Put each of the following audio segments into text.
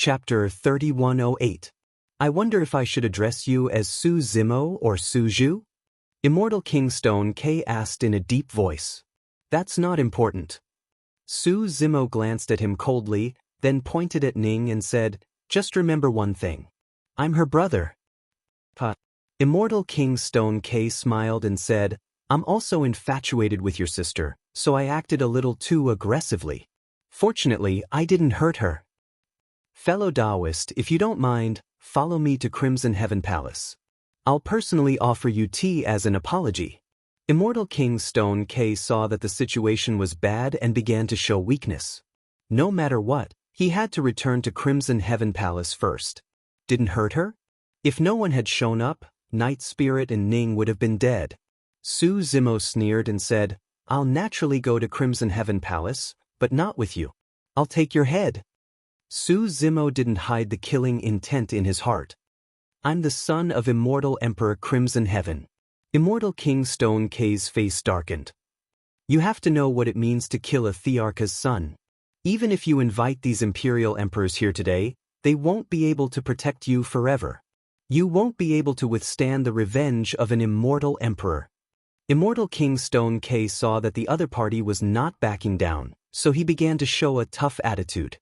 Chapter 3108. I wonder if I should address you as Su Zimo or Su Zhu? Immortal King Stone K asked in a deep voice. That's not important. Su Zimo glanced at him coldly, then pointed at Ning and said, just remember one thing. I'm her brother. Immortal King Stone K smiled and said, I'm also infatuated with your sister, so I acted a little too aggressively. Fortunately, I didn't hurt her. Fellow Taoist, if you don't mind, follow me to Crimson Heaven Palace. I'll personally offer you tea as an apology. Immortal King Stone K saw that the situation was bad and began to show weakness. No matter what, he had to return to Crimson Heaven Palace first. Didn't hurt her? If no one had shown up, Night Spirit and Ning would have been dead. Su Zimo sneered and said, I'll naturally go to Crimson Heaven Palace, but not with you. I'll take your head. Su Zimo didn't hide the killing intent in his heart. I'm the son of Immortal Emperor Crimson Heaven. Immortal King Stone K's face darkened. You have to know what it means to kill a Thearcha's son. Even if you invite these Imperial Emperors here today, they won't be able to protect you forever. You won't be able to withstand the revenge of an Immortal Emperor. Immortal King Stone K saw that the other party was not backing down, so he began to show a tough attitude.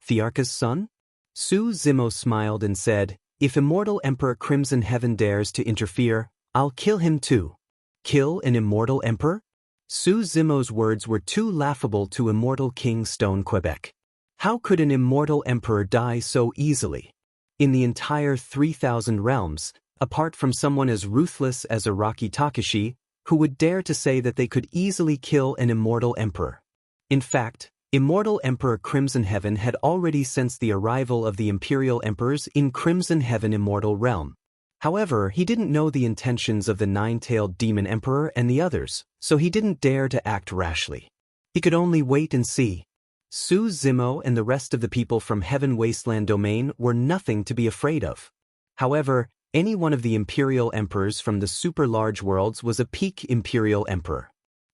Thearcha's son? Su Zimo smiled and said, if Immortal Emperor Crimson Heaven dares to interfere, I'll kill him too. Kill an Immortal Emperor? Su Zimo's words were too laughable to Immortal King Stone Quebec. How could an Immortal Emperor die so easily? In the entire 3,000 realms, apart from someone as ruthless as Araki Takashi, who would dare to say that they could easily kill an Immortal Emperor. In fact, Immortal Emperor Crimson Heaven had already sensed the arrival of the Imperial Emperors in Crimson Heaven Immortal Realm. However, he didn't know the intentions of the nine-tailed Demon Emperor and the others, so he didn't dare to act rashly. He could only wait and see. Su Zimo and the rest of the people from Heaven Wasteland Domain were nothing to be afraid of. However, any one of the Imperial Emperors from the super-large worlds was a peak Imperial Emperor.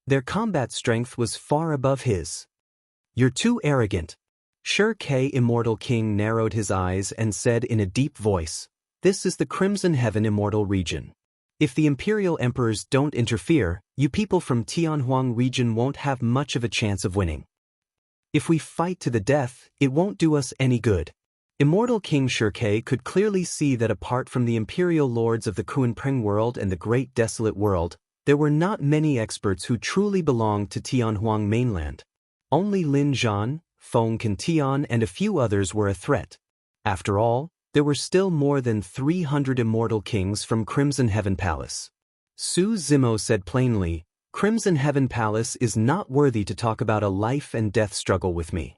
Their combat strength was far above his. You're too arrogant. Sure K Immortal King narrowed his eyes and said in a deep voice, this is the Crimson Heaven Immortal region. If the Imperial Emperors don't interfere, you people from Tianhuang region won't have much of a chance of winning. If we fight to the death, it won't do us any good. Immortal King Shurkei could clearly see that apart from the Imperial Lords of the Kuanpeng world and the Great Desolate World, there were not many experts who truly belonged to Tianhuang mainland. Only Lin Zhan, Feng Tian and a few others were a threat. After all, there were still more than 300 Immortal Kings from Crimson Heaven Palace. Su Zimo said plainly, Crimson Heaven Palace is not worthy to talk about a life and death struggle with me.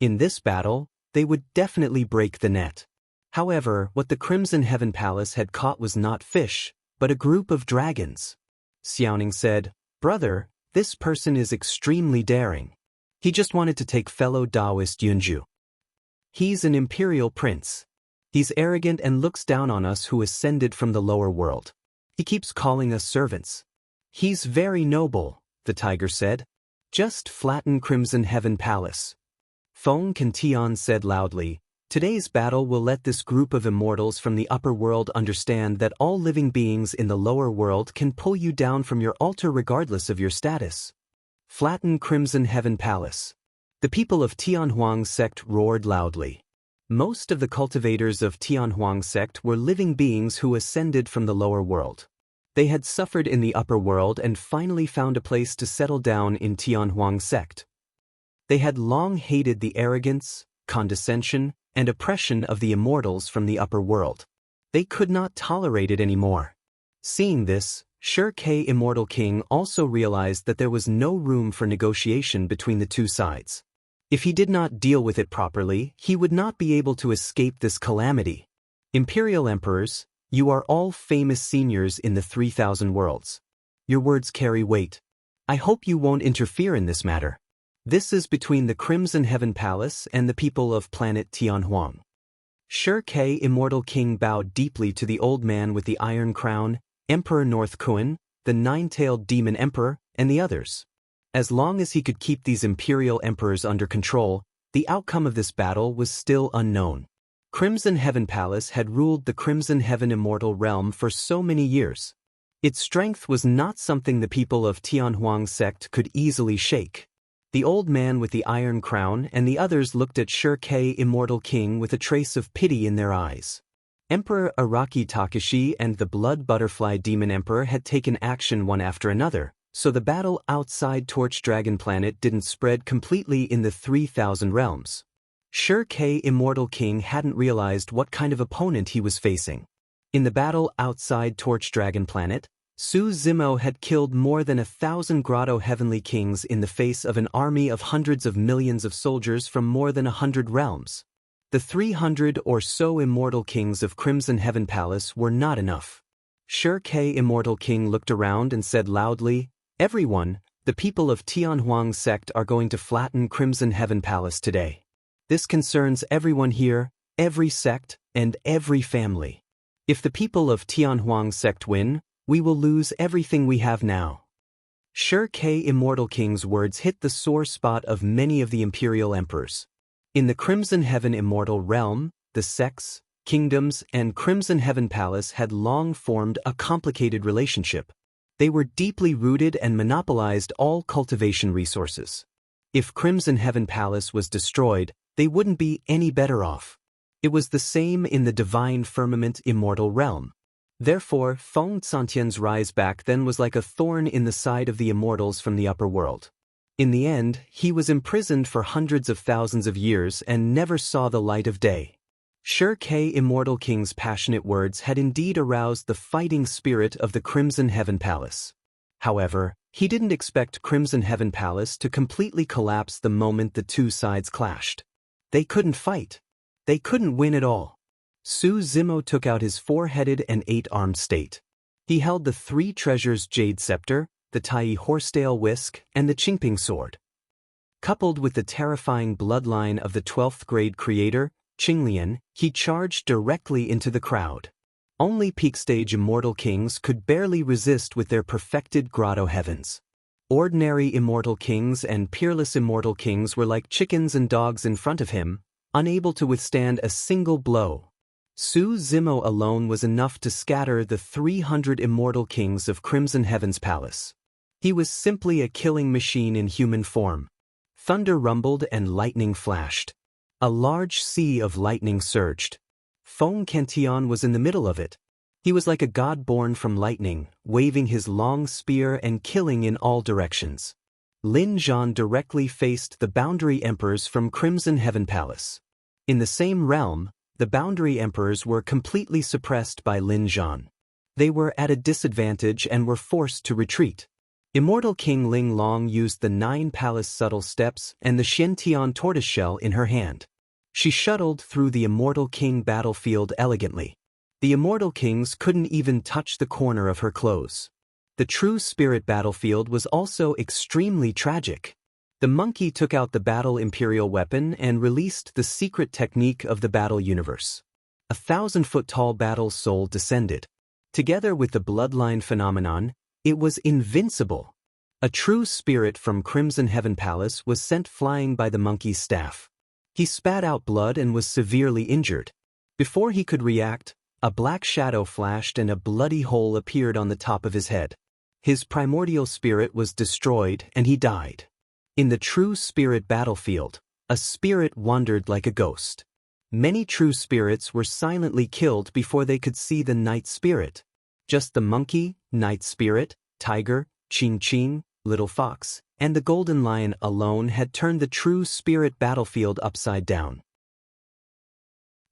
In this battle, they would definitely break the net. However, what the Crimson Heaven Palace had caught was not fish, but a group of dragons. Xiaoning said, Brother, this person is extremely daring. He just wanted to take fellow Taoist Yunju. He's an Imperial Prince. He's arrogant and looks down on us who ascended from the lower world. He keeps calling us servants. He's very noble, the tiger said. Just flatten Crimson Heaven Palace. Feng Tian said loudly, today's battle will let this group of immortals from the upper world understand that all living beings in the lower world can pull you down from your altar regardless of your status. Flatten Crimson Heaven Palace. The people of Tianhuang sect roared loudly. Most of the cultivators of Tianhuang sect were living beings who ascended from the lower world. They had suffered in the upper world and finally found a place to settle down in Tianhuang sect. They had long hated the arrogance, condescension, and oppression of the immortals from the upper world. They could not tolerate it anymore. Seeing this, Sure K Immortal King also realized that there was no room for negotiation between the two sides. If he did not deal with it properly, he would not be able to escape this calamity. Imperial Emperors, you are all famous seniors in the 3,000 worlds. Your words carry weight. I hope you won't interfere in this matter. This is between the Crimson Heaven Palace and the people of planet Tianhuang. Sure K Immortal King bowed deeply to the old man with the iron crown, Emperor North Kuan, the nine-tailed Demon Emperor, and the others. As long as he could keep these Imperial Emperors under control, The outcome of this battle was still unknown. Crimson Heaven Palace had ruled the Crimson Heaven Immortal Realm for so many years. Its strength was not something the people of Tianhuang sect could easily shake. The old man with the iron crown and the others looked at Shirkei Immortal King with a trace of pity in their eyes. Emperor Araki Takashi and the Blood Butterfly Demon Emperor had taken action one after another, so the battle outside Torch Dragon Planet didn't spread completely in the 3,000 realms. Shirkei Immortal King hadn't realized what kind of opponent he was facing. In the battle outside Torch Dragon Planet, Su Zimo had killed more than 1,000 Grotto Heavenly Kings in the face of an army of hundreds of millions of soldiers from more than 100 realms. The 300 or so Immortal Kings of Crimson Heaven Palace were not enough. Shirkei Immortal King looked around and said loudly, "Everyone, the people of Tianhuang sect are going to flatten Crimson Heaven Palace today. This concerns everyone here, every sect, and every family. If the people of Tianhuang sect win, we will lose everything we have now." Shirkei Immortal King's words hit the sore spot of many of the imperial emperors. In the Crimson Heaven Immortal Realm, the sects, kingdoms, and Crimson Heaven Palace had long formed a complicated relationship. They were deeply rooted and monopolized all cultivation resources. If Crimson Heaven Palace was destroyed, they wouldn't be any better off. It was the same in the Divine Firmament Immortal Realm. Therefore, Feng Santian's rise back then was like a thorn in the side of the immortals from the upper world. In the end, he was imprisoned for hundreds of thousands of years and never saw the light of day. Shirkei Immortal King's passionate words had indeed aroused the fighting spirit of the Crimson Heaven Palace. However, he didn't expect Crimson Heaven Palace to completely collapse the moment the two sides clashed. They couldn't fight. They couldn't win at all. Su Zimo took out his four-headed and eight-armed state. He held the three treasures Jade Scepter, the Tai Horsetail Whisk, and the Qingping Sword. Coupled with the terrifying bloodline of the 12th grade creator, Qinglian, he charged directly into the crowd. Only peak-stage Immortal Kings could barely resist with their perfected Grotto Heavens. Ordinary Immortal Kings and Peerless Immortal Kings were like chickens and dogs in front of him, unable to withstand a single blow. Su Zimo alone was enough to scatter the 300 Immortal Kings of Crimson Heaven's Palace. He was simply a killing machine in human form. Thunder rumbled and lightning flashed. A large sea of lightning surged. Feng Centian was in the middle of it. He was like a god born from lightning, waving his long spear and killing in all directions. Lin Zhan directly faced the Boundary Emperors from Crimson Heaven Palace. In the same realm, the Boundary Emperors were completely suppressed by Lin Zhan. They were at a disadvantage and were forced to retreat. Immortal King Ling Long used the 9 palace subtle steps and the Xiantian tortoiseshell in her hand. She shuttled through the Immortal King battlefield elegantly. The Immortal Kings couldn't even touch the corner of her clothes. The True Spirit battlefield was also extremely tragic. The monkey took out the battle imperial weapon and released the secret technique of the battle universe. 1,000-foot-tall battle soul descended. Together with the bloodline phenomenon, it was invincible. A true spirit from Crimson Heaven Palace was sent flying by the monkey's staff. He spat out blood and was severely injured. Before he could react, a black shadow flashed and a bloody hole appeared on the top of his head. His primordial spirit was destroyed and he died. In the True Spirit battlefield, a spirit wandered like a ghost. Many true spirits were silently killed before they could see the Night Spirit. Just the monkey, Night Spirit, tiger, Qing Qing, little fox, and the golden lion alone had turned the True Spirit battlefield upside down.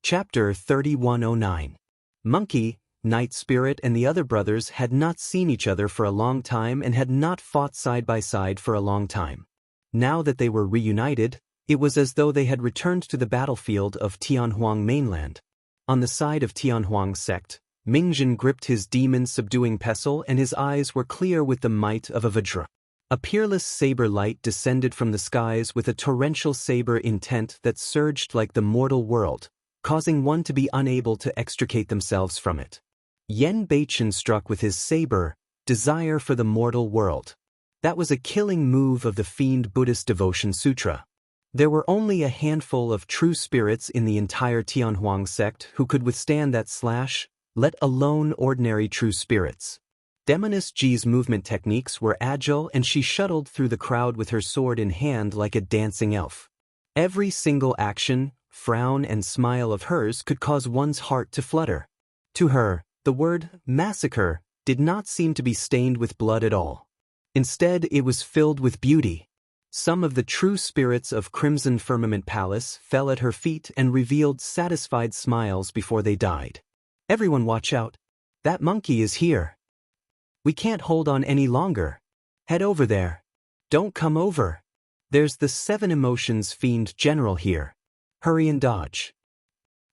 Chapter 3109. Monkey, Night Spirit and the other brothers had not seen each other for a long time and had not fought side by side for a long time. Now that they were reunited, it was as though they had returned to the battlefield of Tianhuang mainland. On the side of Tianhuang sect, Mingjin gripped his demon-subduing pestle and his eyes were clear with the might of a Vajra. A peerless saber light descended from the skies with a torrential saber intent that surged like the mortal world, causing one to be unable to extricate themselves from it. Yen Beichen struck with his saber, desire for the mortal world. That was a killing move of the Fiend Buddhist Devotion Sutra. There were only a handful of true spirits in the entire Tianhuang sect who could withstand that slash, let alone ordinary true spirits. Demoness Ji's movement techniques were agile and she shuttled through the crowd with her sword in hand like a dancing elf. Every single action, frown and smile of hers could cause one's heart to flutter. To her, the word massacre did not seem to be stained with blood at all. Instead, it was filled with beauty. Some of the true spirits of Crimson Firmament Palace fell at her feet and revealed satisfied smiles before they died. Everyone watch out. That monkey is here. We can't hold on any longer. Head over there. Don't come over. There's the 7 Emotions Fiend General here. Hurry and dodge.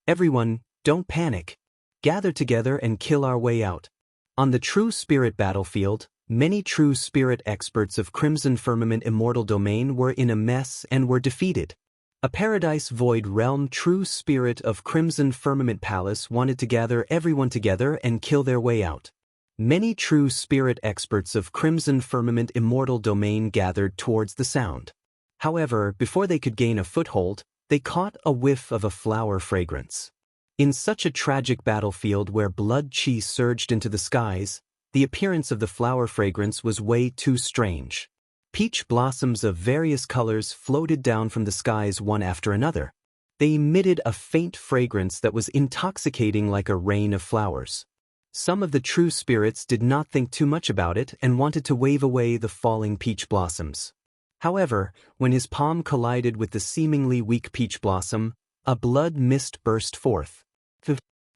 Everyone, don't panic. Gather together and kill our way out. On the True Spirit battlefield, many true spirit experts of Crimson Firmament Immortal Domain were in a mess and were defeated. A Paradise Void Realm true spirit of Crimson Firmament Palace wanted to gather everyone together and kill their way out. Many true spirit experts of Crimson Firmament Immortal Domain gathered towards the sound. However, before they could gain a foothold, they caught a whiff of a flower fragrance. In such a tragic battlefield where blood chi surged into the skies, the appearance of the flower fragrance was way too strange. Peach blossoms of various colors floated down from the skies one after another. They emitted a faint fragrance that was intoxicating like a rain of flowers. Some of the true spirits did not think too much about it and wanted to wave away the falling peach blossoms. However, when his palm collided with the seemingly weak peach blossom, a blood mist burst forth.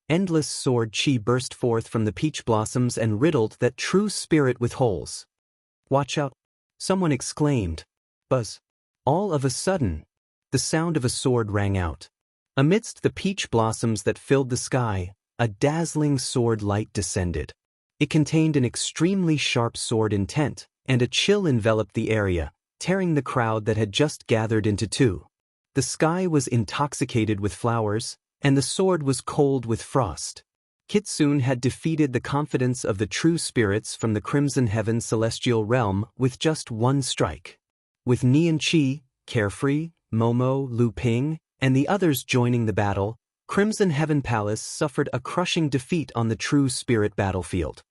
Endless sword chi burst forth from the peach blossoms and riddled that true spirit with holes. Watch out! Someone exclaimed. Buzz! All of a sudden, the sound of a sword rang out. Amidst the peach blossoms that filled the sky, a dazzling sword light descended. It contained an extremely sharp sword intent, and a chill enveloped the area, tearing the crowd that had just gathered into two. The sky was intoxicated with flowers, and the sword was cold with frost. Kitsune had defeated the confidence of the true spirits from the Crimson Heaven Celestial Realm with just one strike. With Nian Qi, Carefree, Momo, Lu Ping, and the others joining the battle, Crimson Heaven Palace suffered a crushing defeat on the true spirit battlefield.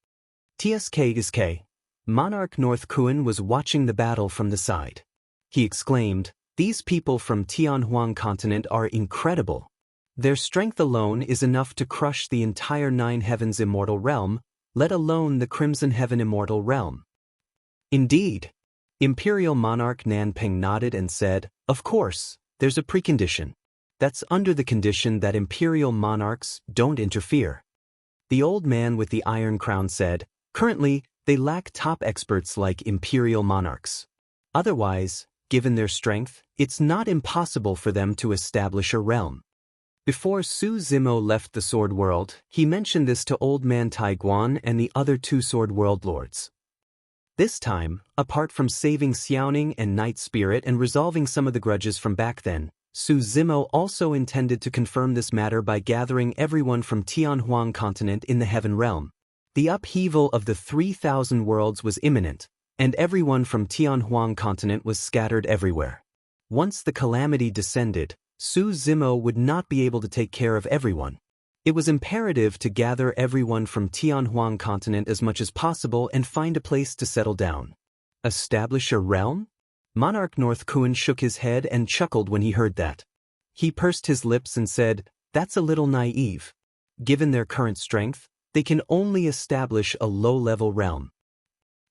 TSK Monarch North Kuan was watching the battle from the side. He exclaimed, "These people from Tianhuang continent are incredible. Their strength alone is enough to crush the entire Nine Heavens Immortal Realm, let alone the Crimson Heaven Immortal Realm." Indeed. Imperial Monarch Nanping nodded and said, "Of course, there's a precondition. That's under the condition that Imperial Monarchs don't interfere." The old man with the iron crown said, "Currently, they lack top experts like Imperial Monarchs. Otherwise, given their strength, it's not impossible for them to establish a realm." Before Su Zimo left the Sword World, he mentioned this to Old Man Taiguan and the other 2 Sword World Lords. This time, apart from saving Xiaoning and Night Spirit and resolving some of the grudges from back then, Su Zimo also intended to confirm this matter by gathering everyone from Tianhuang continent in the Heaven Realm. The upheaval of the 3,000 worlds was imminent, and everyone from Tianhuang continent was scattered everywhere. Once the calamity descended, Su Zimo would not be able to take care of everyone. It was imperative to gather everyone from Tianhuang continent as much as possible and find a place to settle down. Establish a realm? Monarch North Kuan shook his head and chuckled when he heard that. He pursed his lips and said, "That's a little naive. Given their current strength, they can only establish a low-level realm.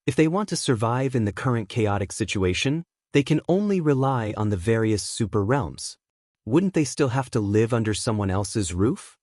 If they want to survive in the current chaotic situation, they can only rely on the various super realms. Wouldn't they still have to live under someone else's roof?"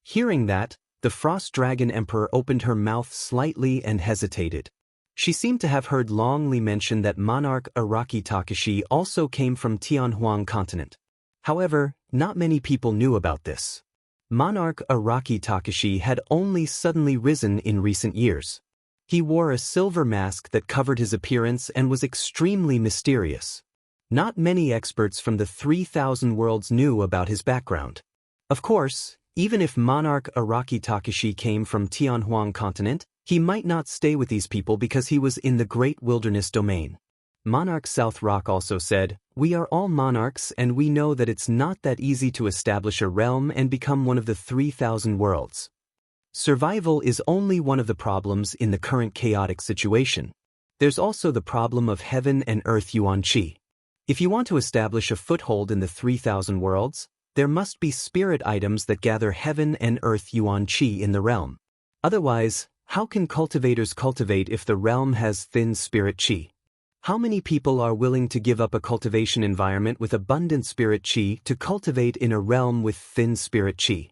Hearing that, the Frost Dragon Emperor opened her mouth slightly and hesitated. She seemed to have heard Long Li mention that Monarch Araki Takashi also came from Tianhuang continent. However, not many people knew about this. Monarch Araki Takashi had only suddenly risen in recent years. He wore a silver mask that covered his appearance and was extremely mysterious. Not many experts from the 3,000 worlds knew about his background. Of course, even if Monarch Araki Takashi came from Tianhuang continent, he might not stay with these people because he was in the Great Wilderness Domain. Monarch South Rock also said, We are all monarchs and we know that it's not that easy to establish a realm and become one of the 3,000 worlds. Survival is only one of the problems in the current chaotic situation. There's also the problem of heaven and earth yuan qi. If you want to establish a foothold in the 3,000 worlds, there must be spirit items that gather heaven and earth yuan qi in the realm. Otherwise, how can cultivators cultivate if the realm has thin spirit qi? How many people are willing to give up a cultivation environment with abundant spirit qi to cultivate in a realm with thin spirit qi?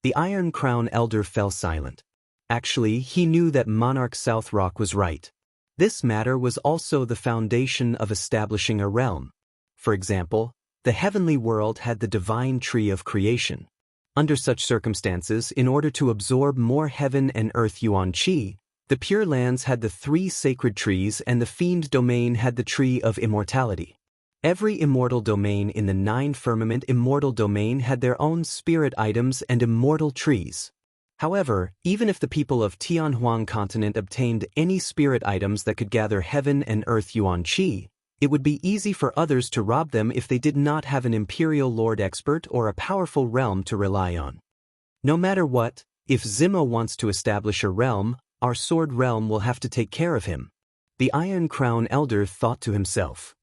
The Iron Crown Elder fell silent. Actually, he knew that Monarch South Rock was right. This matter was also the foundation of establishing a realm. For example, the heavenly world had the divine tree of creation. Under such circumstances, in order to absorb more heaven and earth yuan qi, the Pure Lands had the 3 sacred trees and the Fiend domain had the tree of immortality. Every immortal domain in the 9 firmament immortal domain had their own spirit items and immortal trees. However, even if the people of Tianhuang continent obtained any spirit items that could gather heaven and earth yuan qi, it would be easy for others to rob them if they did not have an imperial lord expert or a powerful realm to rely on. No matter what, if Zimo wants to establish a realm, our sword realm will have to take care of him. The Iron Crown Elder thought to himself.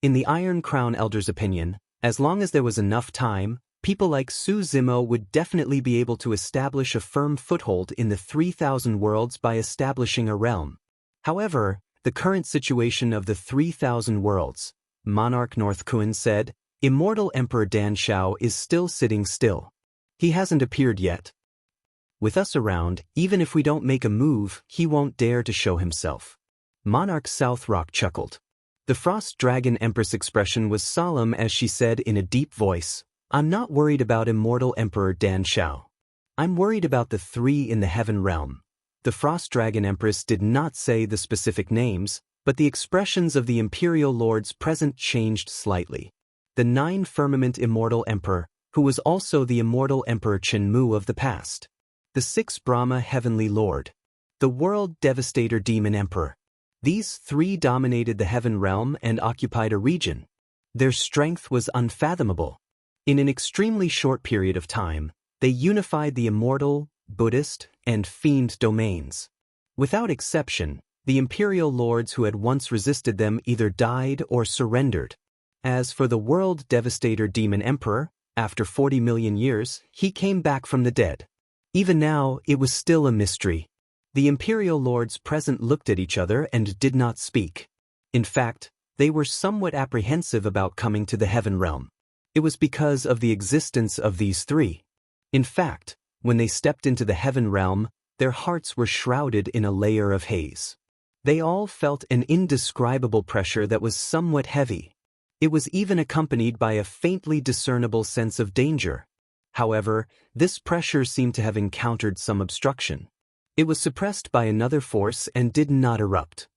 In the Iron Crown Elder's opinion, as long as there was enough time, people like Su Zimo would definitely be able to establish a firm foothold in the 3,000 worlds by establishing a realm. However, the current situation of the 3,000 worlds, Monarch North Kun said, Immortal Emperor Dan Shao is still sitting still. He hasn't appeared yet. With us around, even if we don't make a move, he won't dare to show himself. Monarch South Rock chuckled. The Frost Dragon Empress expression was solemn as she said in a deep voice, I'm not worried about Immortal Emperor Dan Shao. I'm worried about the 3 in the heaven realm. The Frost Dragon Empress did not say the specific names, but the expressions of the Imperial Lords present changed slightly. The 9 firmament Immortal Emperor, who was also the Immortal Emperor Chenmu of the past. The 6 Brahma Heavenly Lord. The World Devastator Demon Emperor. These 3 dominated the heaven realm and occupied a region. Their strength was unfathomable. In an extremely short period of time, they unified the immortal, Buddhist, and Fiend domains. Without exception, the Imperial Lords who had once resisted them either died or surrendered. As for the World Devastator Demon Emperor, after 40 million years, he came back from the dead. Even now, it was still a mystery. The Imperial Lords present looked at each other and did not speak. In fact, they were somewhat apprehensive about coming to the heaven realm. It was because of the existence of these 3. In fact, when they stepped into the heaven realm, their hearts were shrouded in a layer of haze. They all felt an indescribable pressure that was somewhat heavy. It was even accompanied by a faintly discernible sense of danger. However, this pressure seemed to have encountered some obstruction. It was suppressed by another force and did not erupt.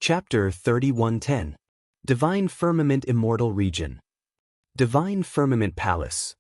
Chapter 3110. Divine Firmament Immortal Region. Divine Firmament Palace.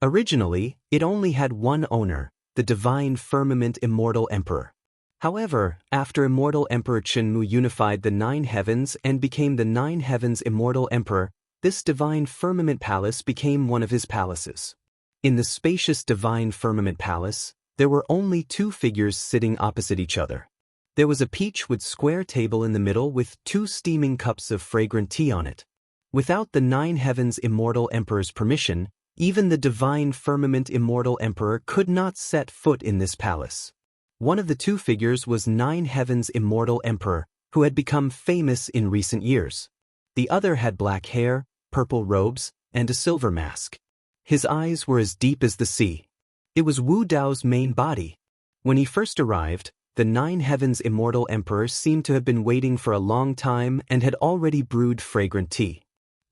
Originally, it only had one owner, the Divine Firmament Immortal Emperor. However, after Immortal Emperor Chenmu unified the 9 heavens and became the 9 heavens Immortal Emperor, this Divine Firmament Palace became one of his palaces. In the spacious Divine Firmament Palace, there were only 2 figures sitting opposite each other. There was a peach-wood square table in the middle with 2 steaming cups of fragrant tea on it. Without the 9 heavens Immortal Emperor's permission, even the Divine Firmament Immortal Emperor could not set foot in this palace. One of the 2 figures was 9 heavens Immortal Emperor, who had become famous in recent years. The other had black hair, purple robes, and a silver mask. His eyes were as deep as the sea. It was Wu Dao's main body. When he first arrived, the 9 heavens Immortal Emperor seemed to have been waiting for a long time and had already brewed fragrant tea.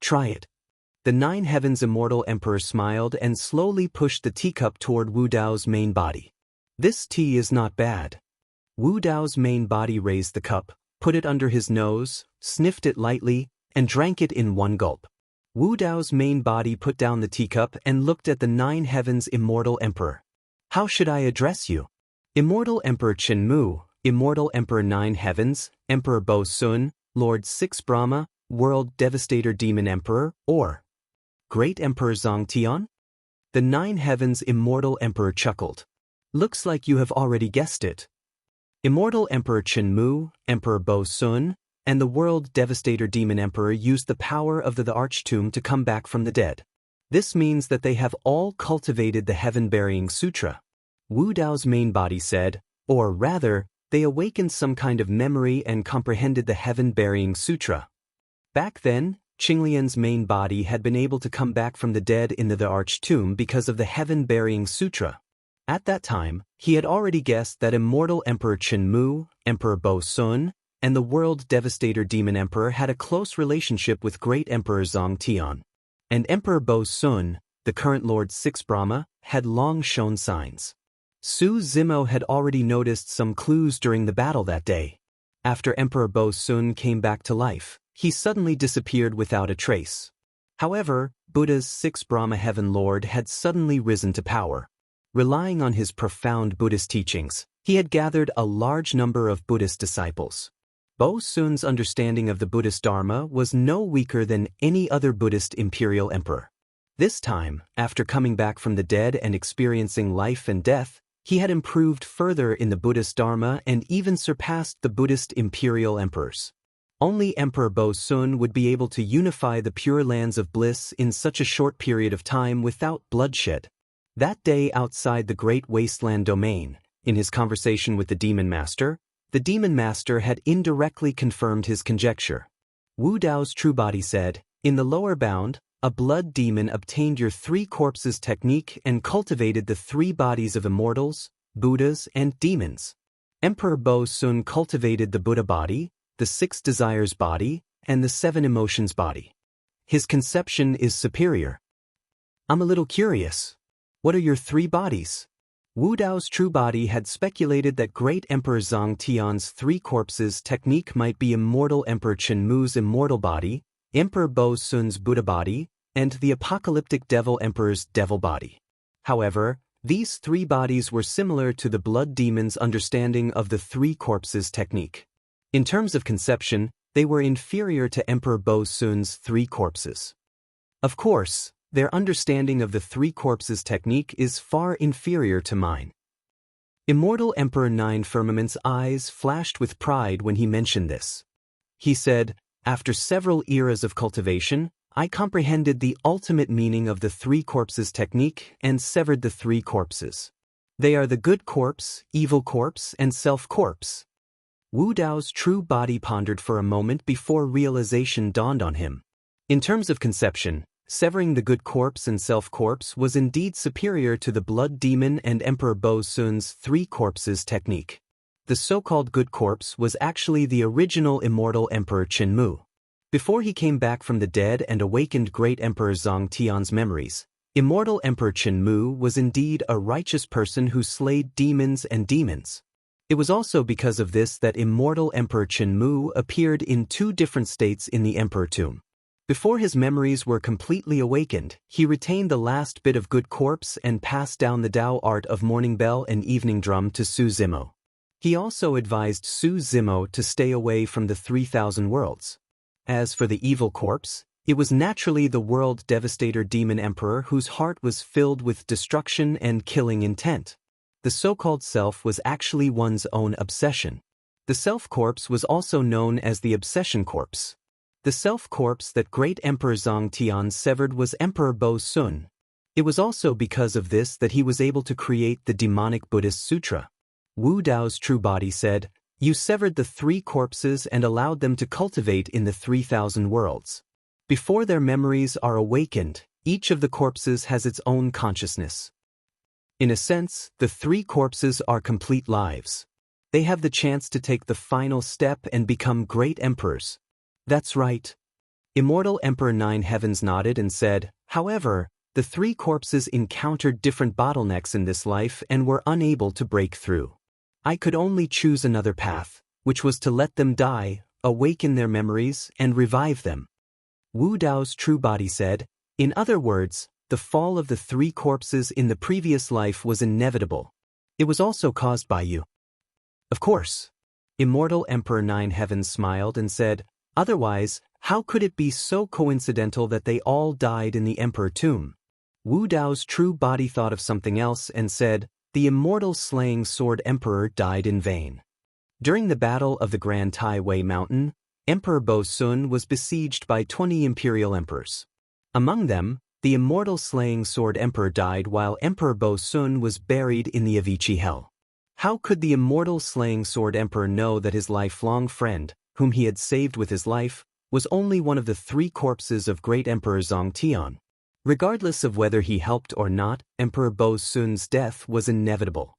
Try it. The 9 heavens Immortal Emperor smiled and slowly pushed the teacup toward Wu Dao's main body. This tea is not bad. Wu Dao's main body raised the cup, put it under his nose, sniffed it lightly, and drank it in one gulp. Wu Dao's main body put down the teacup and looked at the 9 heavens Immortal Emperor. How should I address you? Immortal Emperor Chenmu, Immortal Emperor 9 heavens, Emperor Bo Sun, Lord 6 Brahma, World Devastator Demon Emperor, or Great Emperor Zongtian? The Nine Heavens Immortal Emperor chuckled. Looks like you have already guessed it. Immortal Emperor Qinmu, Emperor Bo Sun, and the World Devastator Demon Emperor used the power of the Archtomb to come back from the dead. This means that they have all cultivated the Heaven-Burying Sutra. Wu Dao's main body said, or rather, they awakened some kind of memory and comprehended the Heaven-Burying Sutra. Back then, Qinglian's main body had been able to come back from the dead in the Archtomb because of the Heaven-Burying Sutra. At that time, he had already guessed that Immortal Emperor Qinmu, Emperor Bo Sun, and the World Devastator Demon Emperor had a close relationship with Great Emperor Zongtian. And Emperor Bo Sun, the current Lord Six Brahma, had long shown signs. Su Zimo had already noticed some clues during the battle that day. After Emperor Bo Sun came back to life, he suddenly disappeared without a trace. However, Buddha's Six Brahma Heaven Lord had suddenly risen to power. Relying on his profound Buddhist teachings, he had gathered a large number of Buddhist disciples. Bo Sun's understanding of the Buddhist Dharma was no weaker than any other Buddhist imperial emperor. This time, after coming back from the dead and experiencing life and death, he had improved further in the Buddhist Dharma and even surpassed the Buddhist imperial emperors. Only Emperor Bo Sun would be able to unify the Pure Lands of Bliss in such a short period of time without bloodshed. That day outside the Great Wasteland Domain, in his conversation with the Demon Master had indirectly confirmed his conjecture. Wu Dao's true body said, in the lower bound, a blood demon obtained your three corpses technique and cultivated the three bodies of immortals, Buddhas, and demons. Emperor Bo Sun cultivated the Buddha body, the six desires body, and the seven emotions body. His conception is superior. I'm a little curious. What are your three bodies? Wu Dao's true body had speculated that Great Emperor Zongtian's three corpses technique might be Immortal Emperor Qinmu's immortal body, Emperor Bo Sun's Buddha body, and the Apocalyptic Devil Emperor's devil body. However, these three bodies were similar to the blood demon's understanding of the three corpses technique. In terms of conception, they were inferior to Emperor Bo Sun's three corpses. Of course, their understanding of the three corpses technique is far inferior to mine. Immortal Emperor Nine Firmament's eyes flashed with pride when he mentioned this. He said, after several eras of cultivation, I comprehended the ultimate meaning of the three corpses technique and severed the three corpses. They are the good corpse, evil corpse, and self corpse. Wu Dao's true body pondered for a moment before realization dawned on him. In terms of conception, severing the good corpse and self-corpse was indeed superior to the blood demon and Emperor Bo Sun's three corpses technique. The so-called good corpse was actually the original immortal Emperor Qinmu. Before he came back from the dead and awakened Great Emperor Zongtian's memories, immortal Emperor Qinmu was indeed a righteous person who slayed demons and demons. It was also because of this that immortal Emperor Qinmu appeared in two different states in the Emperor Tomb. Before his memories were completely awakened, he retained the last bit of good corpse and passed down the Tao art of morning bell and evening drum to Su Zimo. He also advised Su Zimo to stay away from the 3,000 worlds. As for the evil corpse, it was naturally the World Devastator Demon Emperor whose heart was filled with destruction and killing intent. The so-called self was actually one's own obsession. The self-corpse was also known as the obsession corpse. The self-corpse that Great Emperor Zongtian severed was Emperor Bo Sun. It was also because of this that he was able to create the demonic Buddhist sutra. Wu Dao's true body said, you severed the three corpses and allowed them to cultivate in the 3,000 worlds. Before their memories are awakened, each of the corpses has its own consciousness. In a sense, the three corpses are complete lives. They have the chance to take the final step and become great emperors. That's right. Immortal Emperor Nine Heavens nodded and said, however, the three corpses encountered different bottlenecks in this life and were unable to break through. I could only choose another path, which was to let them die, awaken their memories, and revive them. Wu Dao's true body said, in other words, the fall of the three corpses in the previous life was inevitable. It was also caused by you. Of course. Immortal Emperor Nine Heavens smiled and said, otherwise, How could it be so coincidental that they all died in the emperor tomb? Wu Dao's true body thought of something else and said, the immortal slaying sword emperor died in vain. During the battle of the Grand Tai Wei Mountain, Emperor Bo Sun was besieged by 20 imperial emperors. Among them, the immortal slaying sword emperor died while Emperor Bo Sun was buried in the Avicii Hell. How could the immortal slaying sword emperor know that his lifelong friend, whom he had saved with his life, was only one of the 3 corpses of great Emperor Zongtian? Regardless of whether he helped or not, Emperor Bo Sun's death was inevitable.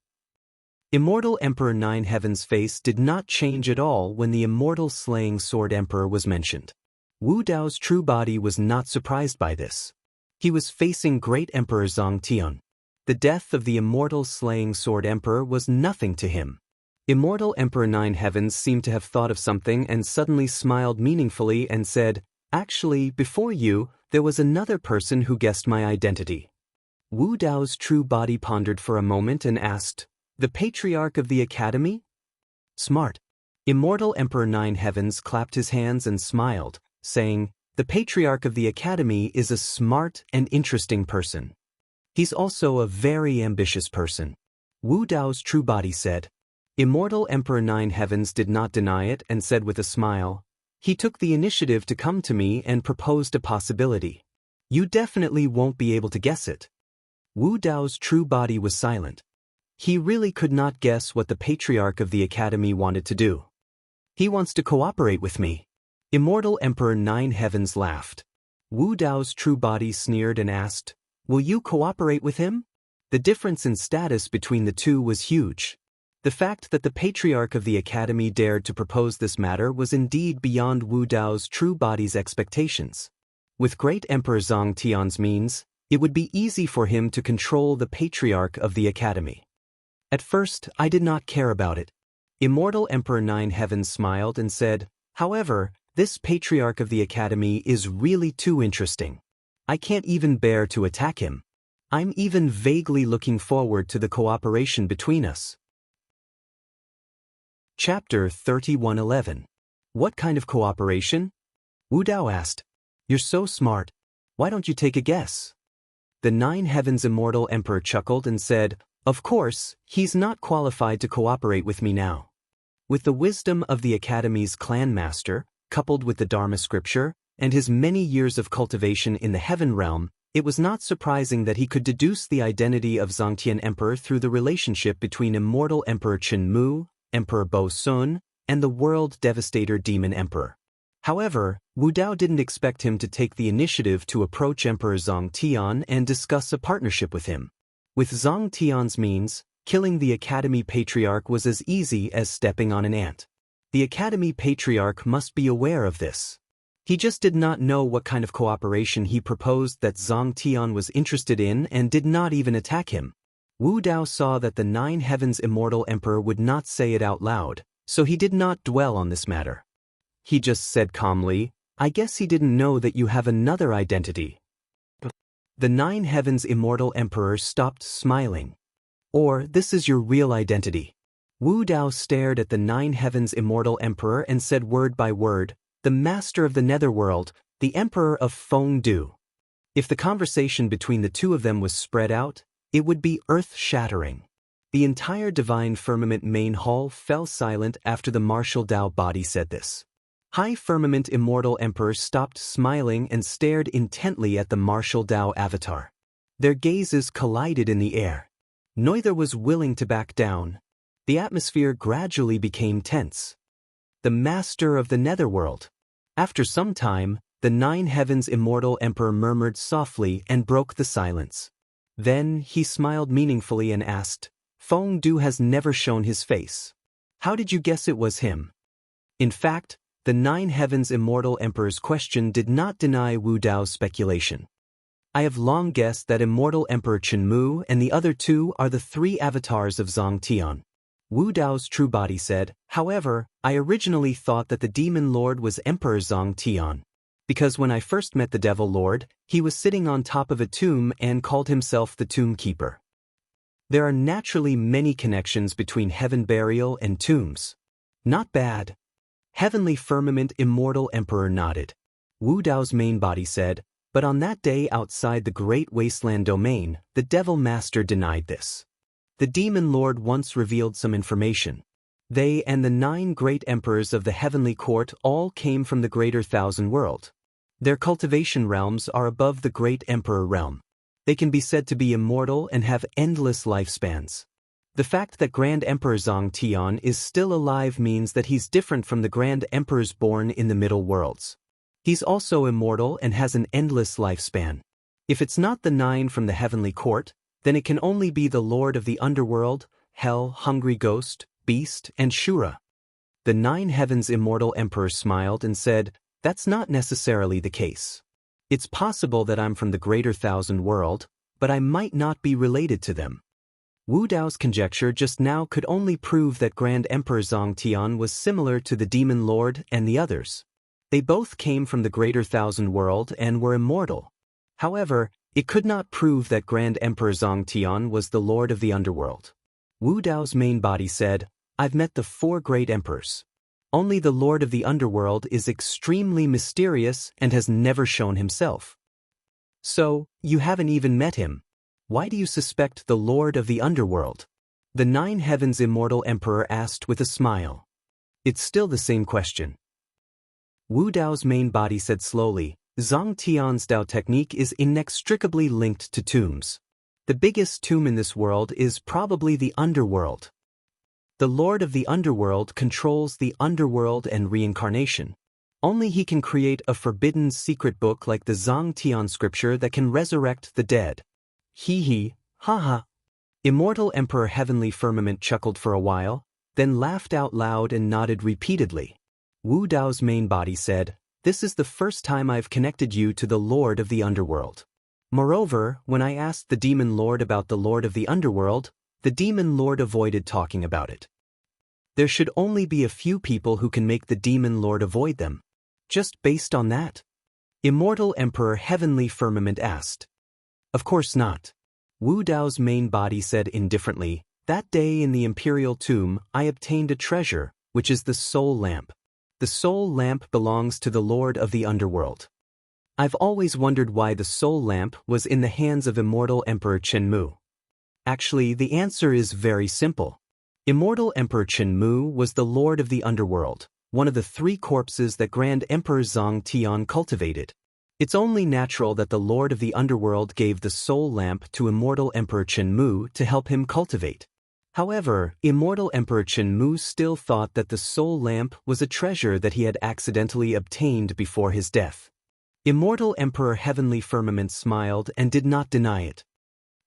Immortal Emperor Nine Heaven's face did not change at all when the immortal slaying sword emperor was mentioned. Wu Dao's true body was not surprised by this. He was facing great Emperor Zongtian. The death of the immortal slaying sword emperor was nothing to him. Immortal Emperor Nine Heavens seemed to have thought of something and suddenly smiled meaningfully and said, actually, before you, there was another person who guessed my identity. Wu Dao's true body pondered for a moment and asked, the Patriarch of the Academy? Smart. Immortal Emperor Nine Heavens clapped his hands and smiled, saying, the Patriarch of the Academy is a smart and interesting person. He's also a very ambitious person. Wu Dao's true body said. Immortal Emperor Nine Heavens did not deny it and said with a smile, he took the initiative to come to me and proposed a possibility. You definitely won't be able to guess it. Wu Dao's true body was silent. He really could not guess what the Patriarch of the Academy wanted to do. He wants to cooperate with me. Immortal Emperor Nine Heavens laughed. Wu Dao's true body sneered and asked, will you cooperate with him? The difference in status between the two was huge. The fact that the Patriarch of the Academy dared to propose this matter was indeed beyond Wu Dao's true body's expectations. With great Emperor Zongtian's means, it would be easy for him to control the Patriarch of the Academy. At first, I did not care about it. Immortal Emperor Nine Heavens smiled and said, however, this Patriarch of the Academy is really too interesting. I can't even bear to attack him. I'm even vaguely looking forward to the cooperation between us. Chapter 3111. What kind of cooperation? Wu Dao asked. You're so smart. Why don't you take a guess? The Nine Heavens Immortal Emperor chuckled and said, of course, he's not qualified to cooperate with me now. With the wisdom of the Academy's clan master, coupled with the Dharma scripture, and his many years of cultivation in the heaven realm, it was not surprising that he could deduce the identity of Zongtian Emperor through the relationship between Immortal Emperor Chen Mu, Emperor Bo Sun, and the World Devastator Demon Emperor. However, Wu Dao didn't expect him to take the initiative to approach Emperor Zongtian and discuss a partnership with him. With Zongtian's means, killing the Academy Patriarch was as easy as stepping on an ant. The Academy Patriarch must be aware of this. He just did not know what kind of cooperation he proposed that Zongtian was interested in and did not even attack him. Wu Dao saw that the Nine Heavens Immortal Emperor would not say it out loud, so he did not dwell on this matter. He just said calmly, I guess he didn't know that you have another identity. The Nine Heavens Immortal Emperor stopped smiling. Or, this is your real identity. Wu Dao stared at the Nine Heavens Immortal Emperor and said word by word, the Master of the Netherworld, the Emperor of Fengdu. If the conversation between the two of them was spread out, it would be earth-shattering. The entire Divine Firmament main hall fell silent after the Martial Dao body said this. High Firmament Immortal Emperor stopped smiling and stared intently at the Martial Dao avatar. Their gazes collided in the air. Neither was willing to back down. The atmosphere gradually became tense. The Master of the Netherworld. After some time, the Nine Heavens Immortal Emperor murmured softly and broke the silence. Then he smiled meaningfully and asked, Fengdu has never shown his face. How did you guess it was him? In fact, the Nine Heavens Immortal Emperor's question did not deny Wu Dao's speculation. I have long guessed that Immortal Emperor Chen Mu and the other two are the 3 avatars of Zongtian. Wu Dao's true body said, however, I originally thought that the Demon Lord was Emperor Zongtian. Because when I first met the Devil Lord, he was sitting on top of a tomb and called himself the Tomb Keeper. There are naturally many connections between heaven burial and tombs. Not bad. Heavenly Firmament Immortal Emperor nodded. Wu Dao's main body said, but on that day outside the great wasteland domain, the devil master denied this. The demon lord once revealed some information. They and the 9 great emperors of the heavenly court all came from the greater thousand world. Their cultivation realms are above the great emperor realm. They can be said to be immortal and have endless lifespans. The fact that Grand Emperor Zhang is still alive means that he's different from the Grand Emperors born in the middle worlds. He's also immortal and has an endless lifespan. If it's not the 9 from the heavenly court, then it can only be the lord of the underworld, hell, hungry ghost, beast, and Shura. The 9 heavens immortal emperor smiled and said, that's not necessarily the case. It's possible that I'm from the greater thousand world, but I might not be related to them. Wu Dao's conjecture just now could only prove that Grand Emperor Zhang was similar to the Demon Lord and the others. They both came from the greater thousand world and were immortal. However, it could not prove that Grand Emperor Zhang was the Lord of the Underworld. Wu Dao's main body said, I've met the 4 great emperors. Only the Lord of the Underworld is extremely mysterious and has never shown himself. So, you haven't even met him. Why do you suspect the Lord of the Underworld? The 9 heavens immortal emperor asked with a smile. It's still the same question. Wu Dao's main body said slowly, Zhang Tian's Dao technique is inextricably linked to tombs. The biggest tomb in this world is probably the underworld. The Lord of the Underworld controls the underworld and reincarnation. Only he can create a forbidden secret book like the Zhang Tian scripture that can resurrect the dead. Hee, haha. Immortal Emperor Heavenly Firmament chuckled for a while, then laughed out loud and nodded repeatedly. Wu Dao's main body said, this is the first time I've connected you to the Lord of the Underworld. Moreover, when I asked the Demon Lord about the Lord of the Underworld, the Demon Lord avoided talking about it. There should only be a few people who can make the Demon Lord avoid them. Just based on that? Immortal Emperor Heavenly Firmament asked. Of course not. Wu Dao's main body said indifferently, that day in the Imperial Tomb, I obtained a treasure, which is the Soul Lamp. The Soul Lamp belongs to the Lord of the Underworld. I've always wondered why the Soul Lamp was in the hands of Immortal Emperor Chenmu. Actually, the answer is very simple. Immortal Emperor Chenmu was the Lord of the Underworld, one of the 3 corpses that Grand Emperor Zhang cultivated. It's only natural that the Lord of the Underworld gave the Soul Lamp to Immortal Emperor Chenmu to help him cultivate. However, Immortal Emperor Chenmu still thought that the Soul Lamp was a treasure that he had accidentally obtained before his death. Immortal Emperor Heavenly Firmament smiled and did not deny it.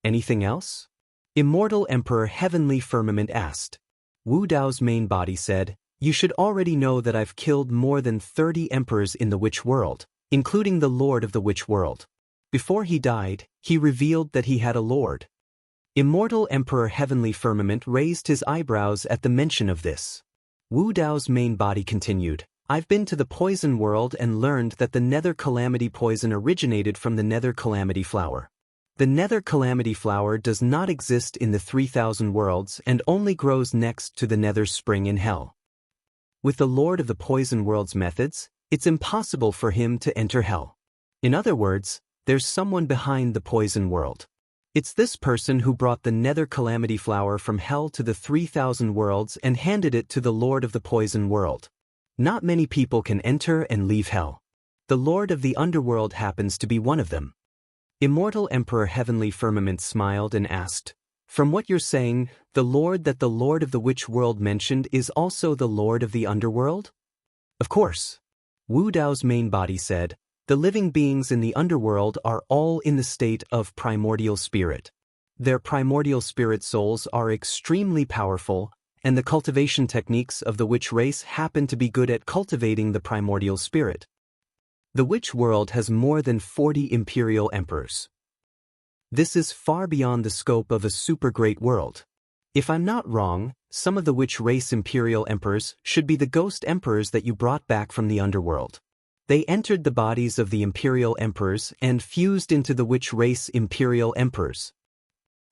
Anything else? Immortal Emperor Heavenly Firmament asked. Wu Dao's main body said, you should already know that I've killed more than 30 emperors in the witch world, including the Lord of the witch world. Before he died, he revealed that he had a lord. Immortal Emperor Heavenly Firmament raised his eyebrows at the mention of this. Wu Dao's main body continued, I've been to the poison world and learned that the Nether Calamity poison originated from the Nether Calamity flower. The Nether Calamity flower does not exist in the 3000 worlds and only grows next to the Nether Spring in Hell. With the Lord of the Poison World's methods, it's impossible for him to enter Hell. In other words, there's someone behind the Poison World. It's this person who brought the Nether Calamity flower from Hell to the 3000 worlds and handed it to the Lord of the Poison World. Not many people can enter and leave Hell. The Lord of the Underworld happens to be one of them. Immortal Emperor Heavenly Firmament smiled and asked, from what you're saying, the Lord that the Lord of the Witch World mentioned is also the Lord of the Underworld? Of course. Wu Dao's main body said, the living beings in the underworld are all in the state of primordial spirit. Their primordial spirit souls are extremely powerful, and the cultivation techniques of the witch race happen to be good at cultivating the primordial spirit. The witch world has more than 40 imperial emperors. This is far beyond the scope of a super great world. If I'm not wrong, some of the witch race imperial emperors should be the ghost emperors that you brought back from the underworld. They entered the bodies of the imperial emperors and fused into the witch race imperial emperors.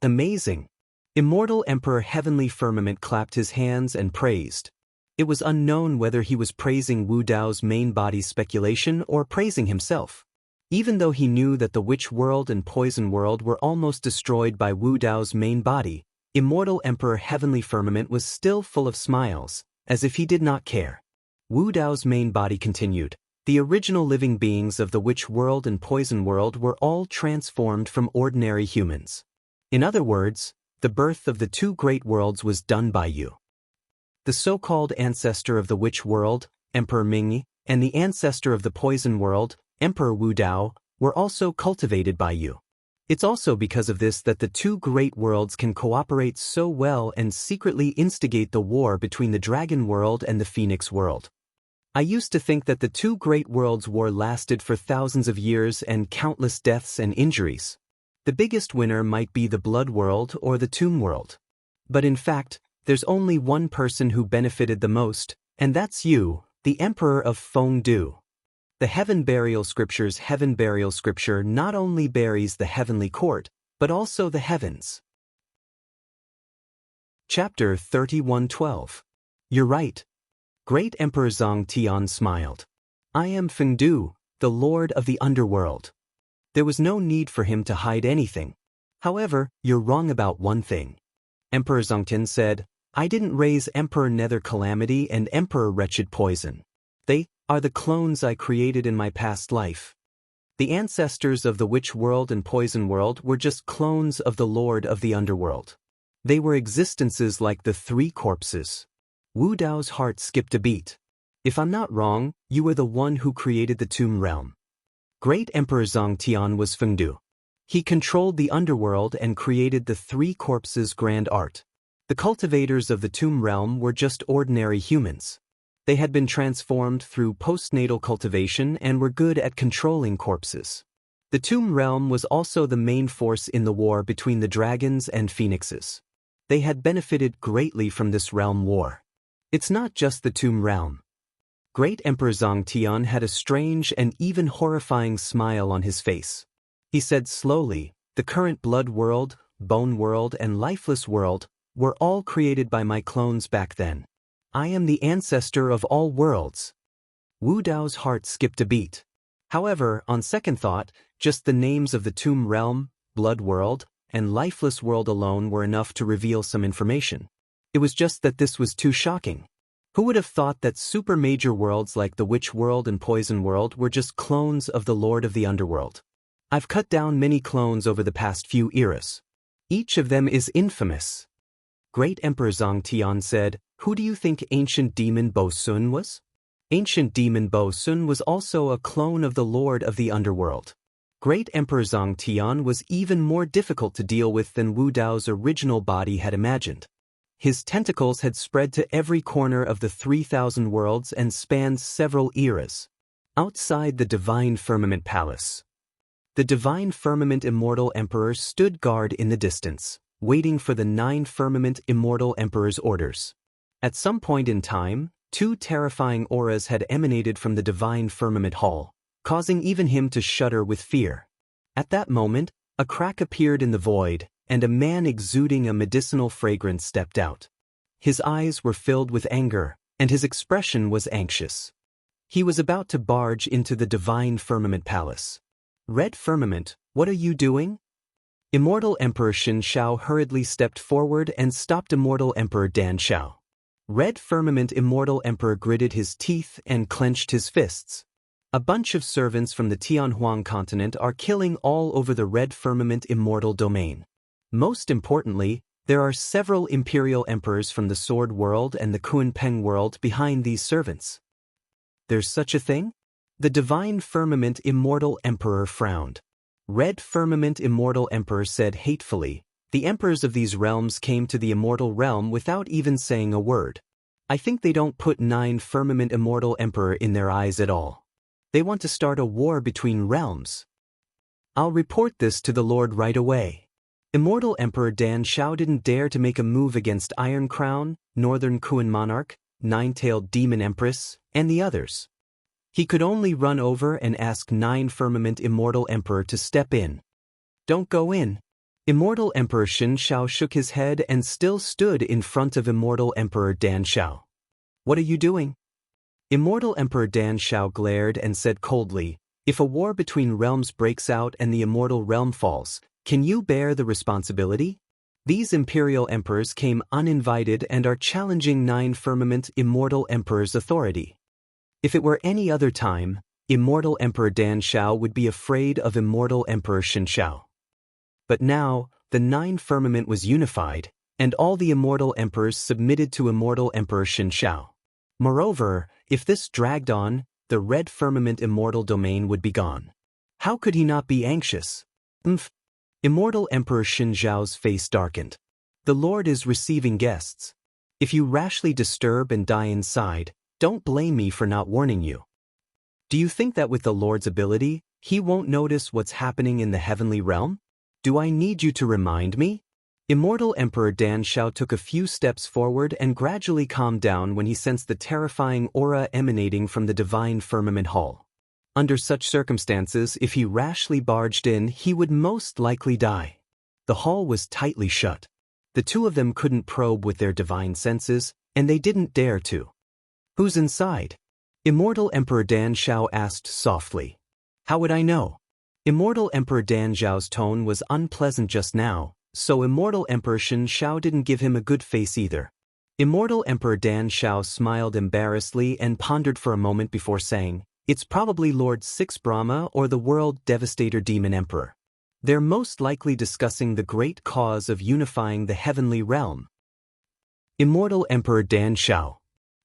Amazing! Immortal Emperor Heavenly Firmament clapped his hands and praised. It was unknown whether he was praising Wu Dao's main body's speculation or praising himself. Even though he knew that the witch world and poison world were almost destroyed by Wu Dao's main body, Immortal Emperor Heavenly Firmament was still full of smiles, as if he did not care. Wu Dao's main body continued. The original living beings of the witch world and poison world were all transformed from ordinary humans. In other words, the birth of the two great worlds was done by you. The so-called ancestor of the witch world, Emperor Ming, and the ancestor of the poison world, Emperor Wu Dao, were also cultivated by you. It's also because of this that the two great worlds can cooperate so well and secretly instigate the war between the dragon world and the phoenix world. I used to think that the two great worlds' war lasted for thousands of years and countless deaths and injuries. The biggest winner might be the blood world or the tomb world. But in fact, there's only one person who benefited the most, and that's you, the Emperor of Fengdu. The Heaven Burial Scripture's Heaven Burial Scripture not only buries the heavenly court, but also the heavens. Chapter 31:12. You're right. Great Emperor Zhang Tian smiled. I am Fengdu, the Lord of the Underworld. There was no need for him to hide anything. However, you're wrong about one thing. Emperor Zhongtian said, I didn't raise Emperor Nether Calamity and Emperor Wretched Poison. They are the clones I created in my past life. The ancestors of the witch world and poison world were just clones of the Lord of the Underworld. They were existences like the three corpses. Wu Dao's heart skipped a beat. If I'm not wrong, you were the one who created the tomb realm. Great Emperor Zhang Tian was Fengdu. He controlled the underworld and created the three corpses' grand art. The cultivators of the tomb realm were just ordinary humans. They had been transformed through postnatal cultivation and were good at controlling corpses. The tomb realm was also the main force in the war between the dragons and phoenixes. They had benefited greatly from this realm war. It's not just the tomb realm. Great Emperor Zhang Tian had a strange and even horrifying smile on his face. He said slowly, the current blood world, bone world, and lifeless world were all created by my clones back then. I am the ancestor of all worlds. Wu Dao's heart skipped a beat. However, on second thought, just the names of the tomb realm, blood world, and lifeless world alone were enough to reveal some information. It was just that this was too shocking. Who would have thought that super major worlds like the witch world and poison world were just clones of the Lord of the Underworld? I've cut down many clones over the past few eras. Each of them is infamous. Great Emperor Zhang Tian said, who do you think ancient demon Bo Sun was? Ancient demon Bo Sun was also a clone of the Lord of the Underworld. Great Emperor Zhang Tian was even more difficult to deal with than Wu Dao's original body had imagined. His tentacles had spread to every corner of the 3,000 worlds and spanned several eras. Outside the Divine Firmament Palace, the Divine Firmament Immortal Emperor stood guard in the distance, waiting for the 9 Firmament Immortal Emperor's orders. At some point in time, 2 terrifying auras had emanated from the Divine Firmament Hall, causing even him to shudder with fear. At that moment, a crack appeared in the void, and a man exuding a medicinal fragrance stepped out. His eyes were filled with anger, and his expression was anxious. He was about to barge into the Divine Firmament Palace. Red Firmament, what are you doing? Immortal Emperor Xin Shao hurriedly stepped forward and stopped Immortal Emperor Dan Shao. Red Firmament Immortal Emperor gritted his teeth and clenched his fists. A bunch of servants from the Tianhuang continent are killing all over the Red Firmament Immortal domain. Most importantly, there are several imperial emperors from the Sword World and the Kunpeng World behind these servants. There's such a thing? The Divine Firmament Immortal Emperor frowned. Red Firmament Immortal Emperor said hatefully, the emperors of these realms came to the immortal realm without even saying a word. I think they don't put 9 Firmament Immortal Emperor in their eyes at all. They want to start a war between realms. I'll report this to the Lord right away. Immortal Emperor Dan Shao didn't dare to make a move against Iron Crown, Northern Kuan Monarch, Nine-Tailed Demon Empress, and the others. He could only run over and ask 9 Firmament Immortal Emperor to step in. Don't go in. Immortal Emperor Xin Shao shook his head and still stood in front of Immortal Emperor Dan Shao. What are you doing? Immortal Emperor Dan Shao glared and said coldly, if a war between realms breaks out and the immortal realm falls, can you bear the responsibility? These imperial emperors came uninvited and are challenging 9 firmament immortal emperors' authority. If it were any other time, Immortal Emperor Dan Shao would be afraid of Immortal Emperor Shen Shao. But now, the 9 firmament was unified, and all the immortal emperors submitted to Immortal Emperor Shen Shao. Moreover, if this dragged on, the red firmament immortal domain would be gone. How could he not be anxious? Immortal Emperor Shen Shao's face darkened. The Lord is receiving guests. If you rashly disturb and die inside, don't blame me for not warning you. Do you think that with the Lord's ability, he won't notice what's happening in the heavenly realm? Do I need you to remind me? Immortal Emperor Dan Shao took a few steps forward and gradually calmed down when he sensed the terrifying aura emanating from the divine firmament hall. Under such circumstances, if he rashly barged in, he would most likely die. The hall was tightly shut. The 2 of them couldn't probe with their divine senses, and they didn't dare to. Who's inside? Immortal Emperor Dan Shao asked softly. How would I know? Immortal Emperor Dan Shao's tone was unpleasant just now, so Immortal Emperor Shen Shao didn't give him a good face either. Immortal Emperor Dan Shao smiled embarrassedly and pondered for a moment before saying, it's probably Lord 6 Brahma or the World Devastator Demon Emperor. They're most likely discussing the great cause of unifying the heavenly realm. Immortal Emperor Dan Shao.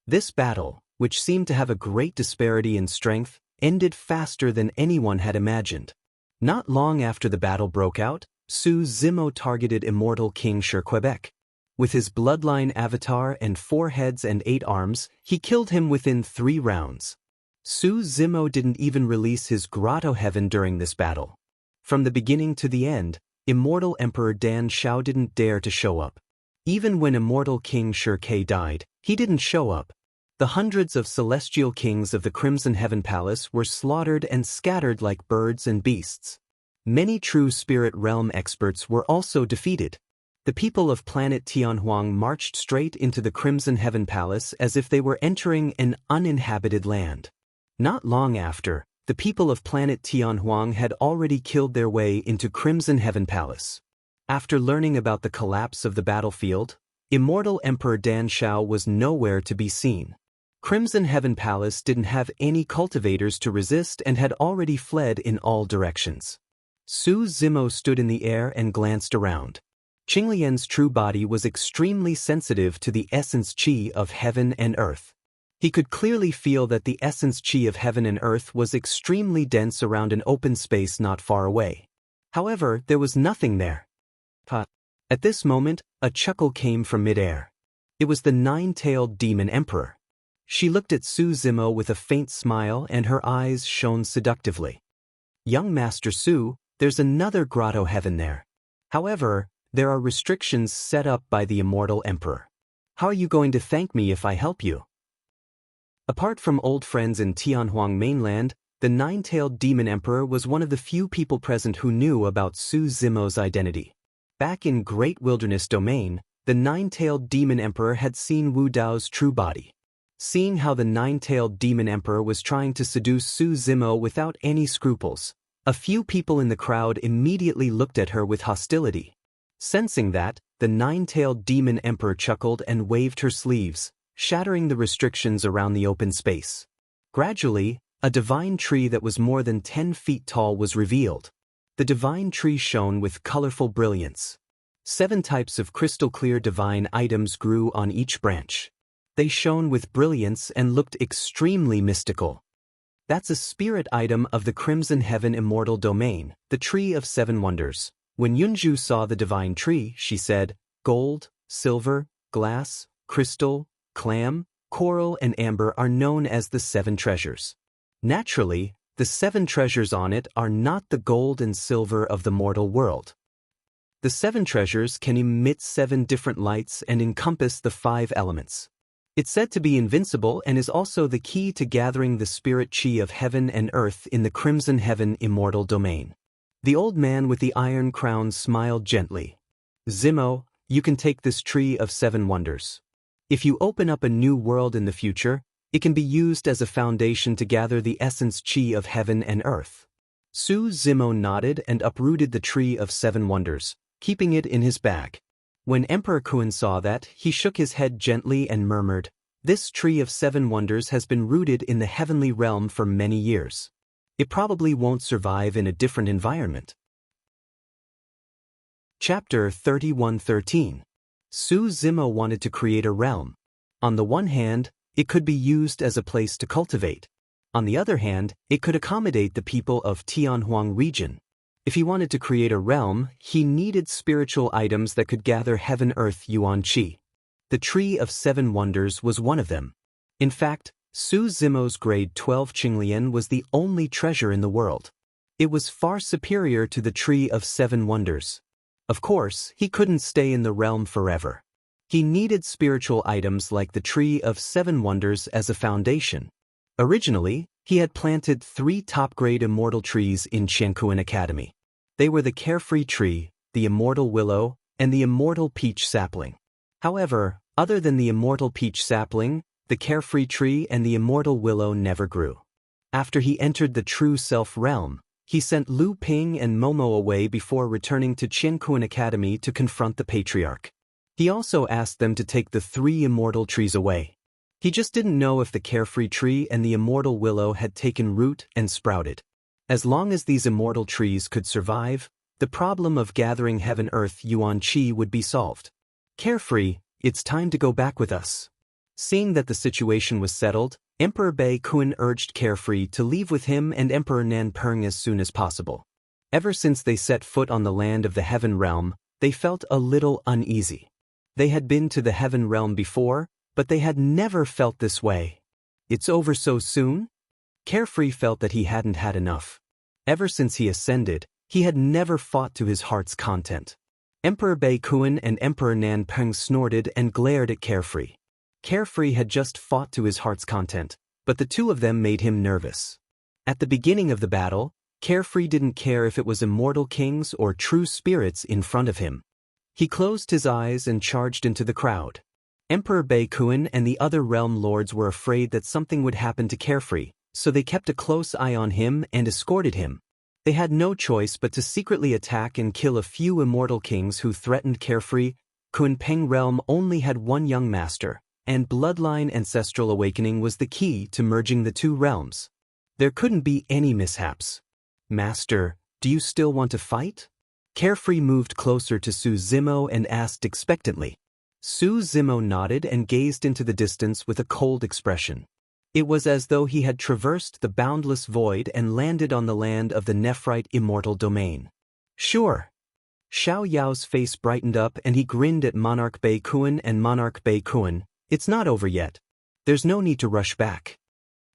This battle, which seemed to have a great disparity in strength, ended faster than anyone had imagined. Not long after the battle broke out, Su Zimo targeted Immortal King Shi Quebec. With his bloodline avatar and 4 heads and 8 arms, he killed him within 3 rounds. Su Zimo didn't even release his grotto heaven during this battle. From the beginning to the end, Immortal Emperor Dan Shao didn't dare to show up. Even when Immortal King Shi Ke died, he didn't show up. The hundreds of celestial kings of the Crimson Heaven Palace were slaughtered and scattered like birds and beasts. Many true spirit realm experts were also defeated. The people of planet Tianhuang marched straight into the Crimson Heaven Palace as if they were entering an uninhabited land. Not long after, the people of planet Tianhuang had already killed their way into Crimson Heaven Palace. After learning about the collapse of the battlefield, Immortal Emperor Dan Shao was nowhere to be seen. Crimson Heaven Palace didn't have any cultivators to resist and had already fled in all directions. Su Zimo stood in the air and glanced around. Qinglian's true body was extremely sensitive to the essence qi of heaven and earth. He could clearly feel that the essence qi of heaven and earth was extremely dense around an open space not far away. However, there was nothing there. At this moment, a chuckle came from midair. It was the 9-tailed demon emperor. She looked at Su Zimo with a faint smile and her eyes shone seductively. Young Master Su, there's another grotto heaven there. However, there are restrictions set up by the Immortal Emperor. How are you going to thank me if I help you? Apart from old friends in Tianhuang mainland, the 9-tailed demon emperor was one of the few people present who knew about Su Zimo's identity. Back in Great Wilderness Domain, the 9-tailed demon emperor had seen Wu Dao's true body. Seeing how the 9-tailed demon emperor was trying to seduce Su Zimo without any scruples, a few people in the crowd immediately looked at her with hostility. Sensing that, the 9-tailed demon emperor chuckled and waved her sleeves, shattering the restrictions around the open space. Gradually, a divine tree that was more than 10 feet tall was revealed. The divine tree shone with colorful brilliance. 7 types of crystal-clear divine items grew on each branch. They shone with brilliance and looked extremely mystical. That's a spirit item of the Crimson Heaven Immortal Domain, the Tree of 7 Wonders. When Yunju saw the divine tree, she said, gold, silver, glass, crystal, clam, coral and amber are known as the 7 treasures. Naturally, the 7 treasures on it are not the gold and silver of the mortal world. The 7 treasures can emit 7 different lights and encompass the 5 elements. It's said to be invincible and is also the key to gathering the spirit qi of heaven and earth in the Crimson Heaven Immortal Domain. The old man with the iron crown smiled gently. Zimo, you can take this Tree of 7 Wonders. If you open up a new world in the future, it can be used as a foundation to gather the essence chi of heaven and earth. Su Zimo nodded and uprooted the tree of 7 wonders, keeping it in his bag. When Emperor Kun saw that, he shook his head gently and murmured, "This tree of 7 wonders has been rooted in the heavenly realm for many years. It probably won't survive in a different environment." Chapter 31:13. Su Zimo wanted to create a realm. On the one hand, it could be used as a place to cultivate. On the other hand, it could accommodate the people of Tianhuang region. If he wanted to create a realm, he needed spiritual items that could gather heaven-earth yuan qi. The Tree of 7 Wonders was one of them. In fact, Su Zimo's grade 12 Qinglian was the only treasure in the world. It was far superior to the Tree of 7 Wonders. Of course, he couldn't stay in the realm forever. He needed spiritual items like the Tree of 7 Wonders as a foundation. Originally, he had planted 3 top-grade immortal trees in Qiankuan Academy. They were the Carefree Tree, the Immortal Willow, and the Immortal Peach Sapling. However, other than the Immortal Peach Sapling, the Carefree Tree and the Immortal Willow never grew. After he entered the True Self realm, he sent Lu Ping and Momo away before returning to Qiankuan Academy to confront the Patriarch. He also asked them to take the 3 immortal trees away. He just didn't know if the Carefree Tree and the Immortal Willow had taken root and sprouted. As long as these immortal trees could survive, the problem of gathering heaven-earth yuan qi would be solved. "Carefree, it's time to go back with us." Seeing that the situation was settled, Emperor Bei Kun urged Carefree to leave with him and Emperor Nanpeng as soon as possible. Ever since they set foot on the land of the Heaven Realm, they felt a little uneasy. They had been to the Heaven Realm before, but they had never felt this way. "It's over so soon?" Carefree felt that he hadn't had enough. Ever since he ascended, he had never fought to his heart's content. Emperor Bei Kun and Emperor Nanpeng snorted and glared at Carefree. Carefree had just fought to his heart's content, but the two of them made him nervous. At the beginning of the battle, Carefree didn't care if it was immortal kings or true spirits in front of him. He closed his eyes and charged into the crowd. Emperor Bei Kun and the other realm lords were afraid that something would happen to Carefree, so they kept a close eye on him and escorted him. They had no choice but to secretly attack and kill a few immortal kings who threatened Carefree. Kunpeng realm only had one young master, and bloodline ancestral awakening was the key to merging the 2 realms. There couldn't be any mishaps. "Master, do you still want to fight?" Carefree moved closer to Su Zimo and asked expectantly. Su Zimo nodded and gazed into the distance with a cold expression. It was as though he had traversed the boundless void and landed on the land of the Nephrite immortal domain. "Sure." Xiao Yao's face brightened up and he grinned at Monarch Bei Kun and Monarch Bei Kun. "It's not over yet. There's no need to rush back."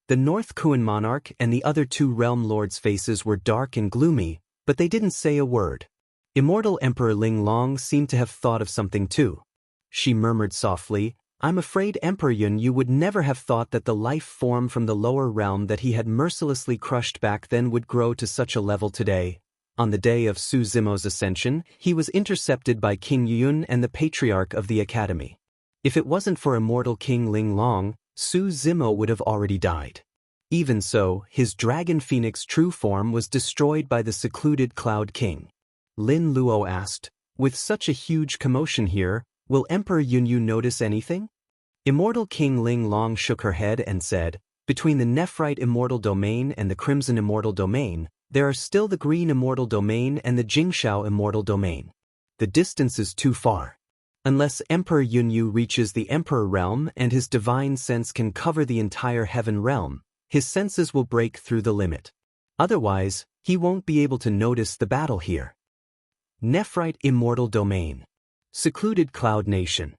The North Kun monarch and the other 2 realm lords' faces were dark and gloomy, but they didn't say a word. Immortal Emperor Ling Long seemed to have thought of something too. She murmured softly, "I'm afraid Emperor Yun you would never have thought that the life form from the lower realm that he had mercilessly crushed back then would grow to such a level today." On the day of Su Zimo's ascension, he was intercepted by King Yun and the Patriarch of the Academy. If it wasn't for immortal King Ling Long, Su Zimo would have already died. Even so, his Dragon Phoenix true form was destroyed by the secluded Cloud King. Lin Luo asked, "With such a huge commotion here, will Emperor Yunyu notice anything?" Immortal King Ling Long shook her head and said, "Between the Nephrite Immortal Domain and the Crimson Immortal Domain, there are still the Green Immortal Domain and the Jingshao Immortal Domain. The distance is too far. Unless Emperor Yunyu reaches the Emperor Realm and his divine sense can cover the entire Heaven Realm, his senses will break through the limit. Otherwise, he won't be able to notice the battle here." Nephrite Immortal Domain. Secluded Cloud Nation.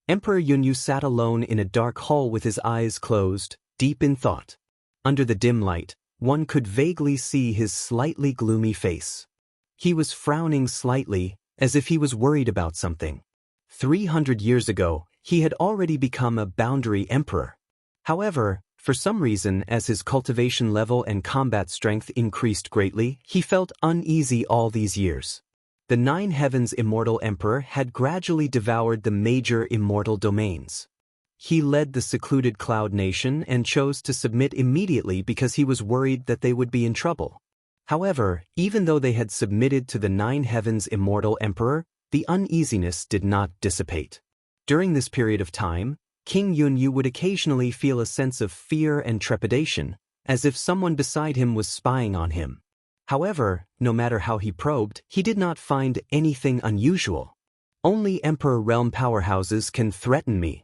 Emperor Yunyu sat alone in a dark hall with his eyes closed, deep in thought. Under the dim light, one could vaguely see his slightly gloomy face. He was frowning slightly, as if he was worried about something. 300 years ago, he had already become a boundary emperor. However, for some reason, as his cultivation level and combat strength increased greatly, he felt uneasy all these years. The Nine Heavens Immortal Emperor had gradually devoured the major immortal domains. He led the secluded Cloud Nation and chose to submit immediately because he was worried that they would be in trouble. However, even though they had submitted to the Nine Heavens Immortal Emperor, the uneasiness did not dissipate. During this period of time, King Yunyu would occasionally feel a sense of fear and trepidation, as if someone beside him was spying on him. However, no matter how he probed, he did not find anything unusual. Only Emperor Realm powerhouses can threaten me.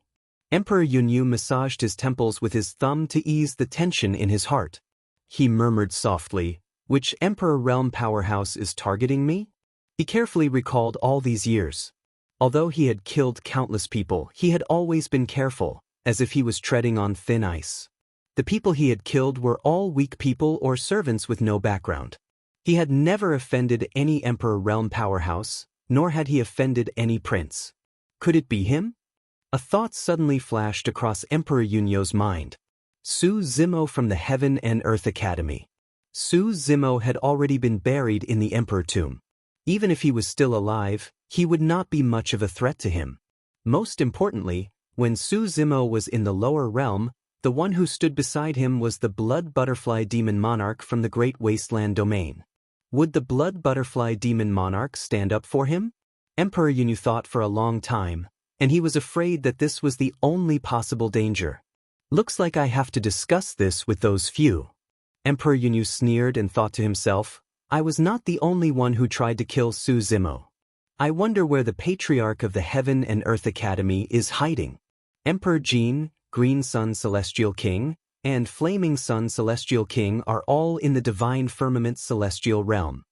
Emperor Yunyu massaged his temples with his thumb to ease the tension in his heart. He murmured softly, "Which Emperor Realm powerhouse is targeting me?" He carefully recalled all these years. Although he had killed countless people, he had always been careful, as if he was treading on thin ice. The people he had killed were all weak people or servants with no background. He had never offended any Emperor Realm powerhouse, nor had he offended any prince. Could it be him? A thought suddenly flashed across Emperor Yunyu's mind. Su Zimo from the Heaven and Earth Academy. Su Zimo had already been buried in the Emperor Tomb. Even if he was still alive, he would not be much of a threat to him. Most importantly, when Su Zimo was in the lower realm, the one who stood beside him was the Blood Butterfly Demon Monarch from the Great Wasteland Domain. Would the Blood Butterfly Demon Monarch stand up for him? Emperor Yunyu thought for a long time, and he was afraid that this was the only possible danger. Looks like I have to discuss this with those few. Emperor Yunyu sneered and thought to himself, I was not the only one who tried to kill Su Zimo. I wonder where the Patriarch of the Heaven and Earth Academy is hiding. Emperor Jin, Green Sun Celestial King, and Flaming Sun Celestial King are all in the Divine Firmament Celestial Realm.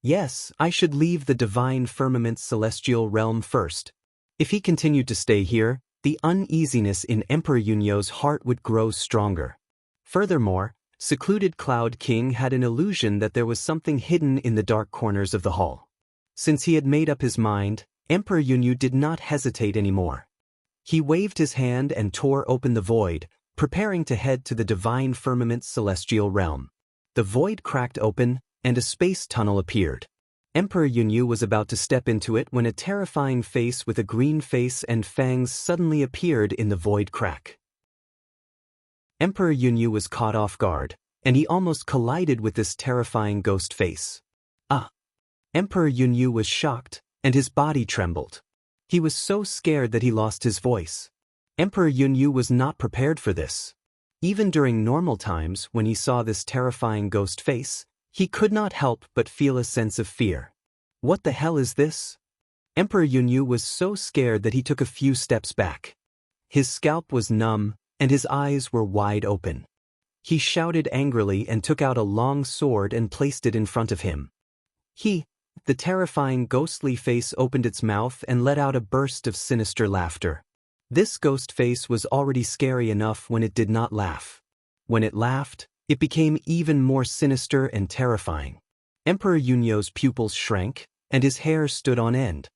Yes, I should leave the Divine Firmament Celestial Realm first. If he continued to stay here, the uneasiness in Emperor Yunyu's heart would grow stronger. Furthermore, Secluded Cloud King had an illusion that there was something hidden in the dark corners of the hall. Since he had made up his mind, Emperor Yunyu did not hesitate anymore. He waved his hand and tore open the void, preparing to head to the Divine Firmament Celestial Realm. The void cracked open, and a space tunnel appeared. Emperor Yunyu was about to step into it when a terrifying face with a green face and fangs suddenly appeared in the void crack. Emperor Yunyu was caught off guard, and he almost collided with this terrifying ghost face. Ah! Emperor Yunyu was shocked, and his body trembled. He was so scared that he lost his voice. Emperor Yunyu was not prepared for this. Even during normal times, when he saw this terrifying ghost face, he could not help but feel a sense of fear. What the hell is this? Emperor Yunyu was so scared that he took a few steps back. His scalp was numb, and his eyes were wide open. He shouted angrily and took out a long sword and placed it in front of him. The terrifying ghostly face opened its mouth and let out a burst of sinister laughter. This ghost face was already scary enough when it did not laugh. When it laughed, it became even more sinister and terrifying. Emperor Yunyu's pupils shrank, and his hair stood on end.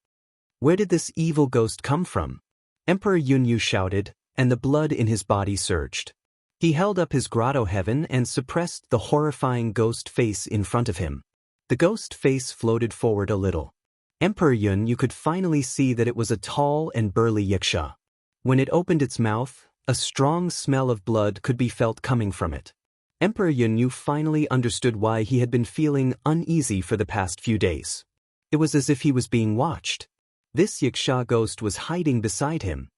Where did this evil ghost come from? Emperor Yunyu shouted, and the blood in his body surged. He held up his grotto heaven and suppressed the horrifying ghost face in front of him. The ghost face floated forward a little. Emperor Yunyu could finally see that it was a tall and burly yaksha. When it opened its mouth, a strong smell of blood could be felt coming from it. Emperor Yunyu finally understood why he had been feeling uneasy for the past few days. It was as if he was being watched. This yaksha ghost was hiding beside him.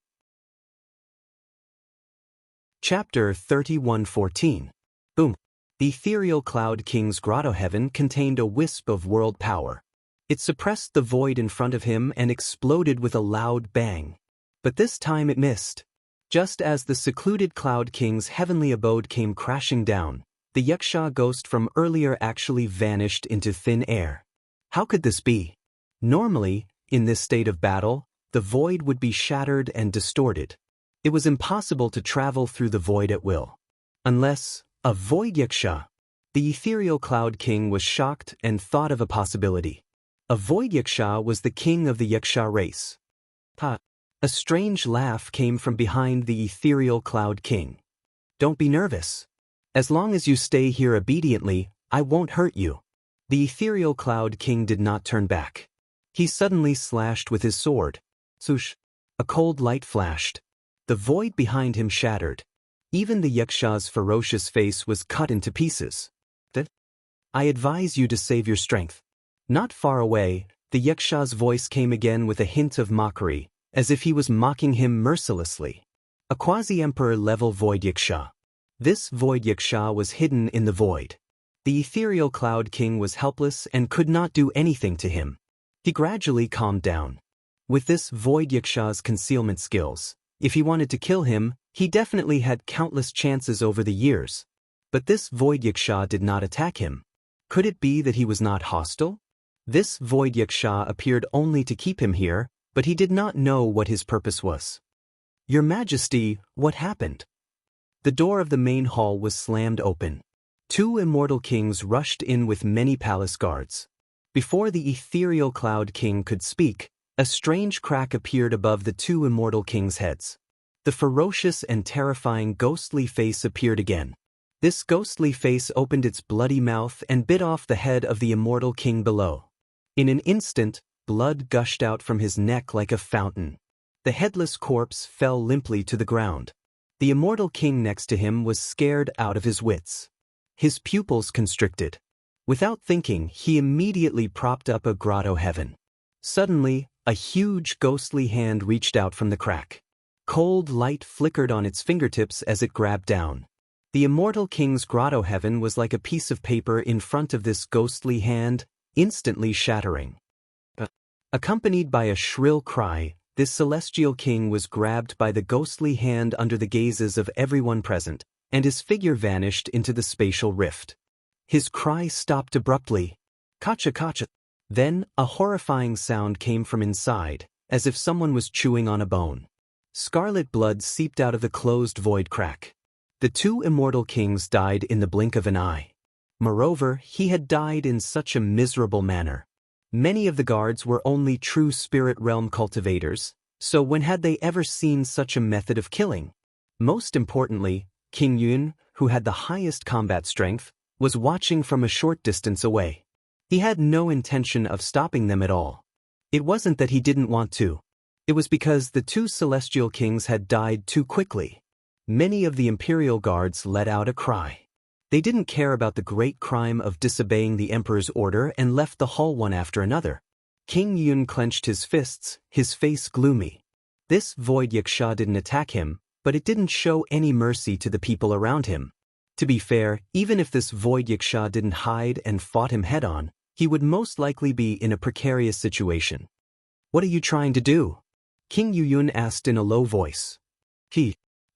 Chapter 31:14. Boom. The ethereal Cloud King's grotto heaven contained a wisp of world power. It suppressed the void in front of him and exploded with a loud bang. But this time it missed. Just as the secluded Cloud King's heavenly abode came crashing down, the yaksha ghost from earlier actually vanished into thin air. How could this be? Normally, in this state of battle, the void would be shattered and distorted. It was impossible to travel through the void at will. Unless a void yaksha. The ethereal Cloud King was shocked and thought of a possibility. A void yaksha was the king of the yaksha race. A strange laugh came from behind the ethereal Cloud King. Don't be nervous. As long as you stay here obediently, I won't hurt you. The ethereal Cloud King did not turn back. He suddenly slashed with his sword. Swoosh! A cold light flashed. The void behind him shattered. Even the yaksha's ferocious face was cut into pieces. I advise you to save your strength. Not far away, the yaksha's voice came again with a hint of mockery, as if he was mocking him mercilessly. A quasi-emperor-level void yaksha. This void yaksha was hidden in the void. The ethereal cloud king was helpless and could not do anything to him. He gradually calmed down. With this void yaksha's concealment skills, if he wanted to kill him, he definitely had countless chances over the years. But this void yaksha did not attack him. Could it be that he was not hostile? This void yaksha appeared only to keep him here, but he did not know what his purpose was. Your Majesty, what happened? The door of the main hall was slammed open. Two immortal kings rushed in with many palace guards. Before the ethereal cloud king could speak, a strange crack appeared above the two immortal kings' heads. The ferocious and terrifying ghostly face appeared again. This ghostly face opened its bloody mouth and bit off the head of the immortal king below. In an instant, blood gushed out from his neck like a fountain. The headless corpse fell limply to the ground. The immortal king next to him was scared out of his wits. His pupils constricted. Without thinking, he immediately propped up a grotto heaven. Suddenly, a huge ghostly hand reached out from the crack. Cold light flickered on its fingertips as it grabbed down. The immortal king's grotto heaven was like a piece of paper in front of this ghostly hand, instantly shattering. Accompanied by a shrill cry, this celestial king was grabbed by the ghostly hand under the gazes of everyone present, and his figure vanished into the spatial rift. His cry stopped abruptly. Kacha kacha. Then, a horrifying sound came from inside, as if someone was chewing on a bone. Scarlet blood seeped out of the closed void crack. The two immortal kings died in the blink of an eye. Moreover, he had died in such a miserable manner. Many of the guards were only true spirit realm cultivators, so when had they ever seen such a method of killing? Most importantly, King Yun, who had the highest combat strength, was watching from a short distance away. He had no intention of stopping them at all. It wasn't that he didn't want to. It was because the two celestial kings had died too quickly. Many of the imperial guards let out a cry. They didn't care about the great crime of disobeying the emperor's order and left the hall one after another. King Yun clenched his fists, his face gloomy. This void yaksha didn't attack him, but it didn't show any mercy to the people around him. To be fair, even if this void yaksha didn't hide and fought him head-on, he would most likely be in a precarious situation. What are you trying to do? King Yun asked in a low voice.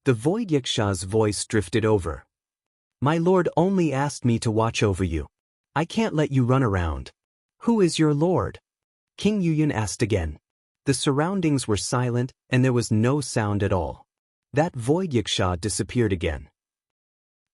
The void yaksha's voice drifted over. My lord only asked me to watch over you. I can't let you run around. Who is your lord? King Yun asked again. The surroundings were silent and there was no sound at all. That void yaksha disappeared again.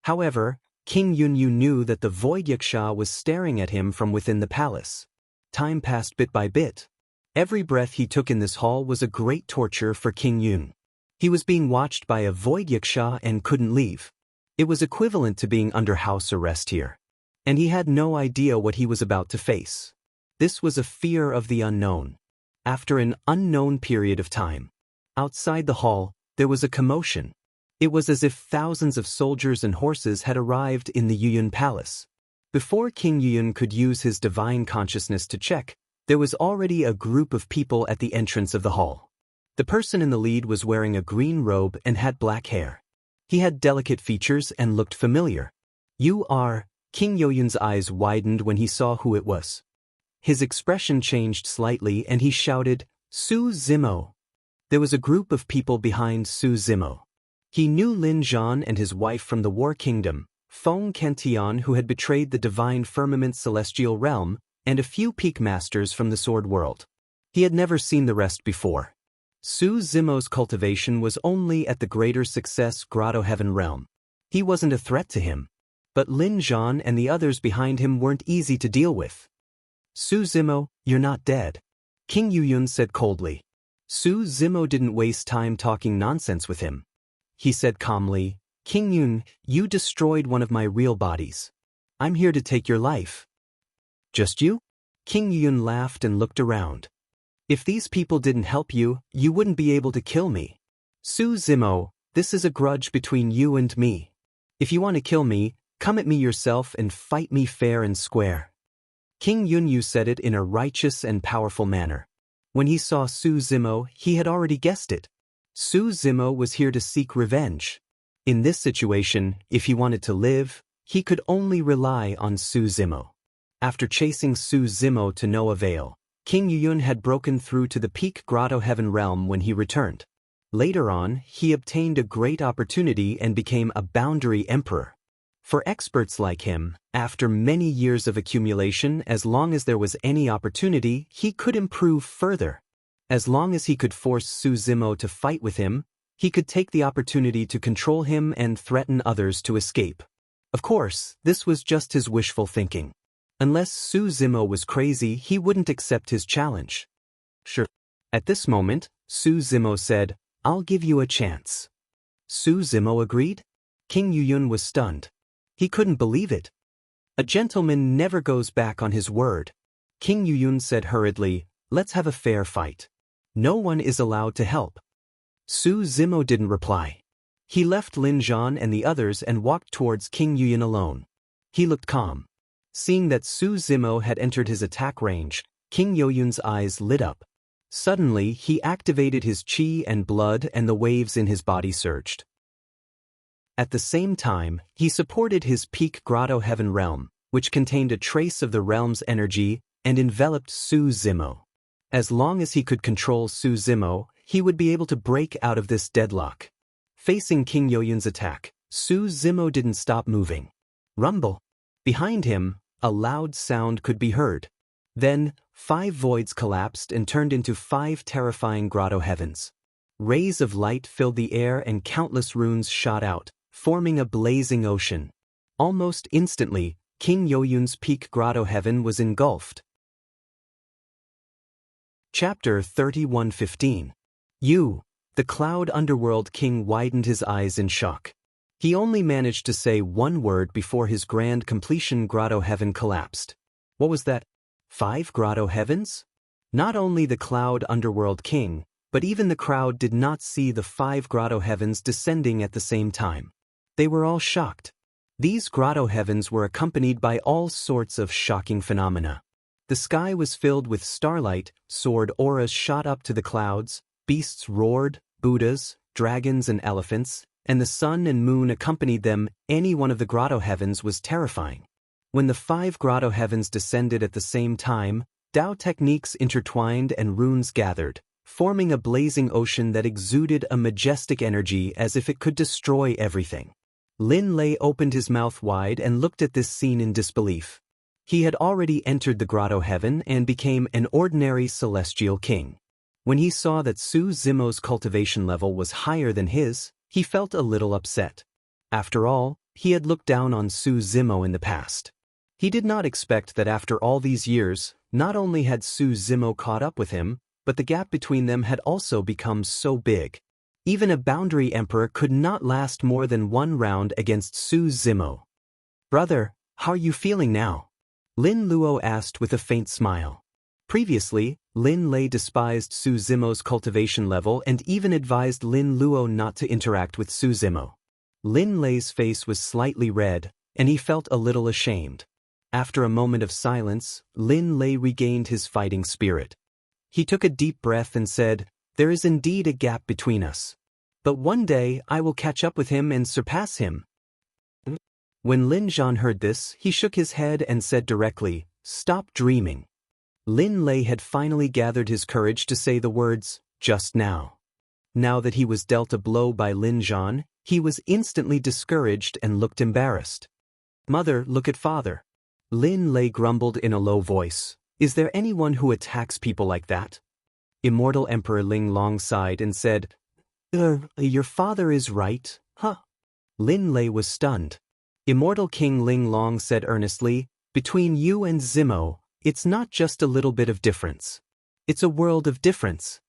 However, King Yun knew that the void yaksha was staring at him from within the palace. Time passed bit by bit. Every breath he took in this hall was a great torture for King Yun. He was being watched by a void yaksha and couldn't leave. It was equivalent to being under house arrest here. And he had no idea what he was about to face. This was a fear of the unknown. After an unknown period of time, outside the hall, there was a commotion. It was as if thousands of soldiers and horses had arrived in the Yuyun Palace. Before King Yuyun could use his divine consciousness to check, there was already a group of people at the entrance of the hall. The person in the lead was wearing a green robe and had black hair. He had delicate features and looked familiar. You are... King Yuyun's eyes widened when he saw who it was. His expression changed slightly and he shouted, Su Zimo. There was a group of people behind Su Zimo. He knew Lin Zhan and his wife from the War Kingdom, Feng Kentian who had betrayed the divine firmament celestial realm, and a few peak masters from the sword world. He had never seen the rest before. Su Zimo's cultivation was only at the greater success Grotto Heaven realm. He wasn't a threat to him. But Lin Zhan and the others behind him weren't easy to deal with. Su Zimo, you're not dead. King Yuyun said coldly. Su Zimo didn't waste time talking nonsense with him. He said calmly, King Yun, you destroyed one of my real bodies. I'm here to take your life. Just you? King Yun laughed and looked around. If these people didn't help you, you wouldn't be able to kill me. Su Zimo, this is a grudge between you and me. If you want to kill me, come at me yourself and fight me fair and square. King Yunyu said it in a righteous and powerful manner. When he saw Su Zimo, he had already guessed it. Su Zimo was here to seek revenge. In this situation, if he wanted to live, he could only rely on Su Zimo. After chasing Su Zimo to no avail, King Yuyun had broken through to the peak Grotto Heaven realm when he returned. Later on, he obtained a great opportunity and became a boundary emperor. For experts like him, after many years of accumulation, as long as there was any opportunity, he could improve further. As long as he could force Su Zimo to fight with him, he could take the opportunity to control him and threaten others to escape. Of course, this was just his wishful thinking. Unless Su Zimo was crazy, he wouldn't accept his challenge. Sure. At this moment, Su Zimo said, "I'll give you a chance." Su Zimo agreed? King Yuyun was stunned. He couldn't believe it. A gentleman never goes back on his word. King Yuyun said hurriedly, "Let's have a fair fight. No one is allowed to help." Su Zimo didn't reply. He left Lin Zhan and the others and walked towards King Yuyun alone. He looked calm. Seeing that Su Zimo had entered his attack range, King Yuyun's eyes lit up. Suddenly, he activated his chi and blood and the waves in his body surged. At the same time, he supported his peak Grotto Heaven realm, which contained a trace of the realm's energy, and enveloped Su Zimo. As long as he could control Su Zimo, he would be able to break out of this deadlock. Facing King Yuyun's attack, Su Zimo didn't stop moving. Rumble. Behind him, a loud sound could be heard. Then, 5 voids collapsed and turned into 5 terrifying Grotto Heavens. Rays of light filled the air and countless runes shot out, forming a blazing ocean. Almost instantly, King Yuyun's peak Grotto Heaven was engulfed. Chapter 31:15. The Cloud Underworld King widened his eyes in shock. He only managed to say one word before his grand completion Grotto Heaven collapsed. What was that? 5 Grotto Heavens? Not only the Cloud Underworld King, but even the crowd did not see the 5 Grotto Heavens descending at the same time. They were all shocked. These Grotto Heavens were accompanied by all sorts of shocking phenomena. The sky was filled with starlight, sword auras shot up to the clouds, beasts roared, Buddhas, dragons and elephants, and the sun and moon accompanied them. Any one of the Grotto Heavens was terrifying. When the 5 Grotto Heavens descended at the same time, Tao techniques intertwined and runes gathered, forming a blazing ocean that exuded a majestic energy as if it could destroy everything. Lin Lei opened his mouth wide and looked at this scene in disbelief. He had already entered the Grotto Heaven and became an ordinary celestial king. When he saw that Su Zimo's cultivation level was higher than his, he felt a little upset. After all, he had looked down on Su Zimo in the past. He did not expect that after all these years, not only had Su Zimo caught up with him, but the gap between them had also become so big. Even a boundary emperor could not last more than 1 round against Su Zimo. "Brother, how are you feeling now?" Lin Luo asked with a faint smile. Previously, Lin Lei despised Su Zimo's cultivation level and even advised Lin Luo not to interact with Su Zimo. Lin Lei's face was slightly red, and he felt a little ashamed. After a moment of silence, Lin Lei regained his fighting spirit. He took a deep breath and said, "There is indeed a gap between us. But one day I will catch up with him and surpass him." When Lin Zhan heard this, he shook his head and said directly, "Stop dreaming." Lin Lei had finally gathered his courage to say the words, "just now." Now that he was dealt a blow by Lin Zhan, he was instantly discouraged and looked embarrassed. "Mother, look at father." Lin Lei grumbled in a low voice, "Is there anyone who attacks people like that?" Immortal Emperor Ling Long sighed and said, Your father is right, huh?" Lin Lei was stunned. Immortal King Ling Long said earnestly, "Between you and Zimo, it's not just a little bit of difference. It's a world of difference."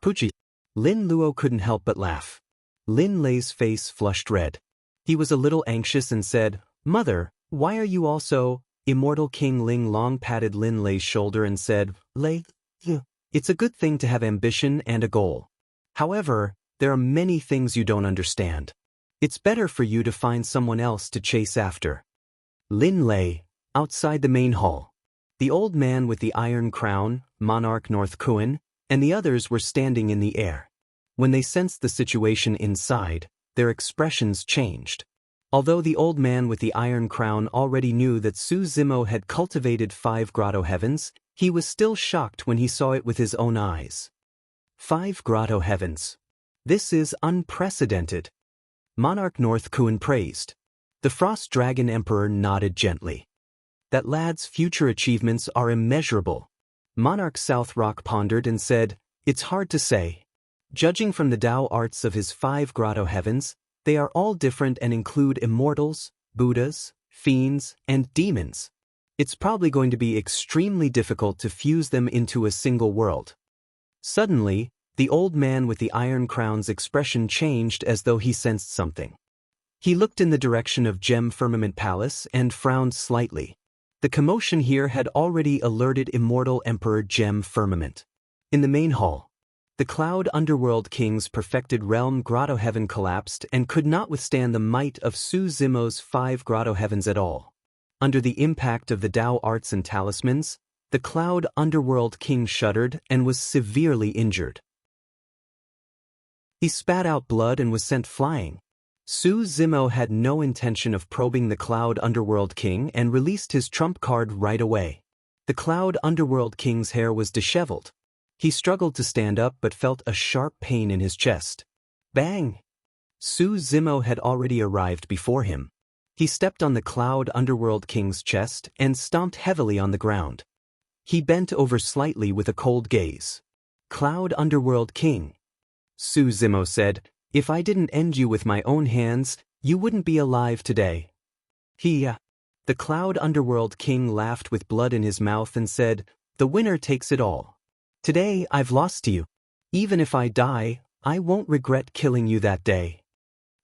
Pucci. Lin Luo couldn't help but laugh. Lin Lei's face flushed red. He was a little anxious and said, "Mother, why are you also—" Immortal King Ling Long patted Lin Lei's shoulder and said, "Lei." It's a good thing to have ambition and a goal. However, there are many things you don't understand. It's better for you to find someone else to chase after. Lin lay outside the main hall. The old man with the iron crown, Monarch North Kuan, and the others were standing in the air. When they sensed the situation inside, their expressions changed. Although the old man with the iron crown already knew that Su Zimo had cultivated 5 grotto heavens, he was still shocked when he saw it with his own eyes. 5 grotto heavens. This is unprecedented. Monarch North Kuan praised. The Frost Dragon Emperor nodded gently. That lad's future achievements are immeasurable. Monarch South Rock pondered and said, "It's hard to say. Judging from the Tao arts of his 5 grotto heavens, they are all different and include immortals, Buddhas, fiends, and demons. It's probably going to be extremely difficult to fuse them into a single world." Suddenly, the old man with the iron crown's expression changed as though he sensed something. He looked in the direction of Gem Firmament Palace and frowned slightly. The commotion here had already alerted Immortal Emperor Gem Firmament. In the main hall, the Cloud Underworld King's perfected realm Grotto Heaven collapsed and could not withstand the might of Su Zimo's 5 grotto heavens at all. Under the impact of the Tao arts and talismans, the Cloud Underworld King shuddered and was severely injured. He spat out blood and was sent flying. Su Zimo had no intention of probing the Cloud Underworld King and released his trump card right away. The Cloud Underworld King's hair was disheveled. He struggled to stand up but felt a sharp pain in his chest. Bang! Su Zimo had already arrived before him. He stepped on the Cloud Underworld King's chest and stomped heavily on the ground. He bent over slightly with a cold gaze. "Cloud Underworld King," Su Zimo said, "if I didn't end you with my own hands, you wouldn't be alive today." The Cloud Underworld King laughed with blood in his mouth and said, "The winner takes it all. Today I've lost to you. Even if I die, I won't regret killing you that day.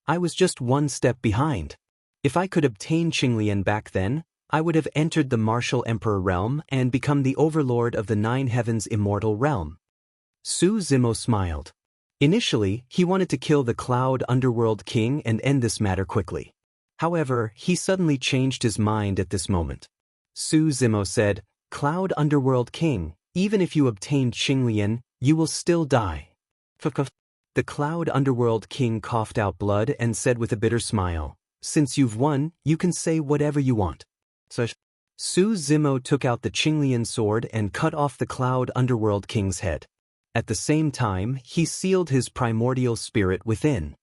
I was just one step behind. If I could obtain Qinglian back then, I would have entered the Martial Emperor realm and become the overlord of the 9 Heavens Immortal realm." Su Zimo smiled. Initially, he wanted to kill the Cloud Underworld King and end this matter quickly. However, he suddenly changed his mind at this moment. Su Zimo said, "Cloud Underworld King, even if you obtained Qinglian, you will still die." The Cloud Underworld King coughed out blood and said with a bitter smile, "Since you've won, you can say whatever you want." Su Zimo took out the Qinglian sword and cut off the Cloud Underworld King's head. At the same time, he sealed his primordial spirit within.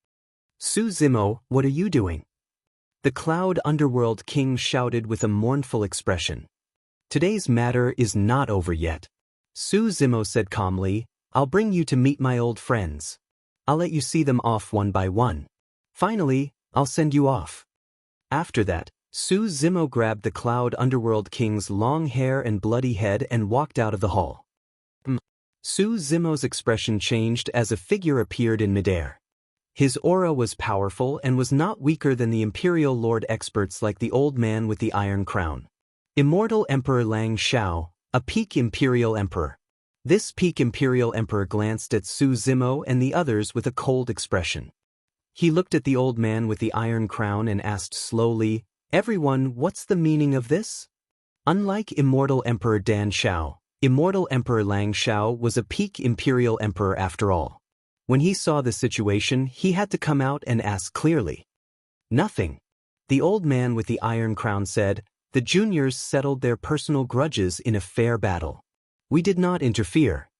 "Su Zimo, what are you doing?" The Cloud Underworld King shouted with a mournful expression. "Today's matter is not over yet." Su Zimo said calmly, "I'll bring you to meet my old friends. I'll let you see them off one by one. Finally, I'll send you off." After that, Su Zimo grabbed the Cloud Underworld King's long hair and bloody head and walked out of the hall. Su Zimo's expression changed as a figure appeared in midair. His aura was powerful and was not weaker than the Imperial Lord experts like the old man with the iron crown. Immortal Emperor Lang Xiao, a peak Imperial Emperor. This peak Imperial Emperor glanced at Su Zimo and the others with a cold expression. He looked at the old man with the iron crown and asked slowly, "Everyone, what's the meaning of this?" Unlike Immortal Emperor Dan Xiao, Immortal Emperor Lang Xiao was a peak Imperial Emperor after all. When he saw the situation, he had to come out and ask clearly. "Nothing." The old man with the iron crown said, "The juniors settled their personal grudges in a fair battle. We did not interfere."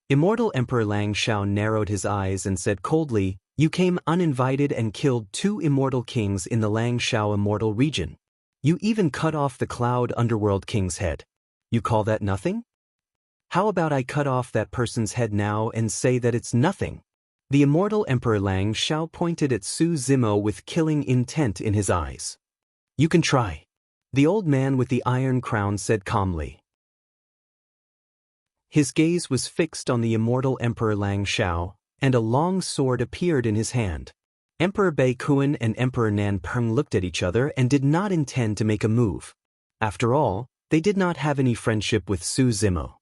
Immortal Emperor Lang Xiao narrowed his eyes and said coldly, "You came uninvited and killed 2 immortal kings in the Lang Xiao immortal region. You even cut off the Cloud Underworld King's head. You call that nothing? How about I cut off that person's head now and say that it's nothing?" The Immortal Emperor Lang Xiao pointed at Su Zimo with killing intent in his eyes. "You can try." The old man with the iron crown said calmly. His gaze was fixed on the Immortal Emperor Lang Xiao, and a long sword appeared in his hand. Emperor Bei Kuan and Emperor Nan Peng looked at each other and did not intend to make a move. After all, they did not have any friendship with Su Zimo.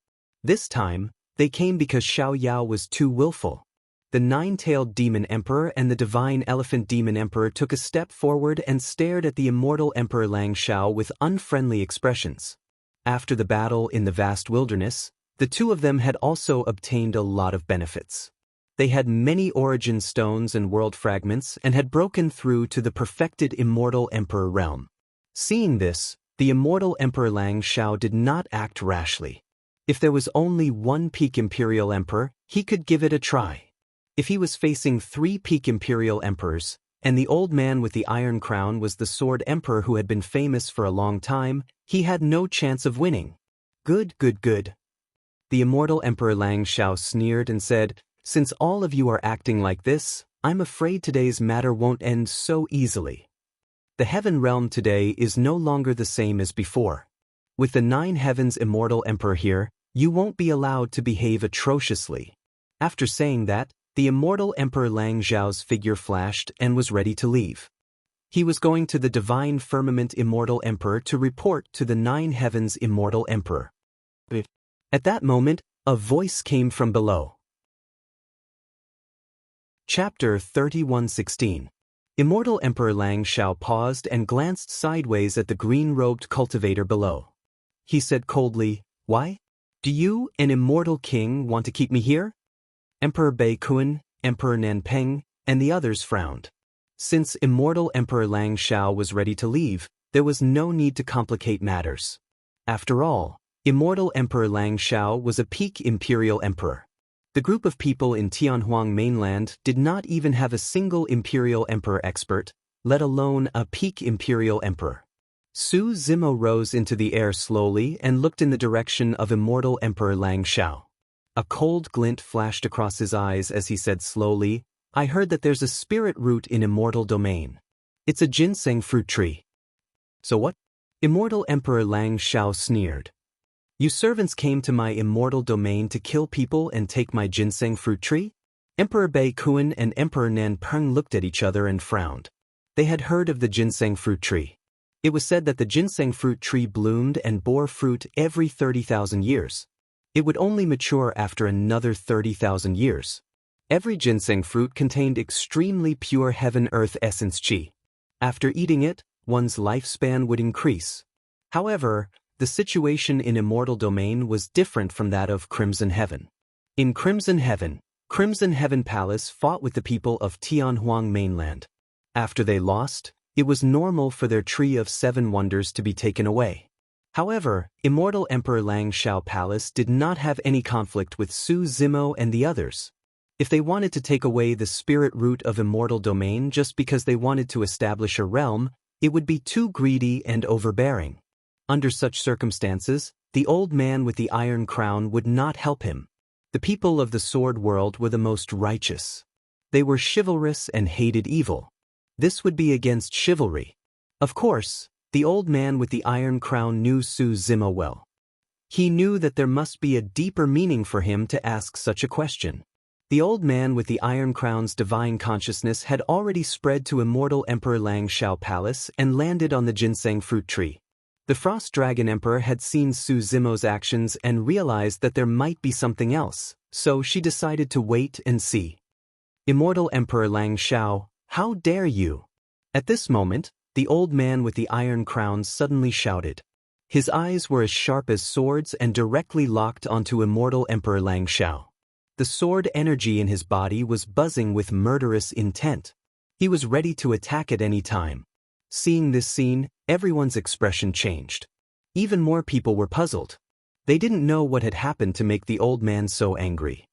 This time, They came because Xiao Yao was too willful. The nine-tailed demon emperor and the divine elephant demon emperor took a step forward and stared at the immortal emperor Lang Xiao with unfriendly expressions. After the battle in the vast wilderness, the two of them had also obtained a lot of benefits. They had many origin stones and world fragments and had broken through to the perfected immortal emperor realm. Seeing this, the immortal emperor Lang Xiao did not act rashly. If there was only one peak imperial emperor, he could give it a try. If he was facing 3 peak imperial emperors, and the old man with the iron crown was the sword emperor who had been famous for a long time, he had no chance of winning. Good. The immortal emperor Lang Xiao sneered and said, "Since all of you are acting like this, I'm afraid today's matter won't end so easily. The heaven realm today is no longer the same as before. With the 9 heavens immortal emperor here, you won't be allowed to behave atrociously." After saying that, the immortal emperor Lang Xiao's figure flashed and was ready to leave. He was going to the divine firmament immortal emperor to report to the 9 heavens immortal emperor. At that moment, a voice came from below. Chapter 31:16. Immortal Emperor Lang Xiao paused and glanced sideways at the green-robed cultivator below. He said coldly, "Why? Do you, an immortal king, want to keep me here?" Emperor Bei Kun, Emperor Nanpeng, and the others frowned. Since immortal Emperor Lang Xiao was ready to leave, there was no need to complicate matters. After all, immortal Emperor Lang Xiao was a peak imperial emperor. The group of people in Tianhuang mainland did not even have a single imperial emperor expert, let alone a peak imperial emperor. Su Zimo rose into the air slowly and looked in the direction of immortal Emperor Lang Xiao. A cold glint flashed across his eyes as he said slowly, "I heard that there's a spirit root in immortal domain. It's a ginseng fruit tree." "So what?" Immortal Emperor Lang Xiao sneered. "You servants came to my immortal domain to kill people and take my ginseng fruit tree?" Emperor Bei Kun and Emperor Nanpeng looked at each other and frowned. They had heard of the ginseng fruit tree. It was said that the ginseng fruit tree bloomed and bore fruit every 30,000 years. It would only mature after another 30,000 years. Every ginseng fruit contained extremely pure heaven-earth essence qi. After eating it, one's lifespan would increase. However, the situation in Immortal Domain was different from that of Crimson Heaven. In Crimson Heaven Palace fought with the people of Tianhuang mainland. After they lost, it was normal for their Tree of 7 Wonders to be taken away. However, Immortal Emperor Lang Xiao Palace did not have any conflict with Su Zimo and the others. If they wanted to take away the spirit root of Immortal Domain just because they wanted to establish a realm, it would be too greedy and overbearing. Under such circumstances, the old man with the iron crown would not help him. The people of the sword world were the most righteous. They were chivalrous and hated evil. This would be against chivalry. Of course, the old man with the iron crown knew Su Zimo well. He knew that there must be a deeper meaning for him to ask such a question. The old man with the iron crown's divine consciousness had already spread to Immortal Emperor Lang Xiao Palace and landed on the ginseng fruit tree. The Frost Dragon Emperor had seen Su Zimo's actions and realized that there might be something else, so she decided to wait and see. Immortal Emperor Lang Xiao, how dare you? At this moment, the old man with the iron crown suddenly shouted. His eyes were as sharp as swords and directly locked onto Immortal Emperor Lang Xiao. The sword energy in his body was buzzing with murderous intent. He was ready to attack at any time. Seeing this scene, everyone's expression changed. Even more people were puzzled. They didn't know what had happened to make the old man so angry.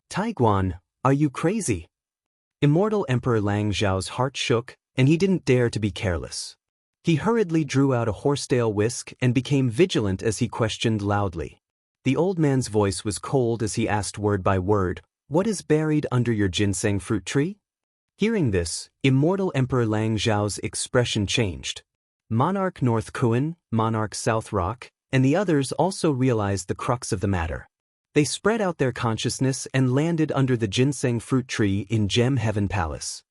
Taiguan, are you crazy? Immortal Emperor Lang Xiao's heart shook, and he didn't dare to be careless. He hurriedly drew out a horsetail whisk and became vigilant as he questioned loudly. The old man's voice was cold as he asked word by word, "What is buried under your ginseng fruit tree?" Hearing this, Immortal Emperor Lang Xiao's expression changed. Monarch North Kun, Monarch South Rock, and the others also realized the crux of the matter. They spread out their consciousness and landed under the ginseng fruit tree in Gem Heaven Palace.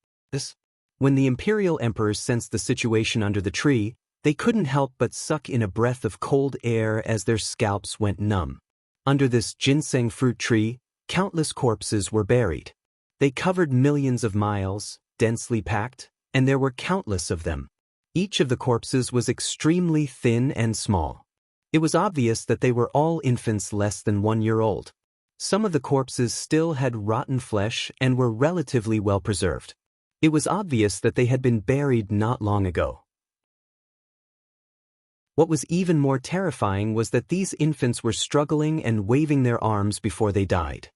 When the imperial emperors sensed the situation under the tree, they couldn't help but suck in a breath of cold air as their scalps went numb. Under this ginseng fruit tree, countless corpses were buried. They covered millions of miles, densely packed, and there were countless of them. Each of the corpses was extremely thin and small. It was obvious that they were all infants less than 1 year old. Some of the corpses still had rotten flesh and were relatively well preserved. It was obvious that they had been buried not long ago. What was even more terrifying was that these infants were struggling and waving their arms before they died.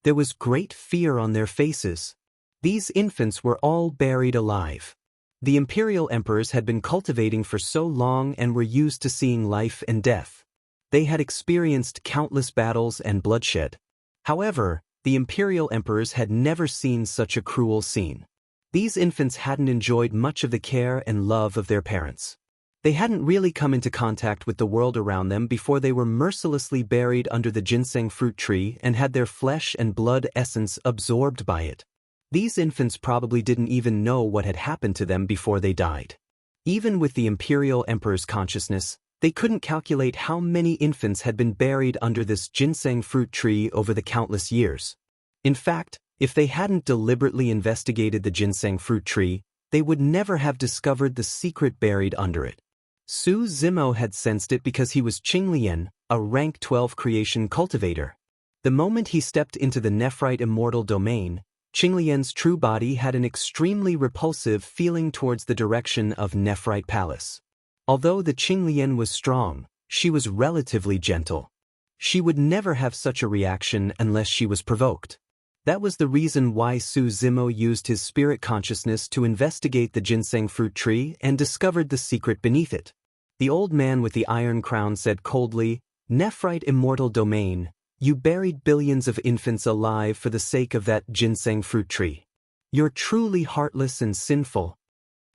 There was great fear on their faces. These infants were all buried alive. The imperial emperors had been cultivating for so long and were used to seeing life and death. They had experienced countless battles and bloodshed. However, the imperial emperors had never seen such a cruel scene. These infants hadn't enjoyed much of the care and love of their parents. They hadn't really come into contact with the world around them before they were mercilessly buried under the ginseng fruit tree and had their flesh and blood essence absorbed by it. These infants probably didn't even know what had happened to them before they died. Even with the imperial emperor's consciousness, they couldn't calculate how many infants had been buried under this ginseng fruit tree over the countless years. In fact, if they hadn't deliberately investigated the ginseng fruit tree, they would never have discovered the secret buried under it. Su Zimo had sensed it because he was Qinglian, a rank 12 creation cultivator. The moment he stepped into the Nephrite immortal domain, Qinglian's true body had an extremely repulsive feeling towards the direction of Nephrite Palace. Although the Qinglian was strong, she was relatively gentle. She would never have such a reaction unless she was provoked. That was the reason why Su Zimo used his spirit consciousness to investigate the ginseng fruit tree and discovered the secret beneath it. The old man with the iron crown said coldly, "Nephrite immortal domain, you buried billions of infants alive for the sake of that ginseng fruit tree. You're truly heartless and sinful."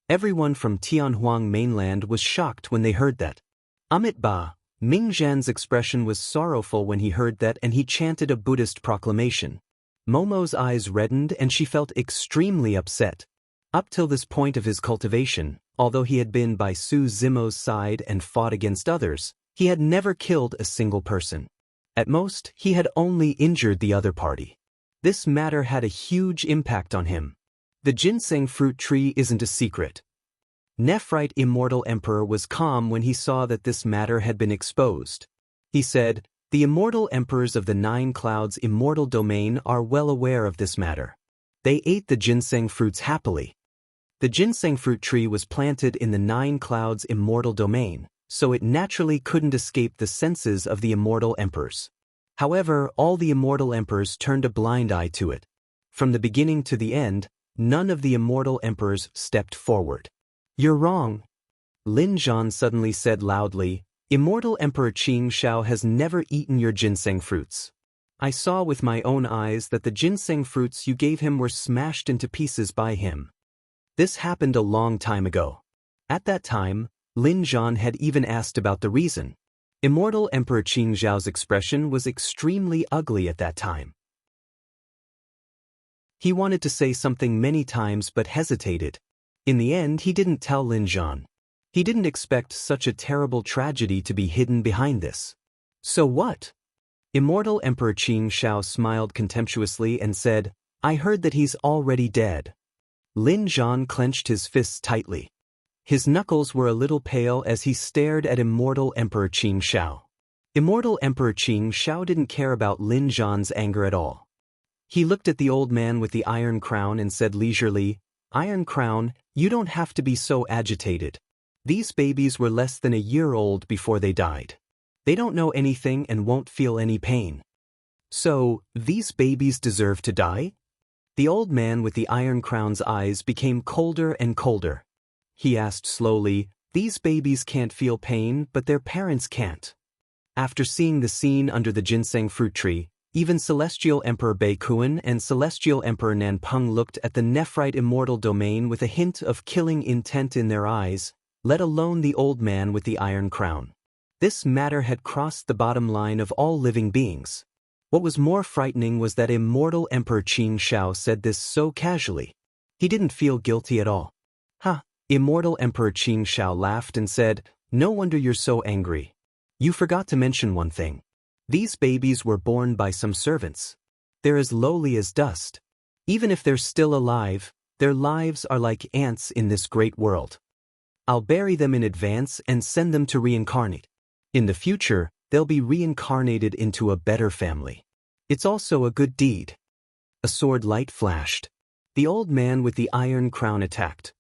Everyone from Tianhuang mainland was shocked when they heard that. Amitabha, Mingzhan's expression was sorrowful when he heard that, and he chanted a Buddhist proclamation. Momo's eyes reddened and she felt extremely upset. Up till this point of his cultivation, although he had been by Su Zimo's side and fought against others, he had never killed a single person. At most, he had only injured the other party. This matter had a huge impact on him. The ginseng fruit tree isn't a secret. Nephrite Immortal Emperor was calm when he saw that this matter had been exposed. He said, "The immortal emperors of the 9 clouds immortal domain are well aware of this matter. They ate the ginseng fruits happily." The ginseng fruit tree was planted in the 9 clouds immortal domain, so it naturally couldn't escape the senses of the immortal emperors. However, all the immortal emperors turned a blind eye to it. From the beginning to the end, none of the immortal emperors stepped forward. "You're wrong," Lin Zhan suddenly said loudly. "Immortal Emperor Qing Shao has never eaten your ginseng fruits. I saw with my own eyes that the ginseng fruits you gave him were smashed into pieces by him. This happened a long time ago." At that time, Lin Zhan had even asked about the reason. Immortal Emperor Qing Zhao's expression was extremely ugly at that time. He wanted to say something many times but hesitated. In the end, he didn't tell Lin Zhan. He didn't expect such a terrible tragedy to be hidden behind this. "So what?" Immortal Emperor Qing Shao smiled contemptuously and said, "I heard that he's already dead." Lin Zhan clenched his fists tightly. His knuckles were a little pale as he stared at Immortal Emperor Qing Shao. Immortal Emperor Qing Shao didn't care about Lin Zhan's anger at all. He looked at the old man with the iron crown and said leisurely, "Iron Crown, you don't have to be so agitated. These babies were less than a year old before they died. They don't know anything and won't feel any pain. So, these babies deserve to die?" The old man with the iron crown's eyes became colder and colder. He asked slowly, "These babies can't feel pain, but their parents can't." After seeing the scene under the ginseng fruit tree, even Celestial Emperor Beikuan and Celestial Emperor Nanpeng looked at the Nephrite immortal domain with a hint of killing intent in their eyes, let alone the old man with the iron crown. This matter had crossed the bottom line of all living beings. What was more frightening was that Immortal Emperor Qing Shao said this so casually. He didn't feel guilty at all. "Huh." Immortal Emperor Qing Shao laughed and said, "No wonder you're so angry. You forgot to mention one thing. These babies were born by some servants. They're as lowly as dust. Even if they're still alive, their lives are like ants in this great world. I'll bury them in advance and send them to reincarnate. In the future, they'll be reincarnated into a better family. It's also a good deed. A sword light flashed. The old man with the iron crown attacked.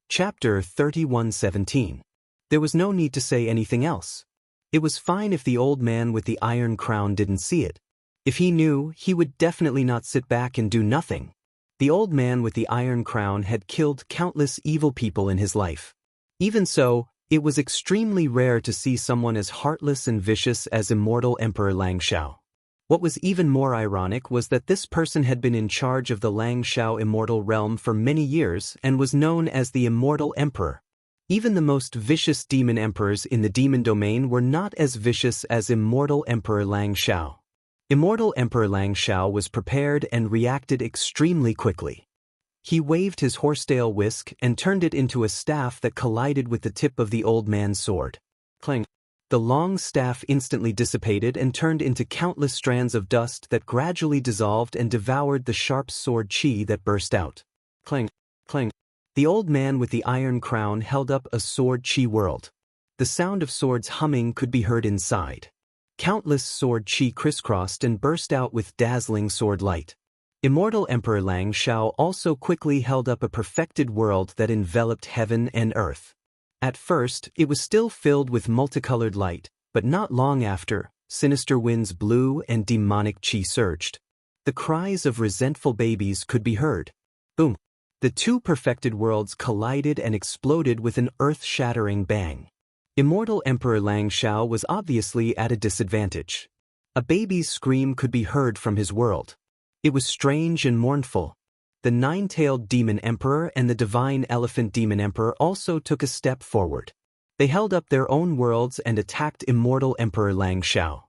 Chapter 31:17. There was no need to say anything else. It was fine if the old man with the iron crown didn't see it. If he knew, he would definitely not sit back and do nothing. The old man with the iron crown had killed countless evil people in his life. Even so, it was extremely rare to see someone as heartless and vicious as immortal Emperor Lang Xiao. What was even more ironic was that this person had been in charge of the Lang Xiao immortal realm for many years and was known as the Immortal Emperor. Even the most vicious demon emperors in the demon domain were not as vicious as Immortal Emperor Lang Xiao. Immortal Emperor Lang Xiao was prepared and reacted extremely quickly. He waved his horsetail whisk and turned it into a staff that collided with the tip of the old man's sword. Clang! The long staff instantly dissipated and turned into countless strands of dust that gradually dissolved and devoured the sharp sword chi that burst out. Clang! Clang! The old man with the iron crown held up a sword chi world. The sound of swords humming could be heard inside. Countless sword chi crisscrossed and burst out with dazzling sword light. Immortal Emperor Lang Xiao also quickly held up a perfected world that enveloped heaven and earth. At first, it was still filled with multicolored light, but not long after, sinister winds blew and demonic chi surged. The cries of resentful babies could be heard. Boom! The two perfected worlds collided and exploded with an earth-shattering bang. Immortal Emperor Lang Xiao was obviously at a disadvantage. A baby's scream could be heard from his world. It was strange and mournful. The nine-tailed demon emperor and the divine elephant demon emperor also took a step forward. They held up their own worlds and attacked Immortal Emperor Lang Xiao.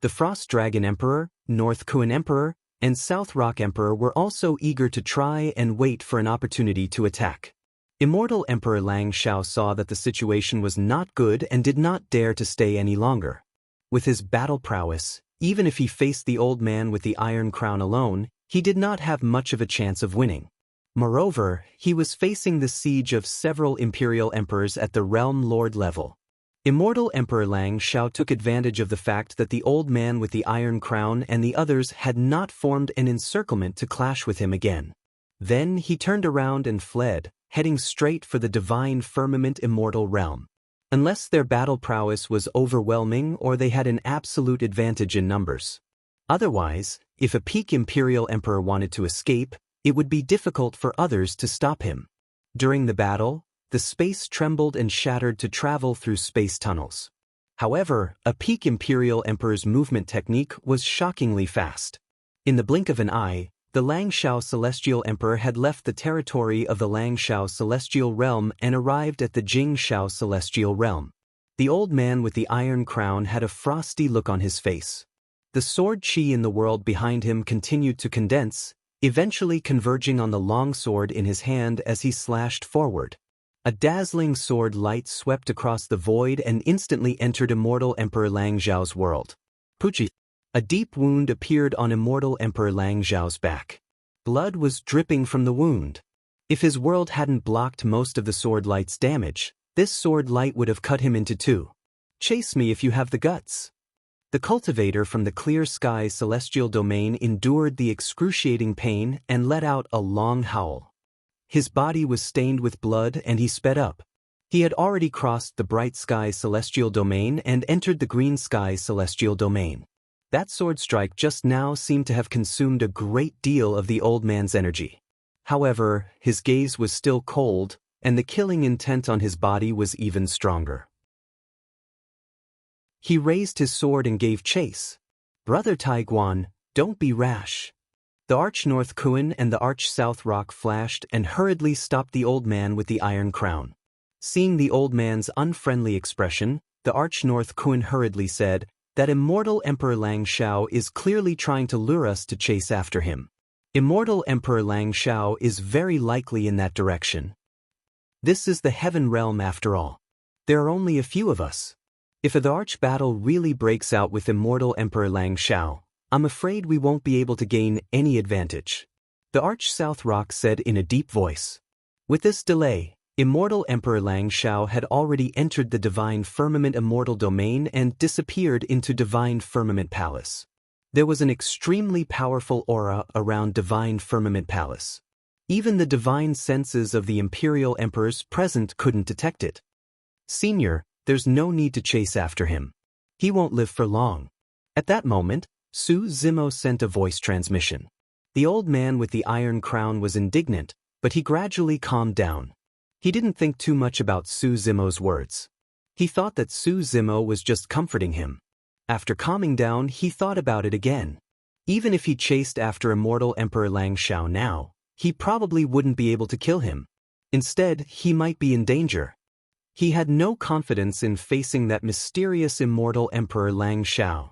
The Frost Dragon Emperor, North Kuan Emperor, and South Rock Emperor were also eager to try and wait for an opportunity to attack. Immortal Emperor Lang Xiao saw that the situation was not good and did not dare to stay any longer. With his battle prowess, even if he faced the old man with the iron crown alone, he did not have much of a chance of winning. Moreover, he was facing the siege of several imperial emperors at the realm lord level. Immortal Emperor Lang Xiao took advantage of the fact that the old man with the iron crown and the others had not formed an encirclement to clash with him again. Then he turned around and fled, heading straight for the divine firmament immortal realm. Unless their battle prowess was overwhelming or they had an absolute advantage in numbers. Otherwise, if a peak imperial emperor wanted to escape, it would be difficult for others to stop him. During the battle, the space trembled and shattered to travel through space tunnels. However, a peak imperial emperor's movement technique was shockingly fast. In the blink of an eye, the Lang Xiao celestial emperor had left the territory of the Lang Xiao celestial realm and arrived at the Jing Xiao celestial realm. The old man with the iron crown had a frosty look on his face. The sword chi in the world behind him continued to condense, eventually converging on the long sword in his hand as he slashed forward. A dazzling sword light swept across the void and instantly entered Immortal Emperor Lang Xiao's world. Puchi! A deep wound appeared on Immortal Emperor Lang Xiao's back. Blood was dripping from the wound. If his world hadn't blocked most of the sword light's damage, this sword light would have cut him into two. Chase me if you have the guts. The cultivator from the clear sky celestial domain endured the excruciating pain and let out a long howl. His body was stained with blood and he sped up. He had already crossed the bright sky celestial domain and entered the green sky celestial domain. That sword strike just now seemed to have consumed a great deal of the old man's energy. However, his gaze was still cold, and the killing intent on his body was even stronger. He raised his sword and gave chase. Brother Taiguan, don't be rash. The Arch North Kuan and the Arch South Rock flashed and hurriedly stopped the old man with the iron crown. Seeing the old man's unfriendly expression, the Arch North Kuan hurriedly said, "That Immortal Emperor Lang Xiao is clearly trying to lure us to chase after him. Immortal Emperor Lang Xiao is very likely in that direction. This is the heaven realm after all. There are only a few of us. If the arch battle really breaks out with immortal Emperor Lang Xiao, I'm afraid we won't be able to gain any advantage. The Arch South Rock said in a deep voice. With this delay, immortal Emperor Lang Xiao had already entered the Divine Firmament Immortal Domain and disappeared into Divine Firmament Palace. There was an extremely powerful aura around Divine Firmament Palace. Even the divine senses of the Imperial Emperors present couldn't detect it. Senior, there's no need to chase after him. He won't live for long. At that moment, Su Zimo sent a voice transmission. The old man with the iron crown was indignant, but he gradually calmed down. He didn't think too much about Su Zimo's words. He thought that Su Zimo was just comforting him. After calming down, he thought about it again. Even if he chased after immortal Emperor Lang Xiao now, he probably wouldn't be able to kill him. Instead, he might be in danger. He had no confidence in facing that mysterious immortal Emperor Lang Xiao.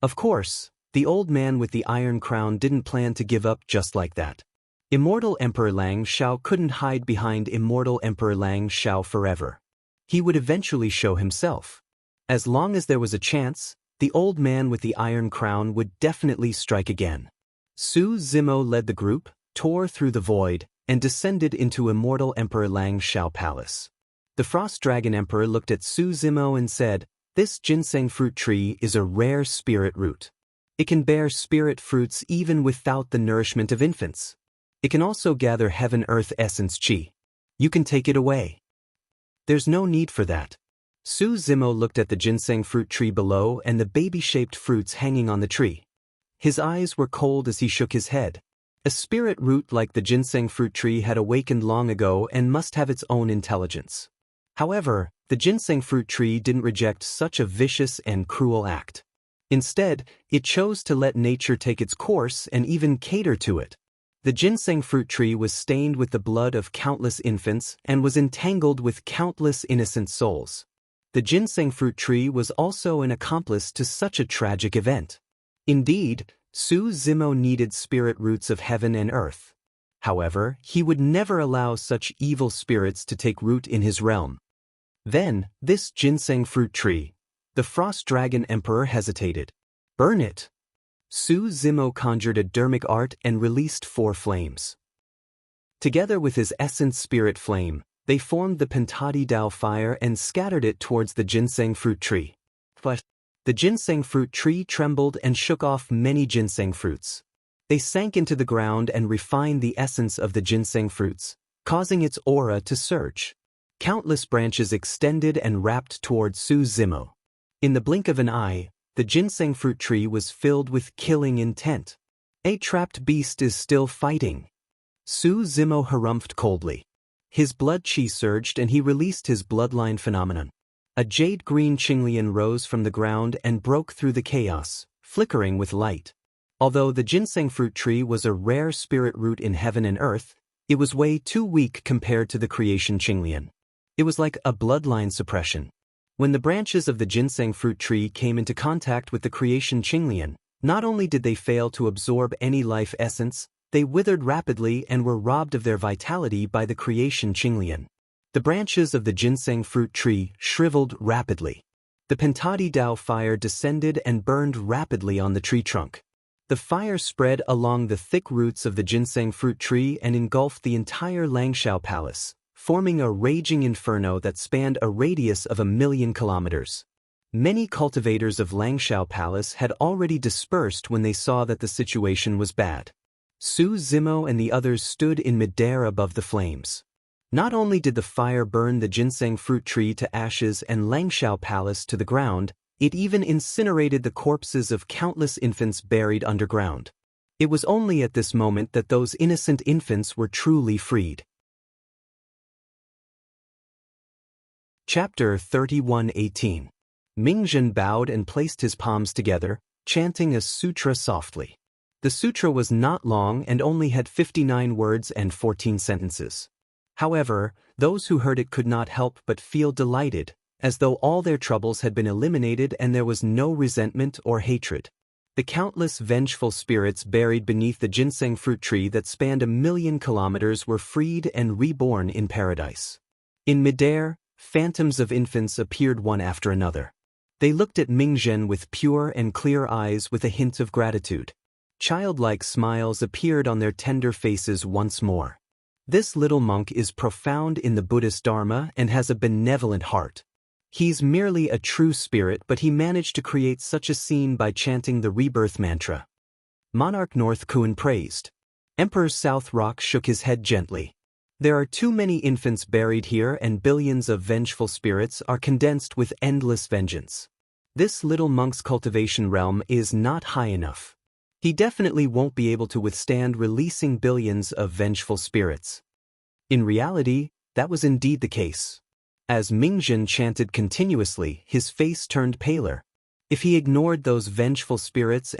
Of course, the old man with the iron crown didn't plan to give up just like that. Immortal Emperor Lang Xiao couldn't hide behind immortal Emperor Lang Xiao forever. He would eventually show himself. As long as there was a chance, the old man with the iron crown would definitely strike again. Su Zimo led the group, tore through the void, and descended into immortal Emperor Lang Xiao Palace. The Frost Dragon Emperor looked at Su Zimo and said, "This ginseng fruit tree is a rare spirit root. It can bear spirit fruits even without the nourishment of infants. It can also gather heaven-earth essence chi. You can take it away." "There's no need for that." Su Zimo looked at the ginseng fruit tree below and the baby-shaped fruits hanging on the tree. His eyes were cold as he shook his head. A spirit root like the ginseng fruit tree had awakened long ago and must have its own intelligence. However, the ginseng fruit tree didn't reject such a vicious and cruel act. Instead, it chose to let nature take its course and even cater to it. The ginseng fruit tree was stained with the blood of countless infants and was entangled with countless innocent souls. The ginseng fruit tree was also an accomplice to such a tragic event. Indeed, Su Zimo needed spirit roots of heaven and earth. However, he would never allow such evil spirits to take root in his realm. Then, this ginseng fruit tree. The Frost Dragon Emperor hesitated. "Burn it." Su Zimo conjured a dermic art and released 4 flames. Together with his essence spirit flame, they formed the Pentati Dao fire and scattered it towards the ginseng fruit tree. But the ginseng fruit tree trembled and shook off many ginseng fruits. They sank into the ground and refined the essence of the ginseng fruits, causing its aura to surge. Countless branches extended and wrapped toward Su Zimo. In the blink of an eye, the ginseng fruit tree was filled with killing intent. "A trapped beast is still fighting." Su Zimo harumphed coldly. His blood chi surged and he released his bloodline phenomenon. A jade-green Qinglian rose from the ground and broke through the chaos, flickering with light. Although the ginseng fruit tree was a rare spirit root in heaven and earth, it was way too weak compared to the creation Qinglian. It was like a bloodline suppression. When the branches of the ginseng fruit tree came into contact with the creation Qinglian, not only did they fail to absorb any life essence, they withered rapidly and were robbed of their vitality by the creation Qinglian. The branches of the ginseng fruit tree shriveled rapidly. The Pentati Dao fire descended and burned rapidly on the tree trunk. The fire spread along the thick roots of the ginseng fruit tree and engulfed the entire Langshao Palace, forming a raging inferno that spanned a radius of 1,000,000 kilometers. Many cultivators of Langshao Palace had already dispersed when they saw that the situation was bad. Su Zimo and the others stood in midair above the flames. Not only did the fire burn the ginseng fruit tree to ashes and Langshao Palace to the ground, it even incinerated the corpses of countless infants buried underground. It was only at this moment that those innocent infants were truly freed. Chapter 31:18. Mingzhen bowed and placed his palms together, chanting a sutra softly. The sutra was not long and only had 59 words and 14 sentences. However, those who heard it could not help but feel delighted, as though all their troubles had been eliminated and there was no resentment or hatred. The countless vengeful spirits buried beneath the ginseng fruit tree that spanned 1,000,000 kilometers were freed and reborn in paradise. In midair, Phantoms of infants appeared one after another. They looked at Mingzhen with pure and clear eyes with a hint of gratitude. Childlike smiles appeared on their tender faces once more. This little monk is profound in the Buddhist Dharma and has a benevolent heart. He's merely a true spirit, but he managed to create such a scene by chanting the rebirth mantra. Monarch North Kun praised. Emperor South Rock shook his head gently. There are too many infants buried here, and billions of vengeful spirits are condensed with endless vengeance. This little monk's cultivation realm is not high enough. He definitely won't be able to withstand releasing billions of vengeful spirits. In reality, that was indeed the case. As Mingzhen chanted continuously, his face turned paler. If he ignored those vengeful spirits,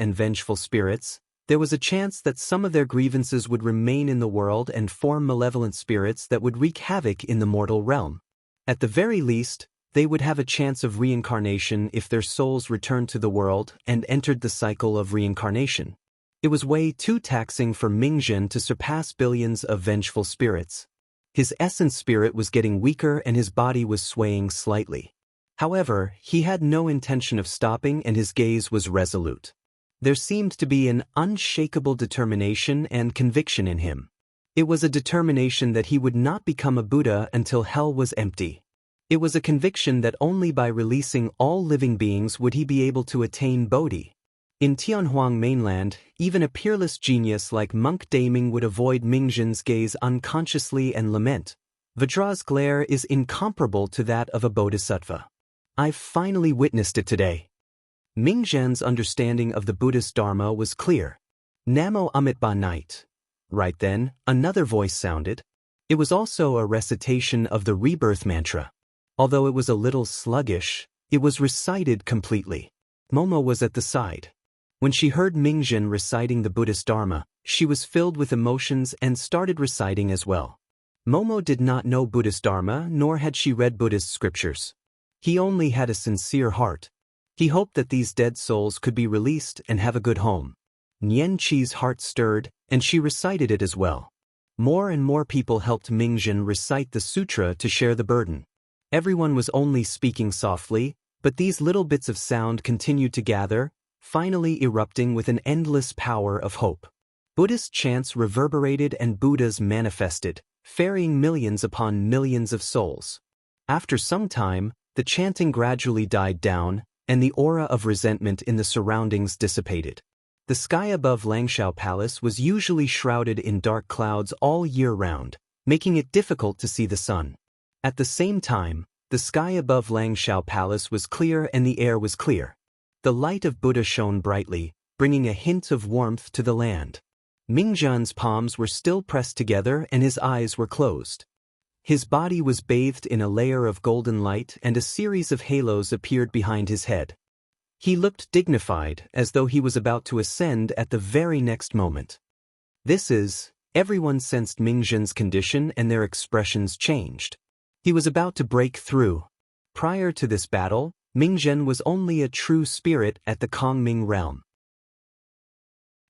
there was a chance that some of their grievances would remain in the world and form malevolent spirits that would wreak havoc in the mortal realm. At the very least, they would have a chance of reincarnation if their souls returned to the world and entered the cycle of reincarnation. It was way too taxing for Mingzhen to surpass billions of vengeful spirits. His essence spirit was getting weaker and his body was swaying slightly. However, he had no intention of stopping and his gaze was resolute. There seemed to be an unshakable determination and conviction in him. It was a determination that he would not become a Buddha until hell was empty. It was a conviction that only by releasing all living beings would he be able to attain Bodhi. In Tianhuang mainland, even a peerless genius like Monk Daming would avoid Mingzhen's gaze unconsciously and lament. Vajra's glare is incomparable to that of a bodhisattva. I've finally witnessed it today. Mingzhen's understanding of the Buddhist Dharma was clear. Namo Amitabha Night. Right then, another voice sounded. It was also a recitation of the rebirth mantra. Although it was a little sluggish, it was recited completely. Momo was at the side. When she heard Mingzhen reciting the Buddhist Dharma, she was filled with emotions and started reciting as well. Momo did not know Buddhist Dharma, nor had she read Buddhist scriptures. He only had a sincere heart. He hoped that these dead souls could be released and have a good home. Nian Qi's heart stirred, and she recited it as well. More and more people helped Mingzhen recite the sutra to share the burden. Everyone was only speaking softly, but these little bits of sound continued to gather, finally erupting with an endless power of hope. Buddhist chants reverberated and Buddhas manifested, ferrying millions upon millions of souls. After some time, the chanting gradually died down, and the aura of resentment in the surroundings dissipated. The sky above Langshao Palace was usually shrouded in dark clouds all year round, making it difficult to see the sun. At the same time, the sky above Langshao Palace was clear and the air was clear. The light of Buddha shone brightly, bringing a hint of warmth to the land. Mingzhen's palms were still pressed together and his eyes were closed. His body was bathed in a layer of golden light and a series of halos appeared behind his head. He looked dignified, as though he was about to ascend at the very next moment. Everyone sensed Mingzhen's condition and their expressions changed. He was about to break through. Prior to this battle, Mingzhen was only a true spirit at the Kongming realm.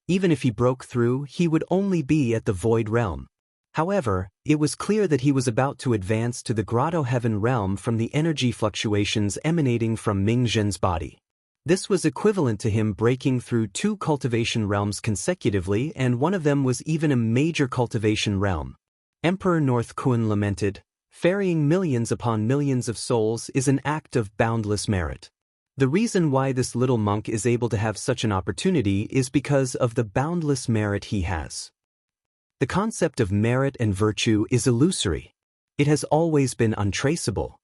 Even if he broke through, he would only be at the void realm. However, it was clear that he was about to advance to the grotto heaven realm from the energy fluctuations emanating from Mingzhen's body. This was equivalent to him breaking through 2 cultivation realms consecutively, and one of them was even a major cultivation realm. Emperor North Kun lamented, "Ferrying millions upon millions of souls is an act of boundless merit. The reason why this little monk is able to have such an opportunity is because of the boundless merit he has." The concept of merit and virtue is illusory. It has always been untraceable.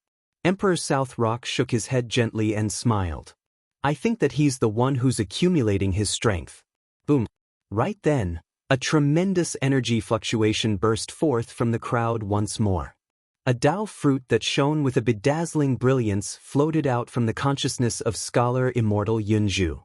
Emperor South Rock shook his head gently and smiled. "I think that he's the one who's accumulating his strength." Boom. Right then, a tremendous energy fluctuation burst forth from the crowd once more. A Tao fruit that shone with a bedazzling brilliance floated out from the consciousness of scholar immortal Yunzhu.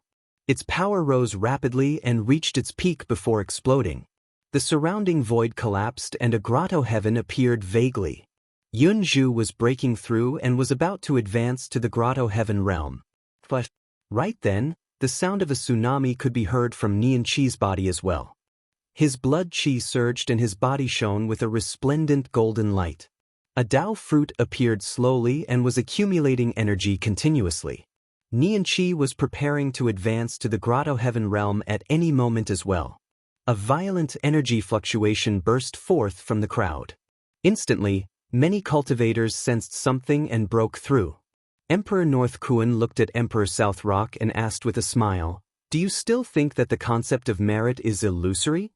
Its power rose rapidly and reached its peak before exploding. The surrounding void collapsed and a grotto heaven appeared vaguely. Yunzhu was breaking through and was about to advance to the grotto heaven realm. But right then, the sound of a tsunami could be heard from Nian Qi's body as well. His blood qi surged and his body shone with a resplendent golden light. A Dao fruit appeared slowly and was accumulating energy continuously. Nianqi was preparing to advance to the Grotto Heaven realm at any moment as well. A violent energy fluctuation burst forth from the crowd. Instantly, many cultivators sensed something and broke through. Emperor North Kuan looked at Emperor South Rock and asked with a smile, "Do you still think that the concept of merit is illusory?"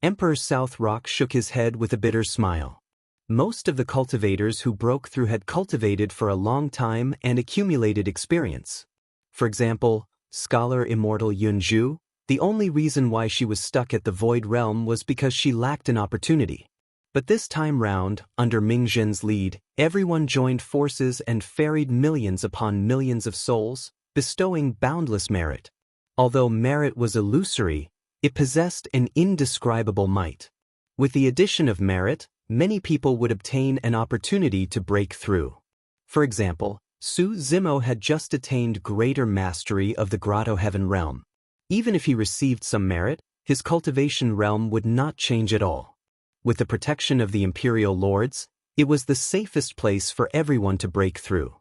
Emperor South Rock shook his head with a bitter smile. Most of the cultivators who broke through had cultivated for a long time and accumulated experience. For example, scholar immortal Yunju, the only reason why she was stuck at the Void Realm was because she lacked an opportunity. But this time round, under Ming Zhen's lead, everyone joined forces and ferried millions upon millions of souls, bestowing boundless merit. Although merit was illusory, it possessed an indescribable might. With the addition of merit, many people would obtain an opportunity to break through. For example, Su Zimo had just attained greater mastery of the Grotto Heaven realm. Even if he received some merit, his cultivation realm would not change at all. With the protection of the imperial lords, it was the safest place for everyone to break through.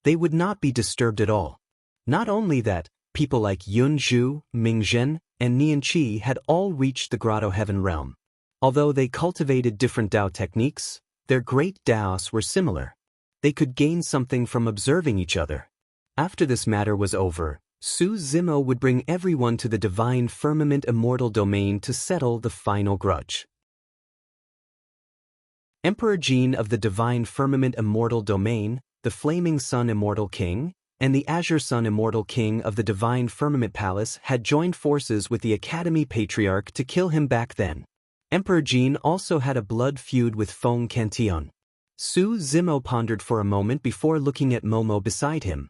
They would not be disturbed at all. Not only that, people like Yunju, Ming Zhen, and Nianqi had all reached the Grotto Heaven realm. Although they cultivated different Dao techniques, their great Daos were similar. They could gain something from observing each other. After this matter was over, Su Zimo would bring everyone to the Divine Firmament Immortal Domain to settle the final grudge. Emperor Jin of the Divine Firmament Immortal Domain, the Flaming Sun Immortal King, and the Azure Sun Immortal King of the Divine Firmament Palace had joined forces with the Academy Patriarch to kill him back then. Emperor Jin also had a blood feud with Feng Cantillon. Su Zimo pondered for a moment before looking at Momo beside him.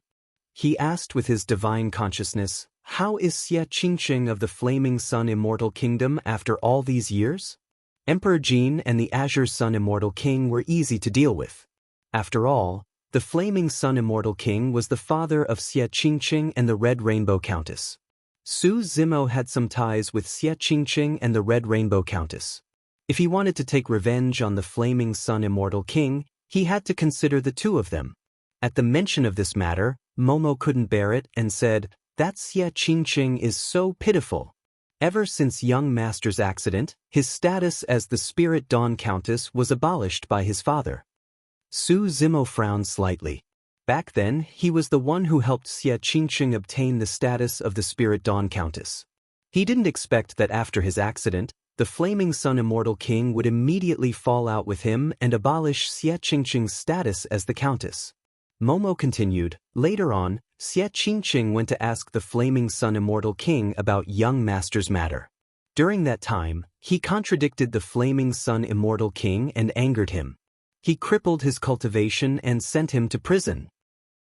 He asked with his divine consciousness, "How is Xie Qingqing of the Flaming Sun Immortal Kingdom after all these years?" Emperor Jin and the Azure Sun Immortal King were easy to deal with. After all, the Flaming Sun Immortal King was the father of Xie Qingqing and the Red Rainbow Countess. Su Zimo had some ties with Xie Qingqing and the Red Rainbow Countess. If he wanted to take revenge on the Flaming Sun Immortal King, he had to consider the two of them. At the mention of this matter, Momo couldn't bear it and said, "That Xie Qingqing is so pitiful." Ever since young master's accident, his status as the Spirit Dawn Countess was abolished by his father. Su Zimo frowned slightly. Back then, he was the one who helped Xie Qingqing obtain the status of the Spirit Dawn Countess. He didn't expect that after his accident, the Flaming Sun Immortal King would immediately fall out with him and abolish Xie Qingqing's status as the Countess. Momo continued, "Later on, Xie Qingqing went to ask the Flaming Sun Immortal King about young master's matter. During that time, he contradicted the Flaming Sun Immortal King and angered him. He crippled his cultivation and sent him to prison."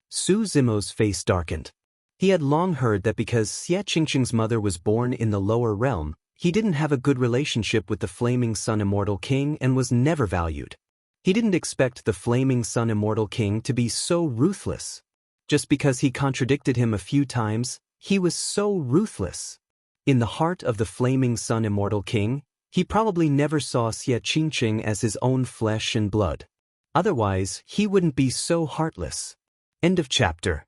Su Zimo's face darkened. He had long heard that because Xie Qingqing's mother was born in the lower realm, he didn't have a good relationship with the Flaming Sun Immortal King and was never valued. He didn't expect the Flaming Sun Immortal King to be so ruthless. Just because he contradicted him a few times, he was so ruthless. In the heart of the Flaming Sun Immortal King, he probably never saw Xie Qingqing as his own flesh and blood. Otherwise, he wouldn't be so heartless. End of chapter.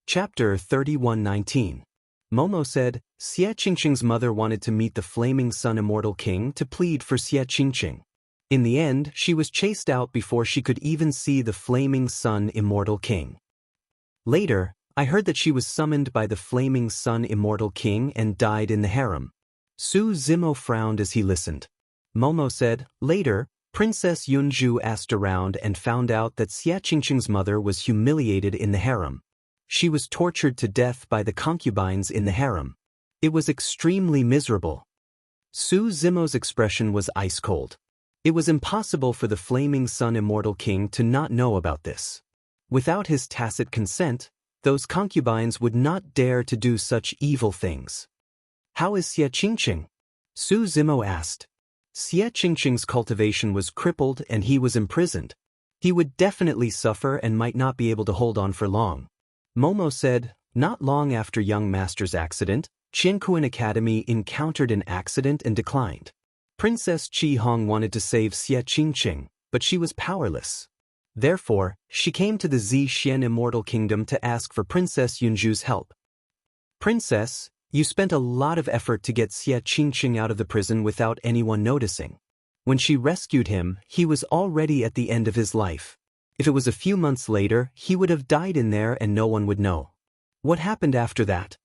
Chapter 31:19. Momo said, Xie Qingqing's mother wanted to meet the Flaming Sun Immortal King to plead for Xie Qingqing. In the end, she was chased out before she could even see the Flaming Sun Immortal King. Later, I heard that she was summoned by the Flaming Sun Immortal King and died in the harem. Su Zimo frowned as he listened. Momo said, later, Princess Yunju asked around and found out that Xie Qingqing's mother was humiliated in the harem. She was tortured to death by the concubines in the harem. It was extremely miserable. Su Zimo's expression was ice cold. It was impossible for the Flaming Sun Immortal King to not know about this. Without his tacit consent, those concubines would not dare to do such evil things. How is Xie Qingqing? Su Zimo asked. Xie Qingqing's cultivation was crippled and he was imprisoned. He would definitely suffer and might not be able to hold on for long. Momo said, not long after young master's accident, Qiankuan Academy encountered an accident and declined. Princess Qi Hong wanted to save Xie Qingqing, but she was powerless. Therefore, she came to the Zixian Immortal Kingdom to ask for Princess Yunzhu's help. Princess, you spent a lot of effort to get Xie Qingqing out of the prison without anyone noticing. When she rescued him, he was already at the end of his life. If it was a few months later, he would have died in there and no one would know. What happened after that?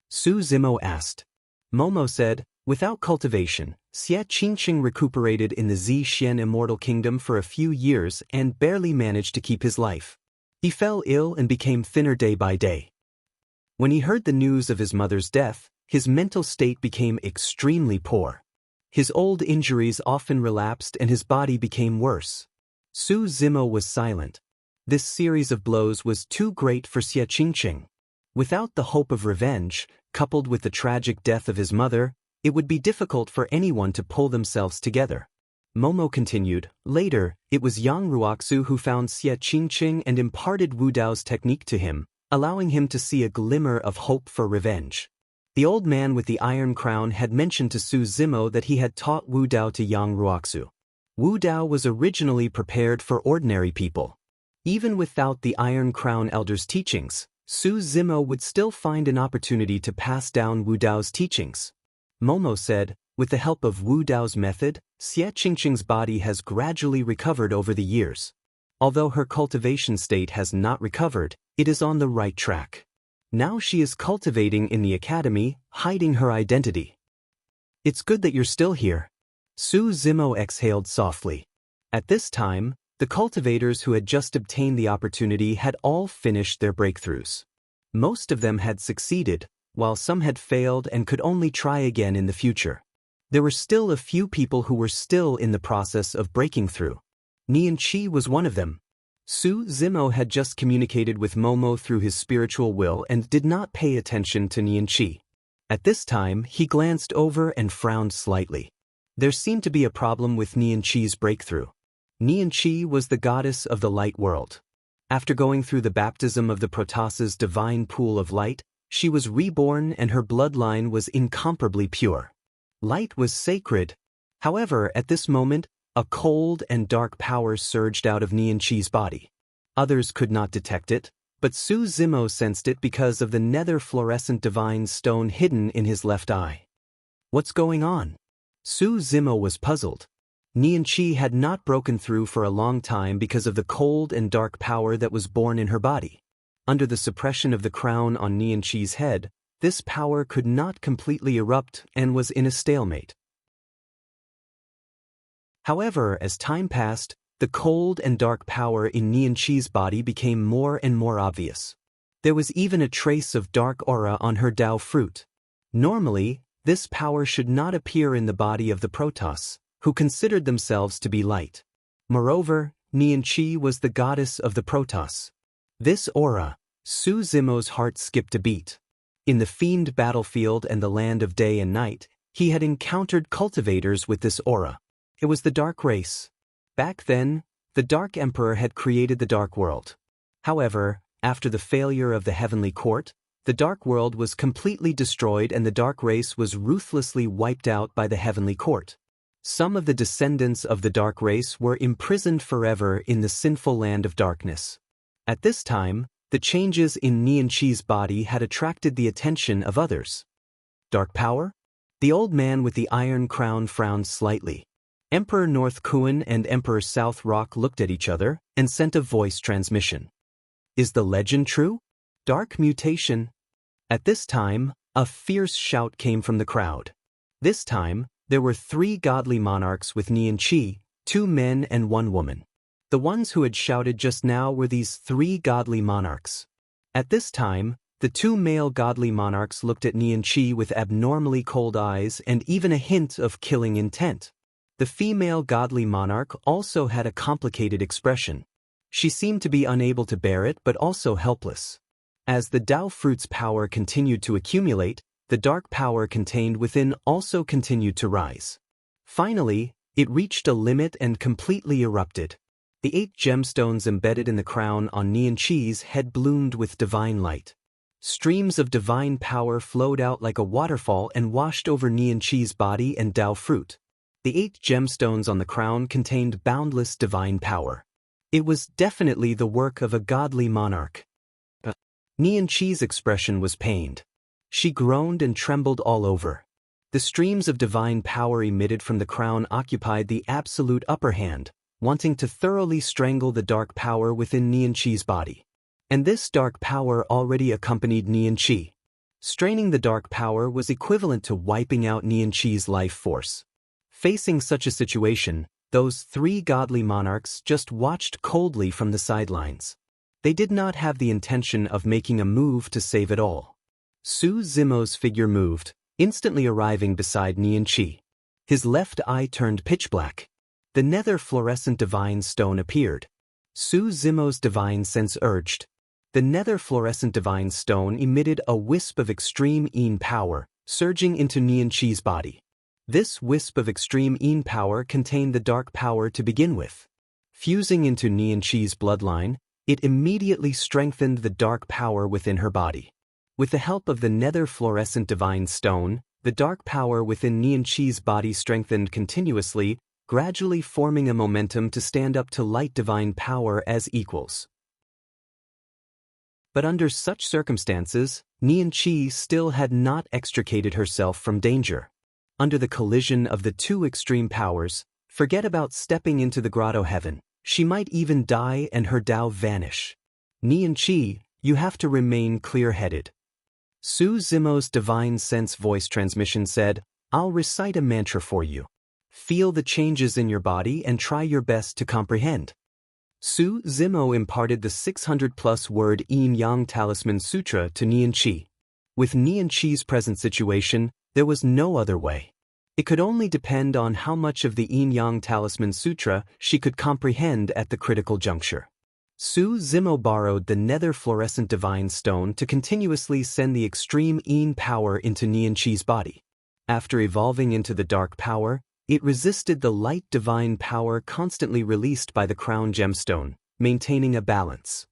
Su Zimo asked. Momo said, without cultivation, Xie Qingqing recuperated in the Zixian Immortal Kingdom for a few years and barely managed to keep his life. He fell ill and became thinner day by day. When he heard the news of his mother's death, his mental state became extremely poor. His old injuries often relapsed and his body became worse. Su Zimo was silent. This series of blows was too great for Xie Qingqing. Without the hope of revenge, coupled with the tragic death of his mother, it would be difficult for anyone to pull themselves together. Momo continued, later, it was Yang Ruoxu who found Xie Qingqing and imparted Wu Dao's technique to him, allowing him to see a glimmer of hope for revenge. The old man with the iron crown had mentioned to Su Zimo that he had taught Wu Dao to Yang Ruoxu. Wu Dao was originally prepared for ordinary people. Even without the Iron Crown Elder's teachings, Su Zimo would still find an opportunity to pass down Wu Dao's teachings. Momo said, with the help of Wu Dao's method, Xie Qingqing's body has gradually recovered over the years. Although her cultivation state has not recovered, it is on the right track. Now she is cultivating in the academy, hiding her identity. It's good that you're still here. Su Zimo exhaled softly. At this time, the cultivators who had just obtained the opportunity had all finished their breakthroughs. Most of them had succeeded, while some had failed and could only try again in the future. There were still a few people who were still in the process of breaking through. Nian Qi was one of them. Su Zimo had just communicated with Momo through his spiritual will and did not pay attention to Nian Qi. At this time, he glanced over and frowned slightly. There seemed to be a problem with Nian Qi's breakthrough. Nian Qi was the goddess of the light world. After going through the baptism of the Protas's divine pool of light, she was reborn and her bloodline was incomparably pure. Light was sacred. However, at this moment, a cold and dark power surged out of Nian Qi's body. Others could not detect it, but Su Zimo sensed it because of the nether fluorescent divine stone hidden in his left eye. What's going on? Su Zimo was puzzled. Nian Qi had not broken through for a long time because of the cold and dark power that was born in her body. Under the suppression of the crown on Nian Qi's head, this power could not completely erupt and was in a stalemate. However, as time passed, the cold and dark power in Nian Qi's body became more and more obvious. There was even a trace of dark aura on her Dao fruit. Normally, this power should not appear in the body of the Protoss, who considered themselves to be light. Moreover, Nian Qi was the goddess of the Protoss. This aura, Su Zimo's heart skipped a beat. In the fiend battlefield and the land of day and night, he had encountered cultivators with this aura. It was the Dark Race. Back then, the Dark Emperor had created the Dark World. However, after the failure of the Heavenly Court, the Dark World was completely destroyed and the Dark Race was ruthlessly wiped out by the Heavenly Court. Some of the descendants of the Dark Race were imprisoned forever in the sinful land of darkness. At this time, the changes in Nian Qi's body had attracted the attention of others. Dark power? The old man with the iron crown frowned slightly. Emperor North Kuan and Emperor South Rock looked at each other and sent a voice transmission. Is the legend true? Dark mutation. At this time, a fierce shout came from the crowd. This time, there were 3 godly monarchs with Nian Qi, 2 men and 1 woman. The ones who had shouted just now were these 3 godly monarchs. At this time, the 2 male godly monarchs looked at Nian Qi with abnormally cold eyes and even a hint of killing intent. The female godly monarch also had a complicated expression. She seemed to be unable to bear it but also helpless. As the Dao fruit's power continued to accumulate, the dark power contained within also continued to rise. Finally, it reached a limit and completely erupted. The 8 gemstones embedded in the crown on Nian Qi's head bloomed with divine light. Streams of divine power flowed out like a waterfall and washed over Nian Qi's body and Dao fruit. The 8 gemstones on the crown contained boundless divine power. It was definitely the work of a godly monarch. Nian Qi's expression was pained. She groaned and trembled all over. The streams of divine power emitted from the crown occupied the absolute upper hand, wanting to thoroughly strangle the dark power within Nian Qi's body. And this dark power already accompanied Nian Qi. Straining the dark power was equivalent to wiping out Nian Qi's life force. Facing such a situation, those 3 godly monarchs just watched coldly from the sidelines. They did not have the intention of making a move to save it all. Su Zimo's figure moved, instantly arriving beside Nian Qi. His left eye turned pitch black. The nether fluorescent divine stone appeared. Su Zimo's divine sense urged. The nether fluorescent divine stone emitted a wisp of extreme Yin power, surging into Nian Qi's body. This wisp of extreme Yin power contained the dark power to begin with. Fusing into Nian Qi's bloodline, it immediately strengthened the dark power within her body. With the help of the nether fluorescent divine stone, the dark power within Nian Qi's body strengthened continuously, gradually forming a momentum to stand up to light divine power as equals. But under such circumstances, Nian Qi still had not extricated herself from danger. Under the collision of the 2 extreme powers, forget about stepping into the grotto heaven. She might even die and her Tao vanish. Nian Qi, you have to remain clear-headed. Su Zimo's divine sense voice transmission said, I'll recite a mantra for you. Feel the changes in your body and try your best to comprehend. Su Zimo imparted the 600-plus word Yin-Yang Talisman Sutra to Nian Qi. With Nian Qi's present situation, there was no other way. It could only depend on how much of the Yin-Yang Talisman Sutra she could comprehend at the critical juncture. Su Zimo borrowed the nether fluorescent divine stone to continuously send the extreme Yin power into Nian Qi's body. After evolving into the dark power, it resisted the light divine power constantly released by the crown gemstone, maintaining a balance.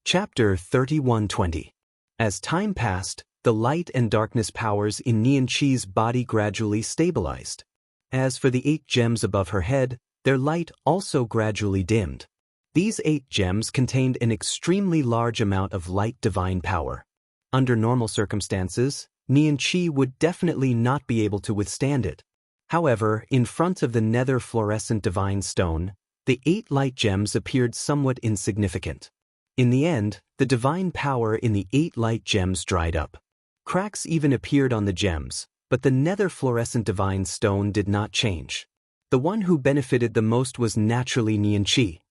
Chapter 31:20. As time passed, the light and darkness powers in Nian Qi's body gradually stabilized. As for the 8 gems above her head, their light also gradually dimmed. These 8 gems contained an extremely large amount of light divine power. Under normal circumstances, Nian Qi would definitely not be able to withstand it. However, in front of the nether fluorescent divine stone, the 8 light gems appeared somewhat insignificant. In the end, the divine power in the 8 light gems dried up. Cracks even appeared on the gems, but the nether fluorescent divine stone did not change. The one who benefited the most was naturally Nian Qi.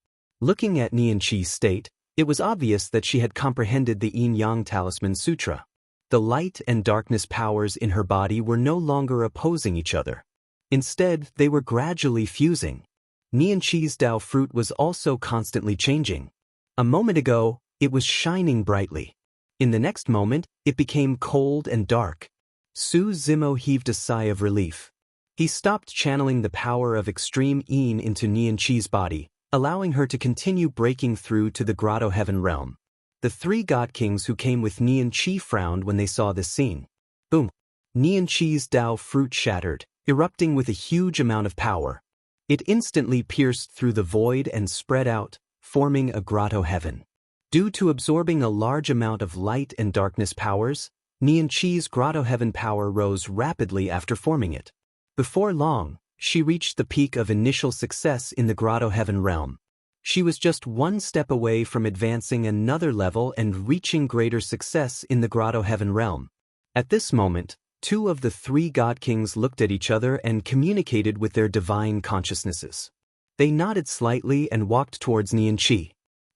Looking at Nian Qi's state, it was obvious that she had comprehended the Yin-Yang Talisman Sutra. The light and darkness powers in her body were no longer opposing each other. Instead, they were gradually fusing. Nian Qi's Tao fruit was also constantly changing. A moment ago, it was shining brightly. In the next moment, it became cold and dark. Su Zimo heaved a sigh of relief. He stopped channeling the power of extreme Yin into Nian Qi's body, allowing her to continue breaking through to the grotto heaven realm. The 3 god kings who came with Nian Qi frowned when they saw this scene. Boom! Nian Qi's Tao fruit shattered, erupting with a huge amount of power. It instantly pierced through the void and spread out, forming a grotto heaven. Due to absorbing a large amount of light and darkness powers, Nian Qi's grotto heaven power rose rapidly after forming it. Before long, she reached the peak of initial success in the grotto heaven realm. She was just one step away from advancing another level and reaching greater success in the grotto heaven realm. At this moment, 2 of the 3 god kings looked at each other and communicated with their divine consciousnesses. They nodded slightly and walked towards Nian Qi.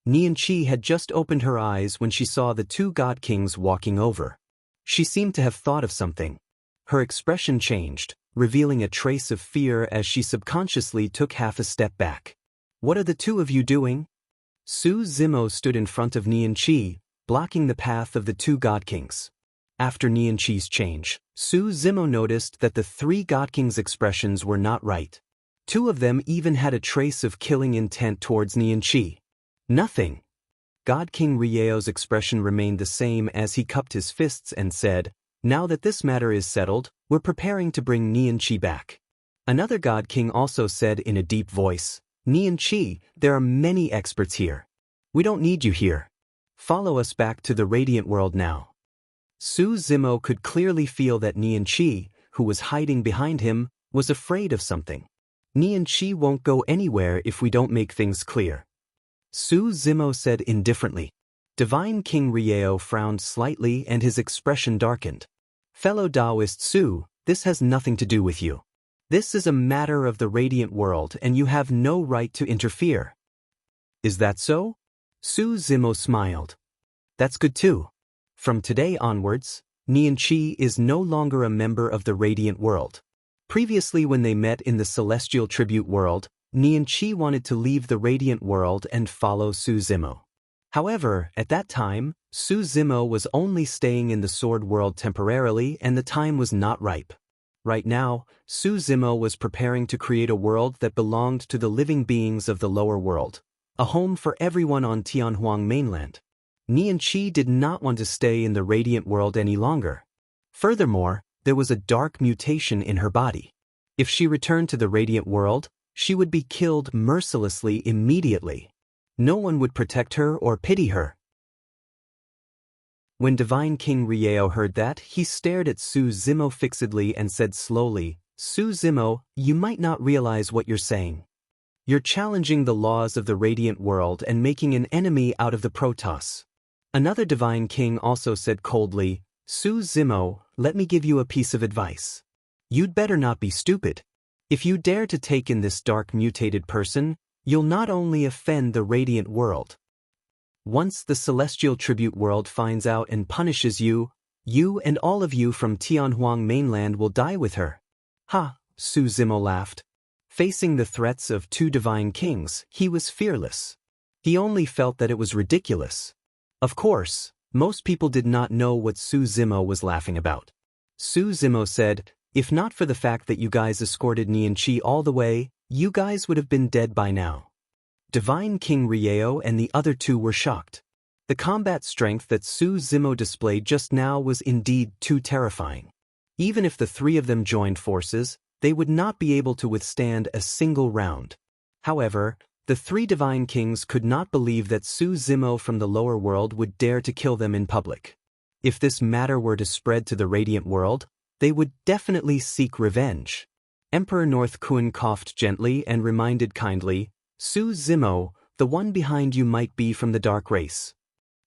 Nian Qi had just opened her eyes when she saw the 2 god kings walking over. She seemed to have thought of something. Her expression changed, revealing a trace of fear as she subconsciously took half a step back. What are the 2 of you doing? Su Zimo stood in front of Nian Qi, blocking the path of the 2 god kings. After Nian Qi's change, Su Zimo noticed that the 3 god kings' expressions were not right. 2 of them even had a trace of killing intent towards Nian Qi. Nothing. God King Rieo's expression remained the same as he cupped his fists and said, Now that this matter is settled, we're preparing to bring Nianqi back. Another god king also said in a deep voice, Nianqi, there are many experts here. We don't need you here. Follow us back to the radiant world now. Su Zimo could clearly feel that Nianqi, who was hiding behind him, was afraid of something. Nianqi won't go anywhere if we don't make things clear. Su Zimo said indifferently. Divine King Rieo frowned slightly and his expression darkened. Fellow Taoist Su, this has nothing to do with you. This is a matter of the radiant world and you have no right to interfere. Is that so? Su Zimo smiled. That's good too. From today onwards, Nianqi is no longer a member of the radiant world. Previously when they met in the celestial tribute world, Nianqi wanted to leave the radiant world and follow Su Zimo. However, at that time, Su Zimo was only staying in the sword world temporarily and the time was not ripe. Right now, Su Zimo was preparing to create a world that belonged to the living beings of the lower world, a home for everyone on Tianhuang mainland. Nianqi did not want to stay in the radiant world any longer. Furthermore, there was a dark mutation in her body. If she returned to the radiant world, she would be killed mercilessly immediately. No one would protect her or pity her. When Divine King Rieo heard that, he stared at Su Zimo fixedly and said slowly, Su Zimo, you might not realize what you're saying. You're challenging the laws of the radiant world and making an enemy out of the Protoss. Another Divine King also said coldly, Su Zimo, let me give you a piece of advice. You'd better not be stupid. If you dare to take in this dark mutated person, you'll not only offend the radiant world. Once the celestial tribute world finds out and punishes you, you and all of you from Tianhuang mainland will die with her. Ha, Su Zimo laughed. Facing the threats of two divine kings, he was fearless. He only felt that it was ridiculous. Of course, most people did not know what Su Zimo was laughing about. Su Zimo said, if not for the fact that you guys escorted Nianqi all the way, you guys would have been dead by now. Divine King Rieo and the other two were shocked. The combat strength that Su Zimo displayed just now was indeed too terrifying. Even if the three of them joined forces, they would not be able to withstand a single round. However, the three divine kings could not believe that Su Zimo from the lower world would dare to kill them in public. If this matter were to spread to the radiant world, they would definitely seek revenge. Emperor North Kun coughed gently and reminded kindly, Su Zimo, the one behind you might be from the dark race.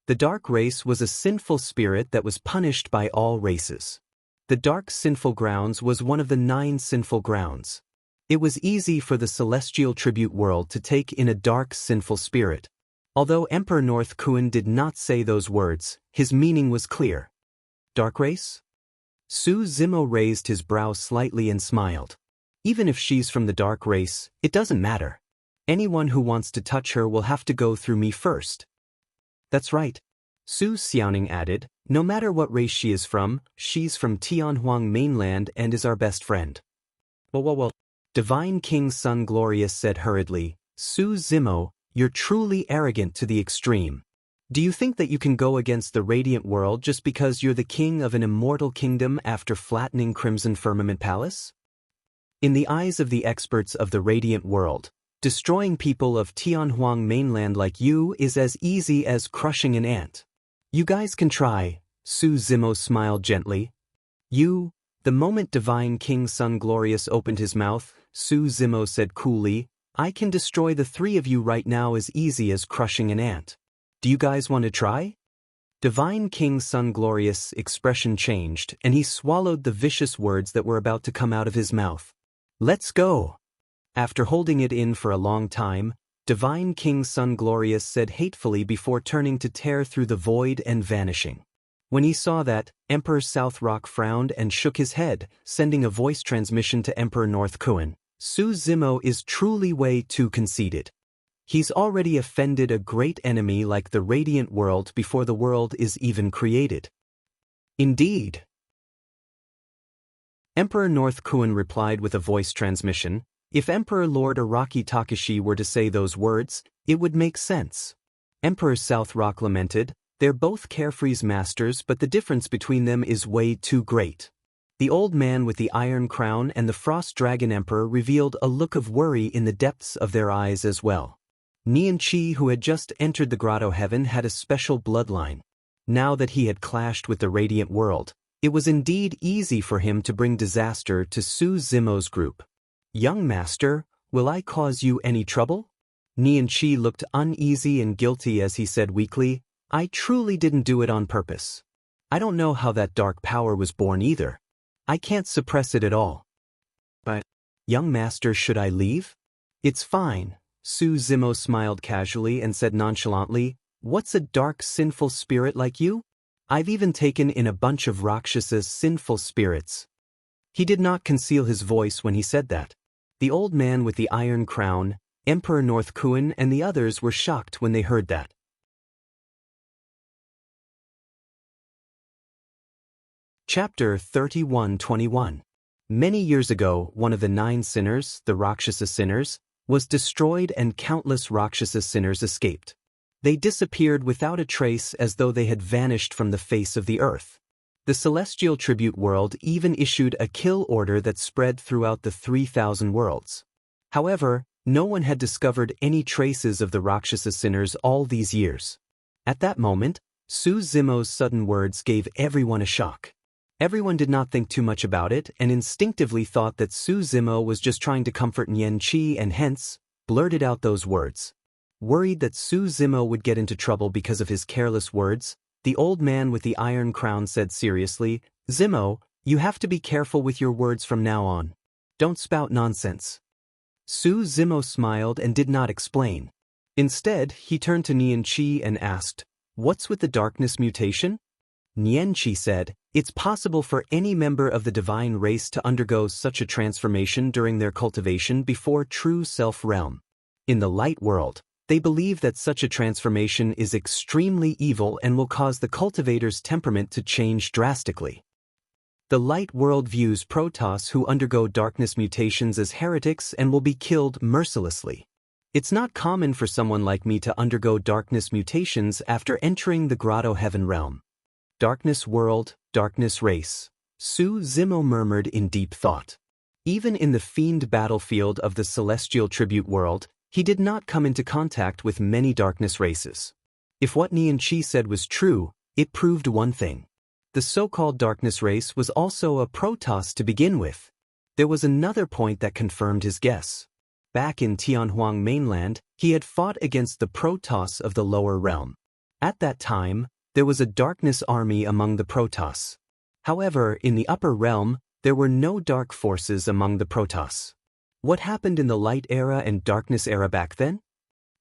The dark race was a sinful spirit that was punished by all races. The dark sinful grounds was one of the 9 sinful grounds. It was easy for the celestial tribute world to take in a dark sinful spirit. Although Emperor North Kun did not say those words, his meaning was clear. Dark race? Su Zimo raised his brow slightly and smiled. Even if she's from the dark race, it doesn't matter. Anyone who wants to touch her will have to go through me first. That's right. Su Xiaoning added, no matter what race she is from, she's from Tianhuang mainland and is our best friend. Well. Divine King Sun Glorious said hurriedly, Su Zimo, you're truly arrogant to the extreme. Do you think that you can go against the radiant world just because you're the king of an immortal kingdom after flattening Crimson Firmament Palace? In the eyes of the experts of the radiant world, destroying people of Tianhuang mainland like you is as easy as crushing an ant. You guys can try, Su Zimo smiled gently. The moment Divine King Sun Glorious opened his mouth, Su Zimo said coolly, I can destroy the 3 of you right now as easy as crushing an ant. Do you guys want to try? Divine King Sun Glorious' expression changed and he swallowed the vicious words that were about to come out of his mouth. Let's go! After holding it in for a long time, Divine King Sun Glorious said hatefully before turning to tear through the void and vanishing. When he saw that, Emperor South Rock frowned and shook his head, sending a voice transmission to Emperor North Kun. Su Zimo is truly way too conceited. He's already offended a great enemy like the radiant world before the world is even created. Indeed. Emperor North Kun replied with a voice transmission, if Emperor Lord Araki Takashi were to say those words, it would make sense. Emperor South Rock lamented, They're both Carefree's masters, but the difference between them is way too great. The old man with the iron crown and the Frost Dragon Emperor revealed a look of worry in the depths of their eyes as well. Nian Qi, who had just entered the Grotto Heaven, had a special bloodline. Now that he had clashed with the Radiant World, it was indeed easy for him to bring disaster to Su Zimo's group. "Young master, will I cause you any trouble?" Nian Qi looked uneasy and guilty as he said weakly, "I truly didn't do it on purpose. I don't know how that dark power was born either. I can't suppress it at all. But, young master, should I leave?" "It's fine," Su Zimo smiled casually and said nonchalantly, "What's a dark, sinful spirit like you? I've even taken in a bunch of Rakshasas, sinful spirits." He did not conceal his voice when he said that. The old man with the iron crown, Emperor North Kuan, and the others were shocked when they heard that. Chapter 31:21. Many years ago, one of the 9 sinners, the Rakshasa sinners, was destroyed and countless Rakshasa sinners escaped. They disappeared without a trace, as though they had vanished from the face of the earth. The celestial tribute world even issued a kill order that spread throughout the 3,000 worlds. However, no one had discovered any traces of the Rakshasa sinners all these years. At that moment, Su Zimo's sudden words gave everyone a shock. Everyone did not think too much about it and instinctively thought that Su Zimo was just trying to comfort Nian Qi and hence blurted out those words. Worried that Su Zimo would get into trouble because of his careless words, the old man with the iron crown said seriously, "Zimo, you have to be careful with your words from now on. Don't spout nonsense." Su Zimo smiled and did not explain. Instead, he turned to Nian Qi and asked, "What's with the darkness mutation?" Nian Qi said, "It's possible for any member of the divine race to undergo such a transformation during their cultivation before true self-realm. In the light world, they believe that such a transformation is extremely evil and will cause the cultivator's temperament to change drastically. The light world views Protoss who undergo darkness mutations as heretics and will be killed mercilessly. It's not common for someone like me to undergo darkness mutations after entering the Grotto Heaven realm." "Darkness world, darkness race," Su Zimo murmured in deep thought. Even in the fiend battlefield of the celestial tribute world, he did not come into contact with many darkness races. If what Nian Qi said was true, it proved one thing. The so-called darkness race was also a Protoss to begin with. There was another point that confirmed his guess. Back in Tianhuang mainland, he had fought against the Protoss of the lower realm. At that time, there was a darkness army among the Protoss. However, in the upper realm, there were no dark forces among the Protoss. What happened in the Light Era and Darkness Era back then?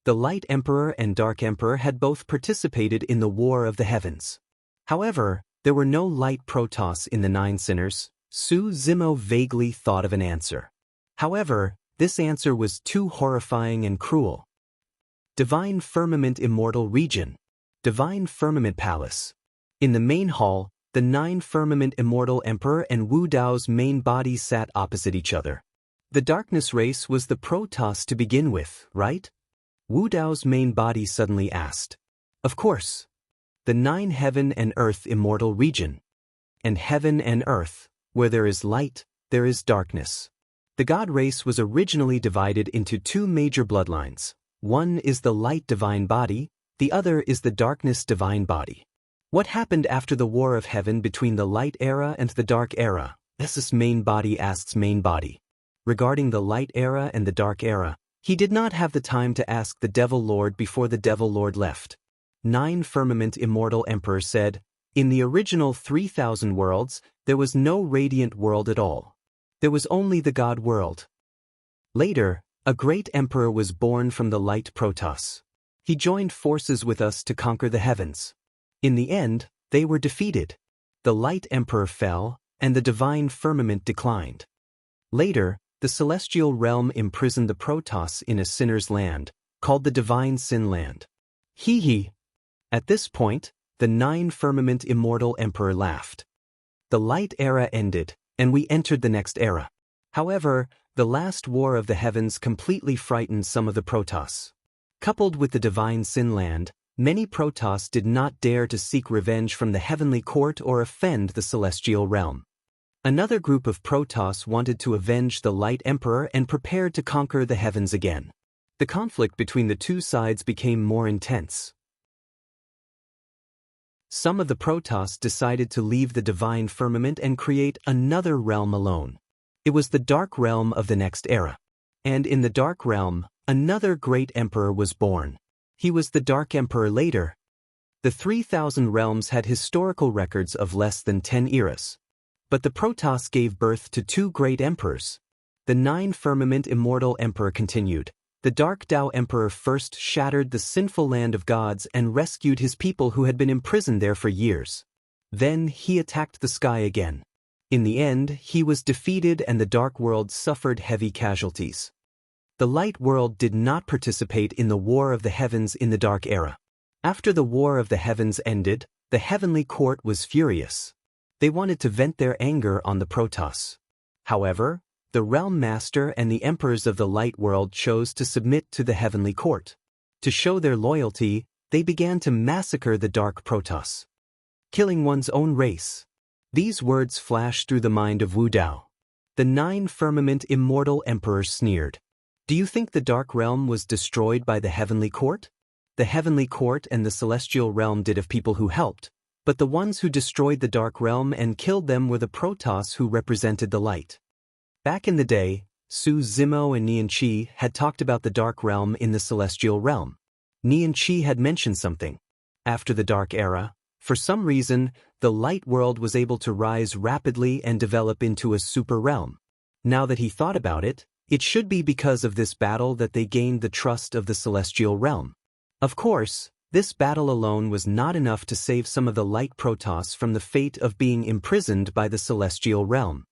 The Light Emperor and Dark Emperor had both participated in the War of the Heavens. However, there were no Light Protoss in the 9 sinners. Su Zimo vaguely thought of an answer. However, this answer was too horrifying and cruel. Divine Firmament Immortal Region. Divine Firmament Palace. In the main hall, the 9 Firmament Immortal Emperor and Wu Dao's main body sat opposite each other. The darkness race was the Protoss to begin with, right? Wu Dao's main body suddenly asked. Of course. The 9 Heaven and Earth Immortal Region. And heaven and earth, where there is light, there is darkness. The god race was originally divided into 2 major bloodlines. One is the light divine body, the other is the darkness divine body. What happened after the War of Heaven between the Light Era and the Dark Era? This main body asks main body. Regarding the Light Era and the Dark Era, he did not have the time to ask the Devil Lord before the Devil Lord left. 9 Firmament Immortal Emperor said, "In the original 3,000 worlds, there was no radiant world at all. There was only the God world. Later, a great emperor was born from the Light Protoss. He joined forces with us to conquer the heavens. In the end, they were defeated. The Light Emperor fell, and the divine firmament declined. Later, the celestial realm imprisoned the Protoss in a sinner's land, called the Divine Sin Land. Hee. At this point, the 9 Firmament Immortal Emperor laughed. The Light Era ended, and we entered the next era. However, the last War of the Heavens completely frightened some of the Protoss. Coupled with the Divine Sin Land, Many Protoss did not dare to seek revenge from the heavenly court or offend the celestial realm. Another group of Protoss wanted to avenge the Light Emperor and prepared to conquer the heavens again. The conflict between the two sides became more intense. Some of the Protoss decided to leave the divine firmament and create another realm alone. It was the Dark Realm of the next era. And in the Dark Realm, another great emperor was born. He was the Dark Emperor later. The 3,000 realms had historical records of less than 10 eras. But the Protoss gave birth to two great emperors. The 9-firmament immortal emperor continued. The Dark Tao Emperor first shattered the sinful land of gods and rescued his people who had been imprisoned there for years. Then he attacked the sky again. In the end, he was defeated and the Dark World suffered heavy casualties. The Light World did not participate in the War of the Heavens in the Dark Era. After the War of the Heavens ended, the Heavenly Court was furious. They wanted to vent their anger on the Protoss. However, the Realm Master and the Emperors of the Light World chose to submit to the Heavenly Court. To show their loyalty, they began to massacre the Dark Protoss. Killing one's own race. These words flashed through the mind of Wu Dao. The 9-firmament immortal emperor sneered. Do you think the Dark Realm was destroyed by the Heavenly Court? The Heavenly Court and the Celestial Realm did have people who helped, but the ones who destroyed the Dark Realm and killed them were the Protoss who represented the light. Back in the day, Su Zimo and Nian Qi had talked about the Dark Realm in the Celestial Realm. Nian Qi had mentioned something. After the Dark Era, for some reason, the Light World was able to rise rapidly and develop into a super realm. Now that he thought about it, it should be because of this battle that they gained the trust of the Celestial Realm. Of course, this battle alone was not enough to save some of the Light Protoss from the fate of being imprisoned by the Celestial Realm.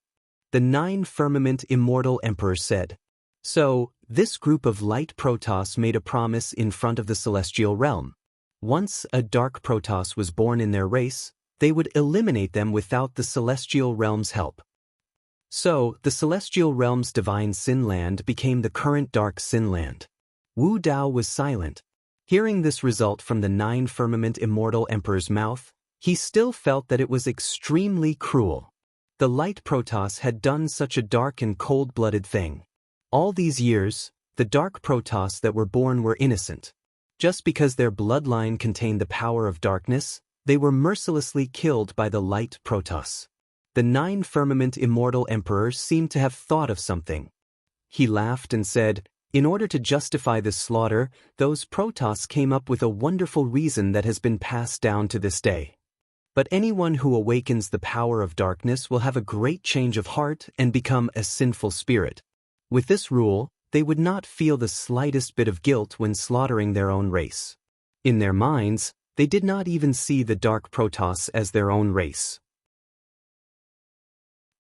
The 9-firmament immortal emperor said. So, this group of Light Protoss made a promise in front of the Celestial Realm. Once a Dark Protoss was born in their race, they would eliminate them without the Celestial Realm's help. So, the Celestial Realm's divine Sin Land became the current Dark Sin Land. Wu Dao was silent. Hearing this result from the 9-firmament immortal emperor's mouth, he still felt that it was extremely cruel. The Light Protoss had done such a dark and cold-blooded thing. All these years, the Dark Protoss that were born were innocent. Just because their bloodline contained the power of darkness, they were mercilessly killed by the Light Protoss. The 9-firmament immortal emperor seemed to have thought of something. He laughed and said, in order to justify this slaughter, those Protoss came up with a wonderful reason that has been passed down to this day. But anyone who awakens the power of darkness will have a great change of heart and become a sinful spirit. With this rule, they would not feel the slightest bit of guilt when slaughtering their own race. In their minds, they did not even see the Dark Protoss as their own race.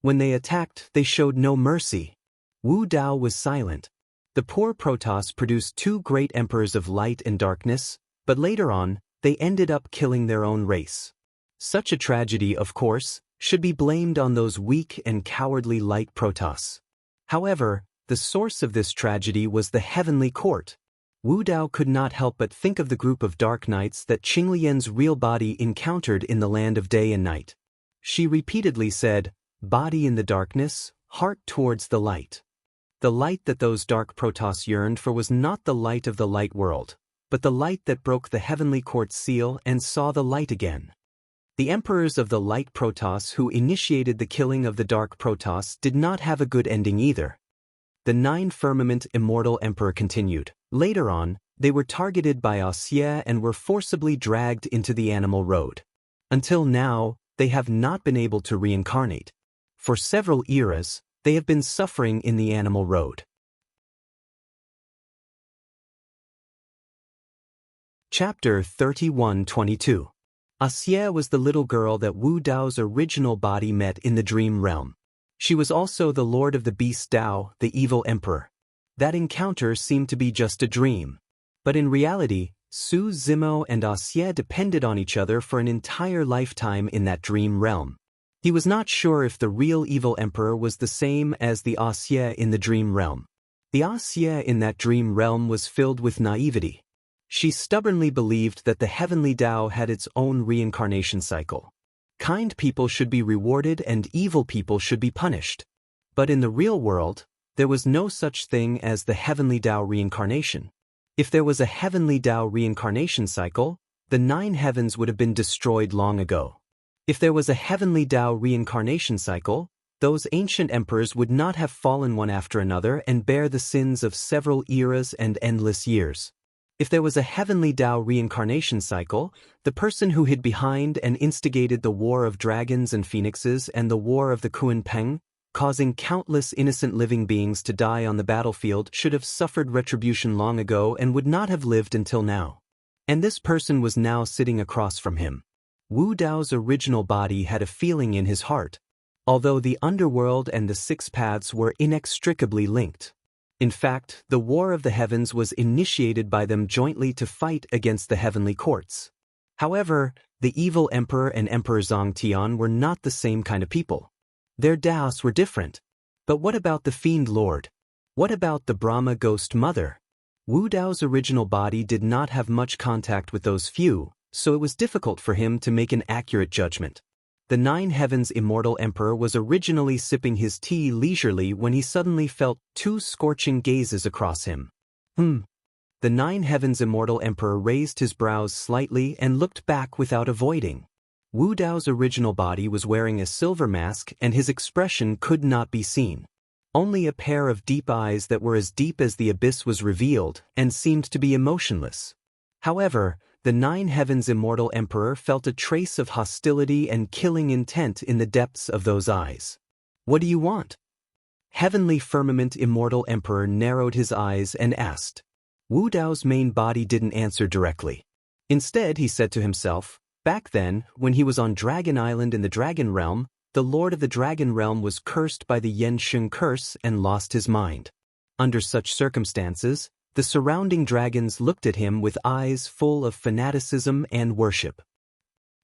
When they attacked, they showed no mercy. Wu Dao was silent. The poor Protoss produced two great emperors of light and darkness, but later on, they ended up killing their own race. Such a tragedy, of course, should be blamed on those weak and cowardly Light Protoss. However, the source of this tragedy was the Heavenly Court. Wu Dao could not help but think of the group of Dark Knights that Qinglian's real body encountered in the land of day and night. She repeatedly said, body in the darkness, heart towards the light. The light that those Dark Protoss yearned for was not the light of the Light World, but the light that broke the Heavenly Court's seal and saw the light again. The emperors of the Light Protoss who initiated the killing of the Dark Protoss did not have a good ending either. The 9-firmament immortal emperor continued. Later on, they were targeted by Xie and were forcibly dragged into the animal road. Until now, they have not been able to reincarnate. For several eras, they have been suffering in the animal road. Chapter 31-22. Xie was the little girl that Wu Dao's original body met in the dream realm. She was also the lord of the beast Dao, the evil emperor. That encounter seemed to be just a dream. But in reality, Su Zimo and Xie depended on each other for an entire lifetime in that dream realm. He was not sure if the real evil emperor was the same as the Xie in the dream realm. The Xie in that dream realm was filled with naivety. She stubbornly believed that the heavenly Tao had its own reincarnation cycle. Kind people should be rewarded and evil people should be punished. But in the real world, there was no such thing as the heavenly Tao reincarnation. If there was a heavenly Tao reincarnation cycle, the 9 heavens would have been destroyed long ago. If there was a heavenly Tao reincarnation cycle, those ancient emperors would not have fallen one after another and bear the sins of several eras and endless years. If there was a heavenly Tao reincarnation cycle, the person who hid behind and instigated the war of dragons and phoenixes and the war of the Kunpeng, causing countless innocent living beings to die on the battlefield, should have suffered retribution long ago and would not have lived until now. And this person was now sitting across from him. Wu Dao's original body had a feeling in his heart, although the underworld and the 6 paths were inextricably linked. In fact, the War of the Heavens was initiated by them jointly to fight against the heavenly courts. However, the evil emperor and Emperor Zhongtian were not the same kind of people. Their Daos were different. But what about the Fiend Lord? What about the Brahma Ghost Mother? Wu Dao's original body did not have much contact with those few, so it was difficult for him to make an accurate judgment. The 9 Heavens Immortal Emperor was originally sipping his tea leisurely when he suddenly felt 2 scorching gazes across him. The 9 Heavens Immortal Emperor raised his brows slightly and looked back without avoiding. Wu Dao's original body was wearing a silver mask and his expression could not be seen. Only a pair of deep eyes that were as deep as the abyss was revealed and seemed to be emotionless. However, the 9 Heavens Immortal Emperor felt a trace of hostility and killing intent in the depths of those eyes. What do you want? Heavenly Firmament Immortal Emperor narrowed his eyes and asked. Wu Dao's main body didn't answer directly. Instead, he said to himself, back then, when he was on Dragon Island in the Dragon Realm, the Lord of the Dragon Realm was cursed by the Yen Sheng curse and lost his mind. Under such circumstances, the surrounding dragons looked at him with eyes full of fanaticism and worship.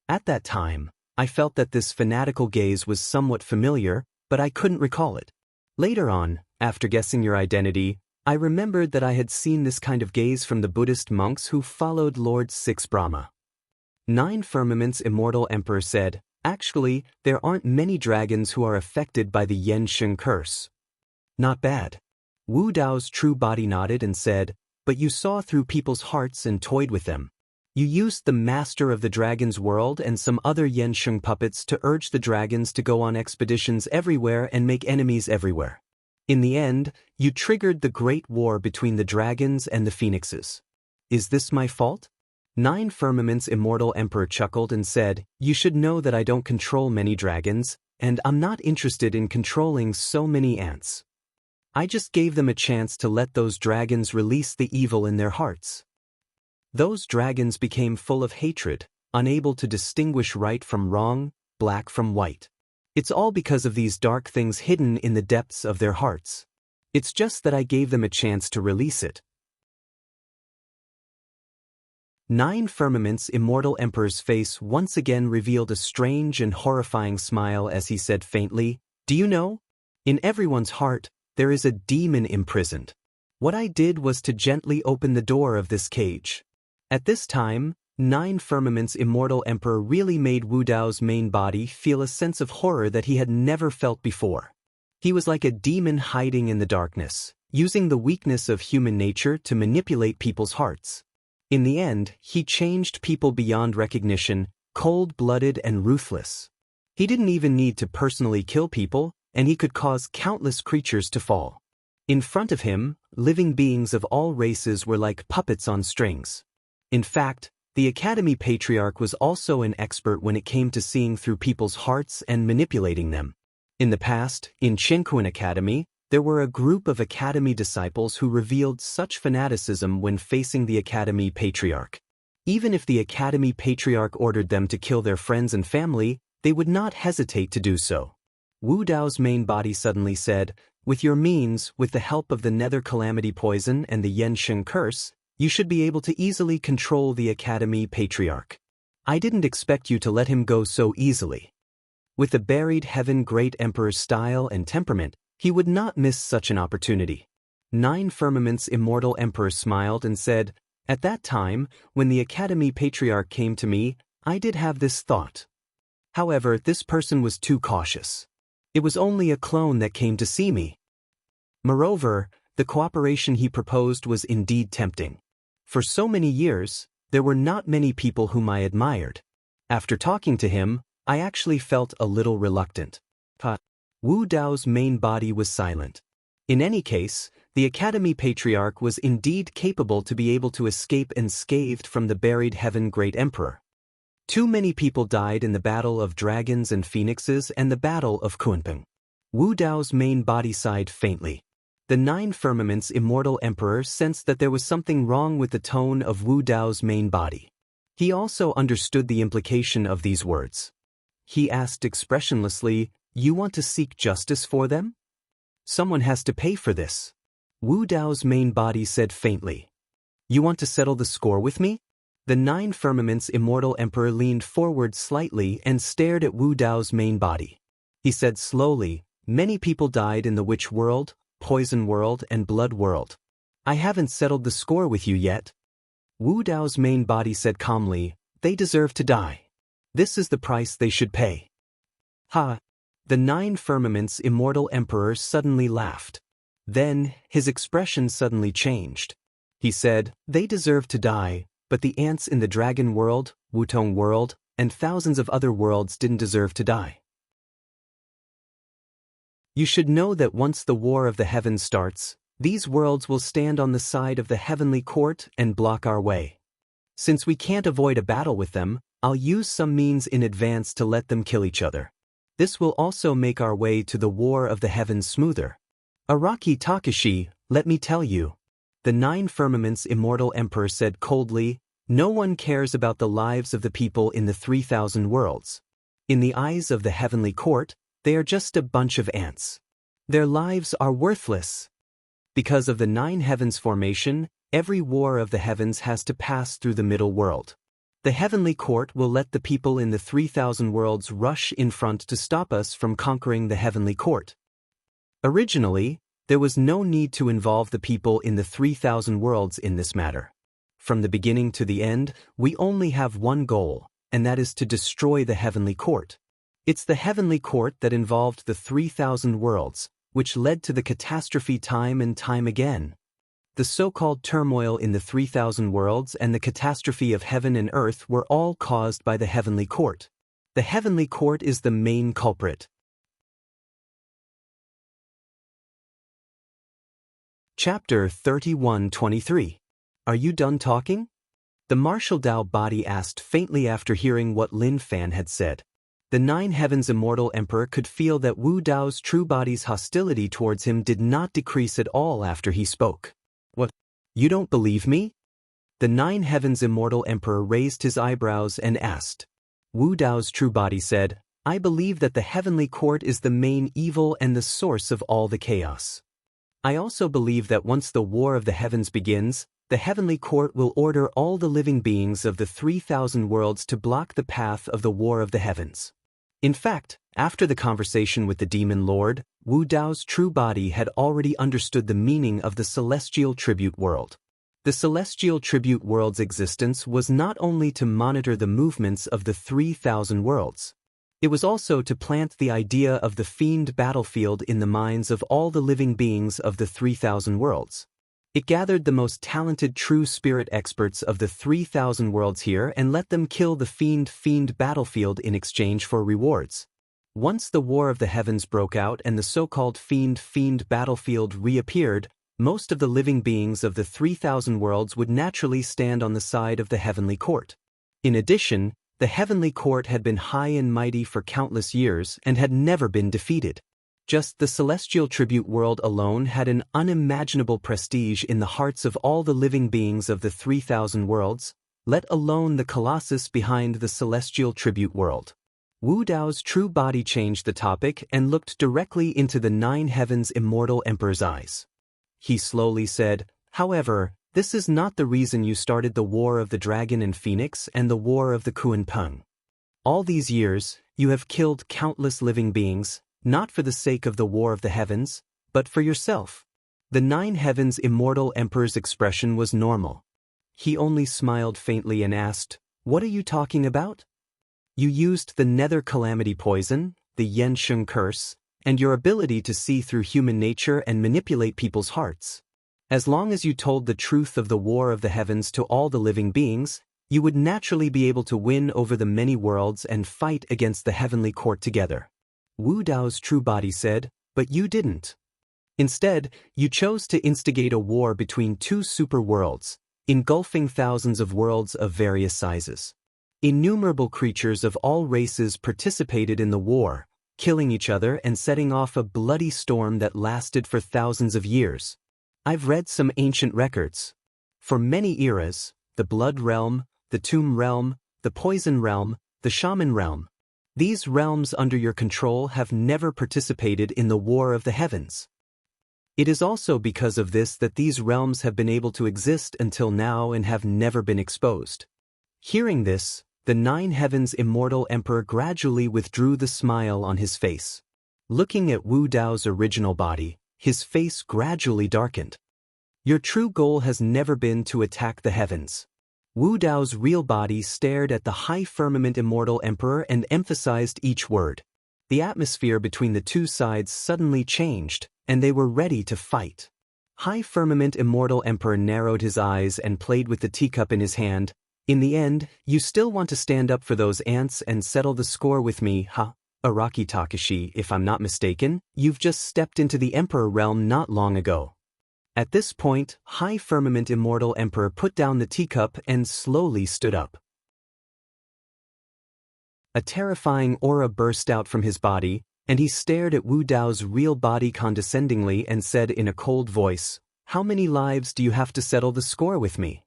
At that time, I felt that this fanatical gaze was somewhat familiar, but I couldn't recall it. Later on, after guessing your identity, I remembered that I had seen this kind of gaze from the Buddhist monks who followed Lord 6 Brahma. 9 Firmaments Immortal Emperor said, actually, there aren't many dragons who are affected by the Yen Sheng curse. Not bad. Wu Dao's true body nodded and said, but you saw through people's hearts and toyed with them. You used the master of the dragon's world and some other Yen Sheng puppets to urge the dragons to go on expeditions everywhere and make enemies everywhere. In the end, you triggered the great war between the dragons and the phoenixes. Is this my fault? 9 Firmaments Immortal Emperor chuckled and said, you should know that I don't control many dragons, and I'm not interested in controlling so many ants. I just gave them a chance to let those dragons release the evil in their hearts. Those dragons became full of hatred, unable to distinguish right from wrong, black from white. It's all because of these dark things hidden in the depths of their hearts. It's just that I gave them a chance to release it. 9 Firmaments Immortal Emperor's face once again revealed a strange and horrifying smile as he said faintly, do you know? In everyone's heart, there is a demon imprisoned. What I did was to gently open the door of this cage. At this time, 9 Firmaments Immortal Emperor really made Wu Dao's main body feel a sense of horror that he had never felt before. He was like a demon hiding in the darkness, using the weakness of human nature to manipulate people's hearts. In the end, he changed people beyond recognition, cold-blooded and ruthless. He didn't even need to personally kill people, and he could cause countless creatures to fall. In front of him, living beings of all races were like puppets on strings. In fact, the Academy Patriarch was also an expert when it came to seeing through people's hearts and manipulating them. In the past, in Chenkuan Academy, there were a group of Academy disciples who revealed such fanaticism when facing the Academy Patriarch. Even if the Academy Patriarch ordered them to kill their friends and family, they would not hesitate to do so. Wu Dao's main body suddenly said, with your means, with the help of the Nether Calamity Poison and the Yen Sheng Curse, you should be able to easily control the Academy Patriarch. I didn't expect you to let him go so easily. With the buried heaven great emperor's style and temperament, he would not miss such an opportunity. 9 Firmaments Immortal Emperor smiled and said, At that time, when the Academy Patriarch came to me, I did have this thought. However, this person was too cautious. It was only a clone that came to see me. Moreover, the cooperation he proposed was indeed tempting. For so many years, there were not many people whom I admired. After talking to him, I actually felt a little reluctant. Wu Dao's main body was silent. In any case, the Academy Patriarch was indeed capable to be able to escape unscathed from the buried heaven great emperor. Too many people died in the battle of dragons and phoenixes and the battle of Kunpeng. Wu Dao's main body sighed faintly. The Nine Firmaments' immortal emperor sensed that there was something wrong with the tone of Wu Dao's main body. He also understood the implication of these words. He asked expressionlessly, "You want to seek justice for them? Someone has to pay for this." Wu Dao's main body said faintly, "You want to settle the score with me?" The Nine Firmaments' immortal emperor leaned forward slightly and stared at Wu Dao's main body. He said slowly, "Many people died in the Witch World, Poison World and Blood World. I haven't settled the score with you yet." Wu Dao's main body said calmly, "They deserve to die. This is the price they should pay." Ha! The Nine Firmaments' immortal emperor suddenly laughed. Then, his expression suddenly changed. He said, "They deserve to die, but the ants in the Dragon World, Wutong World, and thousands of other worlds didn't deserve to die. You should know that once the War of the Heavens starts, these worlds will stand on the side of the heavenly court and block our way. Since we can't avoid a battle with them, I'll use some means in advance to let them kill each other. This will also make our way to the War of the Heavens smoother. Araki Takashi, let me tell you." The Nine Firmaments' immortal emperor said coldly, "No one cares about the lives of the people in the 3,000 worlds. In the eyes of the heavenly court, they are just a bunch of ants. Their lives are worthless. Because of the Nine Heavens formation, every war of the heavens has to pass through the middle world. The heavenly court will let the people in the 3,000 worlds rush in front to stop us from conquering the heavenly court. Originally, there was no need to involve the people in the 3,000 worlds in this matter. From the beginning to the end, we only have one goal, and that is to destroy the heavenly court. It's the heavenly court that involved the 3,000 worlds, which led to the catastrophe time and time again. The so-called turmoil in the 3,000 worlds and the catastrophe of heaven and earth were all caused by the heavenly court. The heavenly court is the main culprit. Chapter 31-23. Are you done talking? The Martial Tao body asked faintly after hearing what Lin Fan had said. The Nine Heavens immortal emperor could feel that Wu Dao's true body's hostility towards him did not decrease at all after he spoke. "What? You don't believe me?" The Nine Heavens immortal emperor raised his eyebrows and asked. Wu Dao's true body said, "I believe that the heavenly court is the main evil and the source of all the chaos. I also believe that once the War of the Heavens begins, the heavenly court will order all the living beings of the 3,000 worlds to block the path of the War of the Heavens." In fact, after the conversation with the Demon Lord, Wu Dao's true body had already understood the meaning of the Celestial Tribute World. The Celestial Tribute World's existence was not only to monitor the movements of the 3,000 worlds. It was also to plant the idea of the fiend battlefield in the minds of all the living beings of the 3,000 worlds. It gathered the most talented true spirit experts of the 3,000 worlds here and let them kill the fiend battlefield in exchange for rewards. Once the War of the Heavens broke out and the so-called fiend battlefield reappeared, most of the living beings of the 3,000 worlds would naturally stand on the side of the heavenly court. In addition, the heavenly court had been high and mighty for countless years and had never been defeated. Just the Celestial Tribute World alone had an unimaginable prestige in the hearts of all the living beings of the 3,000 worlds, let alone the colossus behind the Celestial Tribute World. Wu Dao's true body changed the topic and looked directly into the Nine Heavens immortal emperor's eyes. He slowly said, "However, this is not the reason you started the War of the Dragon and Phoenix and the War of the Kunpeng. All these years, you have killed countless living beings, not for the sake of the War of the Heavens, but for yourself." The Nine Heavens immortal emperor's expression was normal. He only smiled faintly and asked, "What are you talking about?" "You used the nether calamity poison, the Yensheng curse, and your ability to see through human nature and manipulate people's hearts. As long as you told the truth of the war of the heavens to all the living beings, you would naturally be able to win over the many worlds and fight against the heavenly court together." Wu Dao's true body said, "But you didn't. Instead, you chose to instigate a war between two super worlds, engulfing thousands of worlds of various sizes. Innumerable creatures of all races participated in the war, killing each other and setting off a bloody storm that lasted for thousands of years. I've read some ancient records. For many eras, the Blood Realm, the Tomb Realm, the Poison Realm, the Shaman Realm, these realms under your control have never participated in the War of the Heavens. It is also because of this that these realms have been able to exist until now and have never been exposed." Hearing this, the Nine Heavens Immortal Emperor gradually withdrew the smile on his face. Looking at Wu Dao's original body, his face gradually darkened. "Your true goal has never been to attack the heavens." Wu Dao's real body stared at the High Firmament Immortal Emperor and emphasized each word. The atmosphere between the two sides suddenly changed, and they were ready to fight. High Firmament Immortal Emperor narrowed his eyes and played with the teacup in his hand. "In the end, you still want to stand up for those ants and settle the score with me, huh? Araki Takashi, if I'm not mistaken, you've just stepped into the Emperor realm not long ago." At this point, High Firmament Immortal Emperor put down the teacup and slowly stood up. A terrifying aura burst out from his body, and he stared at Wu Dao's real body condescendingly and said in a cold voice, "How many lives do you have to settle the score with me?"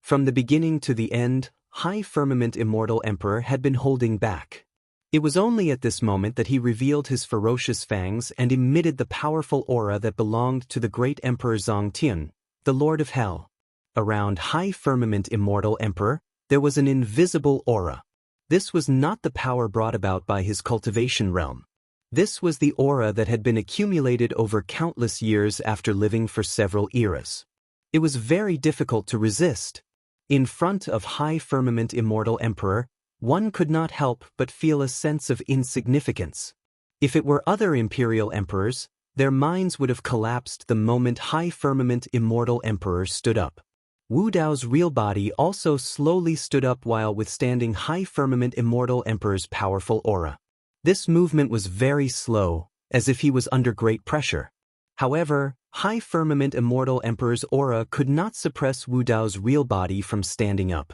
From the beginning to the end, High Firmament Immortal Emperor had been holding back. It was only at this moment that he revealed his ferocious fangs and emitted the powerful aura that belonged to the great Emperor Zongtian, the Lord of Hell. Around High Firmament Immortal Emperor, there was an invisible aura. This was not the power brought about by his cultivation realm. This was the aura that had been accumulated over countless years after living for several eras. It was very difficult to resist. In front of High Firmament Immortal Emperor, one could not help but feel a sense of insignificance. If it were other imperial emperors, their minds would have collapsed the moment High Firmament Immortal Emperor stood up. Wu Dao's real body also slowly stood up while withstanding High Firmament Immortal Emperor's powerful aura. This movement was very slow, as if he was under great pressure. However, High Firmament Immortal Emperor's aura could not suppress Wu Dao's real body from standing up.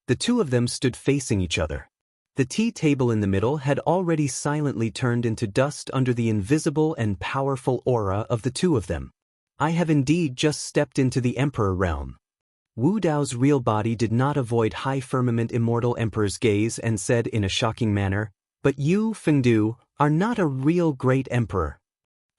The two of them stood facing each other. The tea table in the middle had already silently turned into dust under the invisible and powerful aura of the two of them. "I have indeed just stepped into the Emperor realm." Wu Dao's real body did not avoid High Firmament Immortal Emperor's gaze and said in a shocking manner, "But you, Fengdu, are not a real great emperor."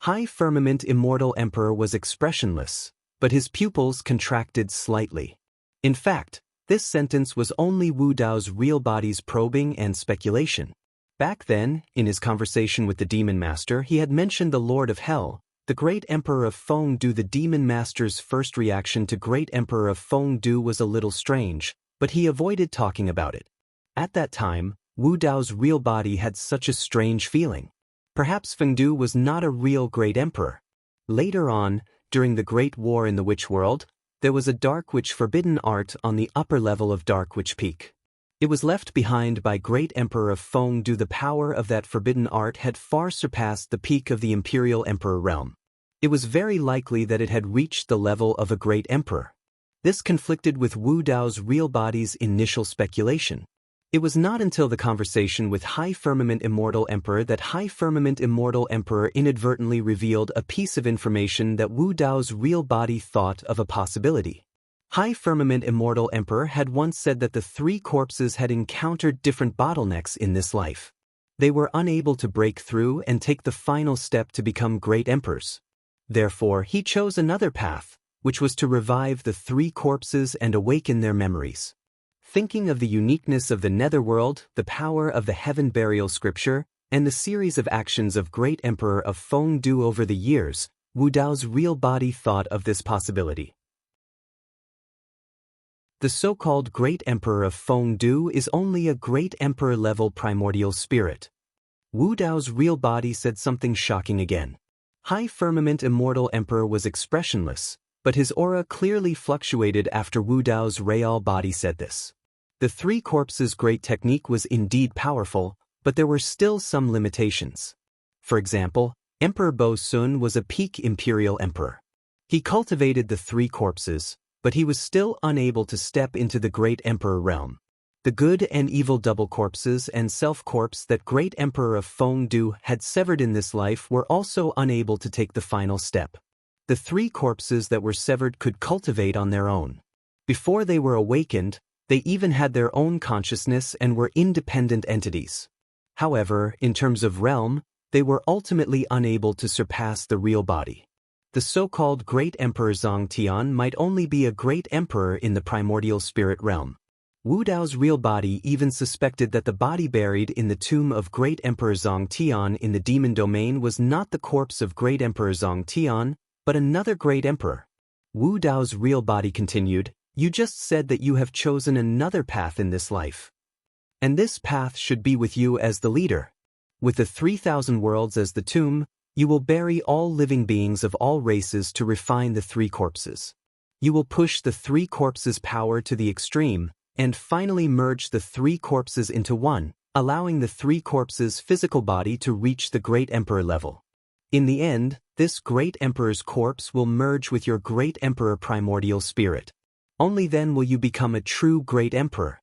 High Firmament Immortal Emperor was expressionless, but his pupils contracted slightly. In fact, this sentence was only Wu Dao's real body's probing and speculation. Back then, in his conversation with the Demon Master, he had mentioned the Lord of Hell, the Great Emperor of Fengdu. The Demon Master's first reaction to Great Emperor of Fengdu was a little strange, but he avoided talking about it. At that time, Wu Dao's real body had such a strange feeling. Perhaps Fengdu was not a real great emperor. Later on, during the Great War in the Witch World, there was a Dark Witch forbidden art on the upper level of Dark Witch Peak. It was left behind by Great Emperor of Fengdu. The power of that forbidden art had far surpassed the peak of the Imperial Emperor realm. It was very likely that it had reached the level of a great emperor. This conflicted with Wu Dao's real body's initial speculation. It was not until the conversation with High Firmament Immortal Emperor that High Firmament Immortal Emperor inadvertently revealed a piece of information that Wu Dao's real body thought of a possibility. High Firmament Immortal Emperor had once said that the three corpses had encountered different bottlenecks in this life. They were unable to break through and take the final step to become great emperors. Therefore, he chose another path, which was to revive the three corpses and awaken their memories. Thinking of the uniqueness of the netherworld, the power of the heaven burial scripture, and the series of actions of Great Emperor of Fengdu over the years, Wu Dao's real body thought of this possibility. The so-called Great Emperor of Fengdu is only a Great Emperor-level primordial spirit. Wu Dao's real body said something shocking again. High Firmament Immortal Emperor was expressionless, but his aura clearly fluctuated after Wu Dao's real body said this. The Three Corpses' great technique was indeed powerful, but there were still some limitations. For example, Emperor Bo Sun was a peak imperial emperor. He cultivated the Three Corpses, but he was still unable to step into the Great Emperor realm. The good and evil double corpses and self-corpse that Great Emperor of Fengdu had severed in this life were also unable to take the final step. The Three Corpses that were severed could cultivate on their own. Before they were awakened, they even had their own consciousness and were independent entities. However, in terms of realm, they were ultimately unable to surpass the real body. The so-called Great Emperor Zongtian might only be a great emperor in the primordial spirit realm. Wu Dao's real body even suspected that the body buried in the tomb of Great Emperor Zongtian in the demon domain was not the corpse of Great Emperor Zongtian, but another great emperor. Wu Dao's real body continued, "You just said that you have chosen another path in this life. And this path should be with you as the leader. With the 3,000 worlds as the tomb, you will bury all living beings of all races to refine the Three Corpses. You will push the Three Corpses' power to the extreme, and finally merge the Three Corpses into one, allowing the Three Corpses' physical body to reach the Great Emperor level. In the end, this Great Emperor's corpse will merge with your Great Emperor primordial spirit. Only then will you become a true Great Emperor."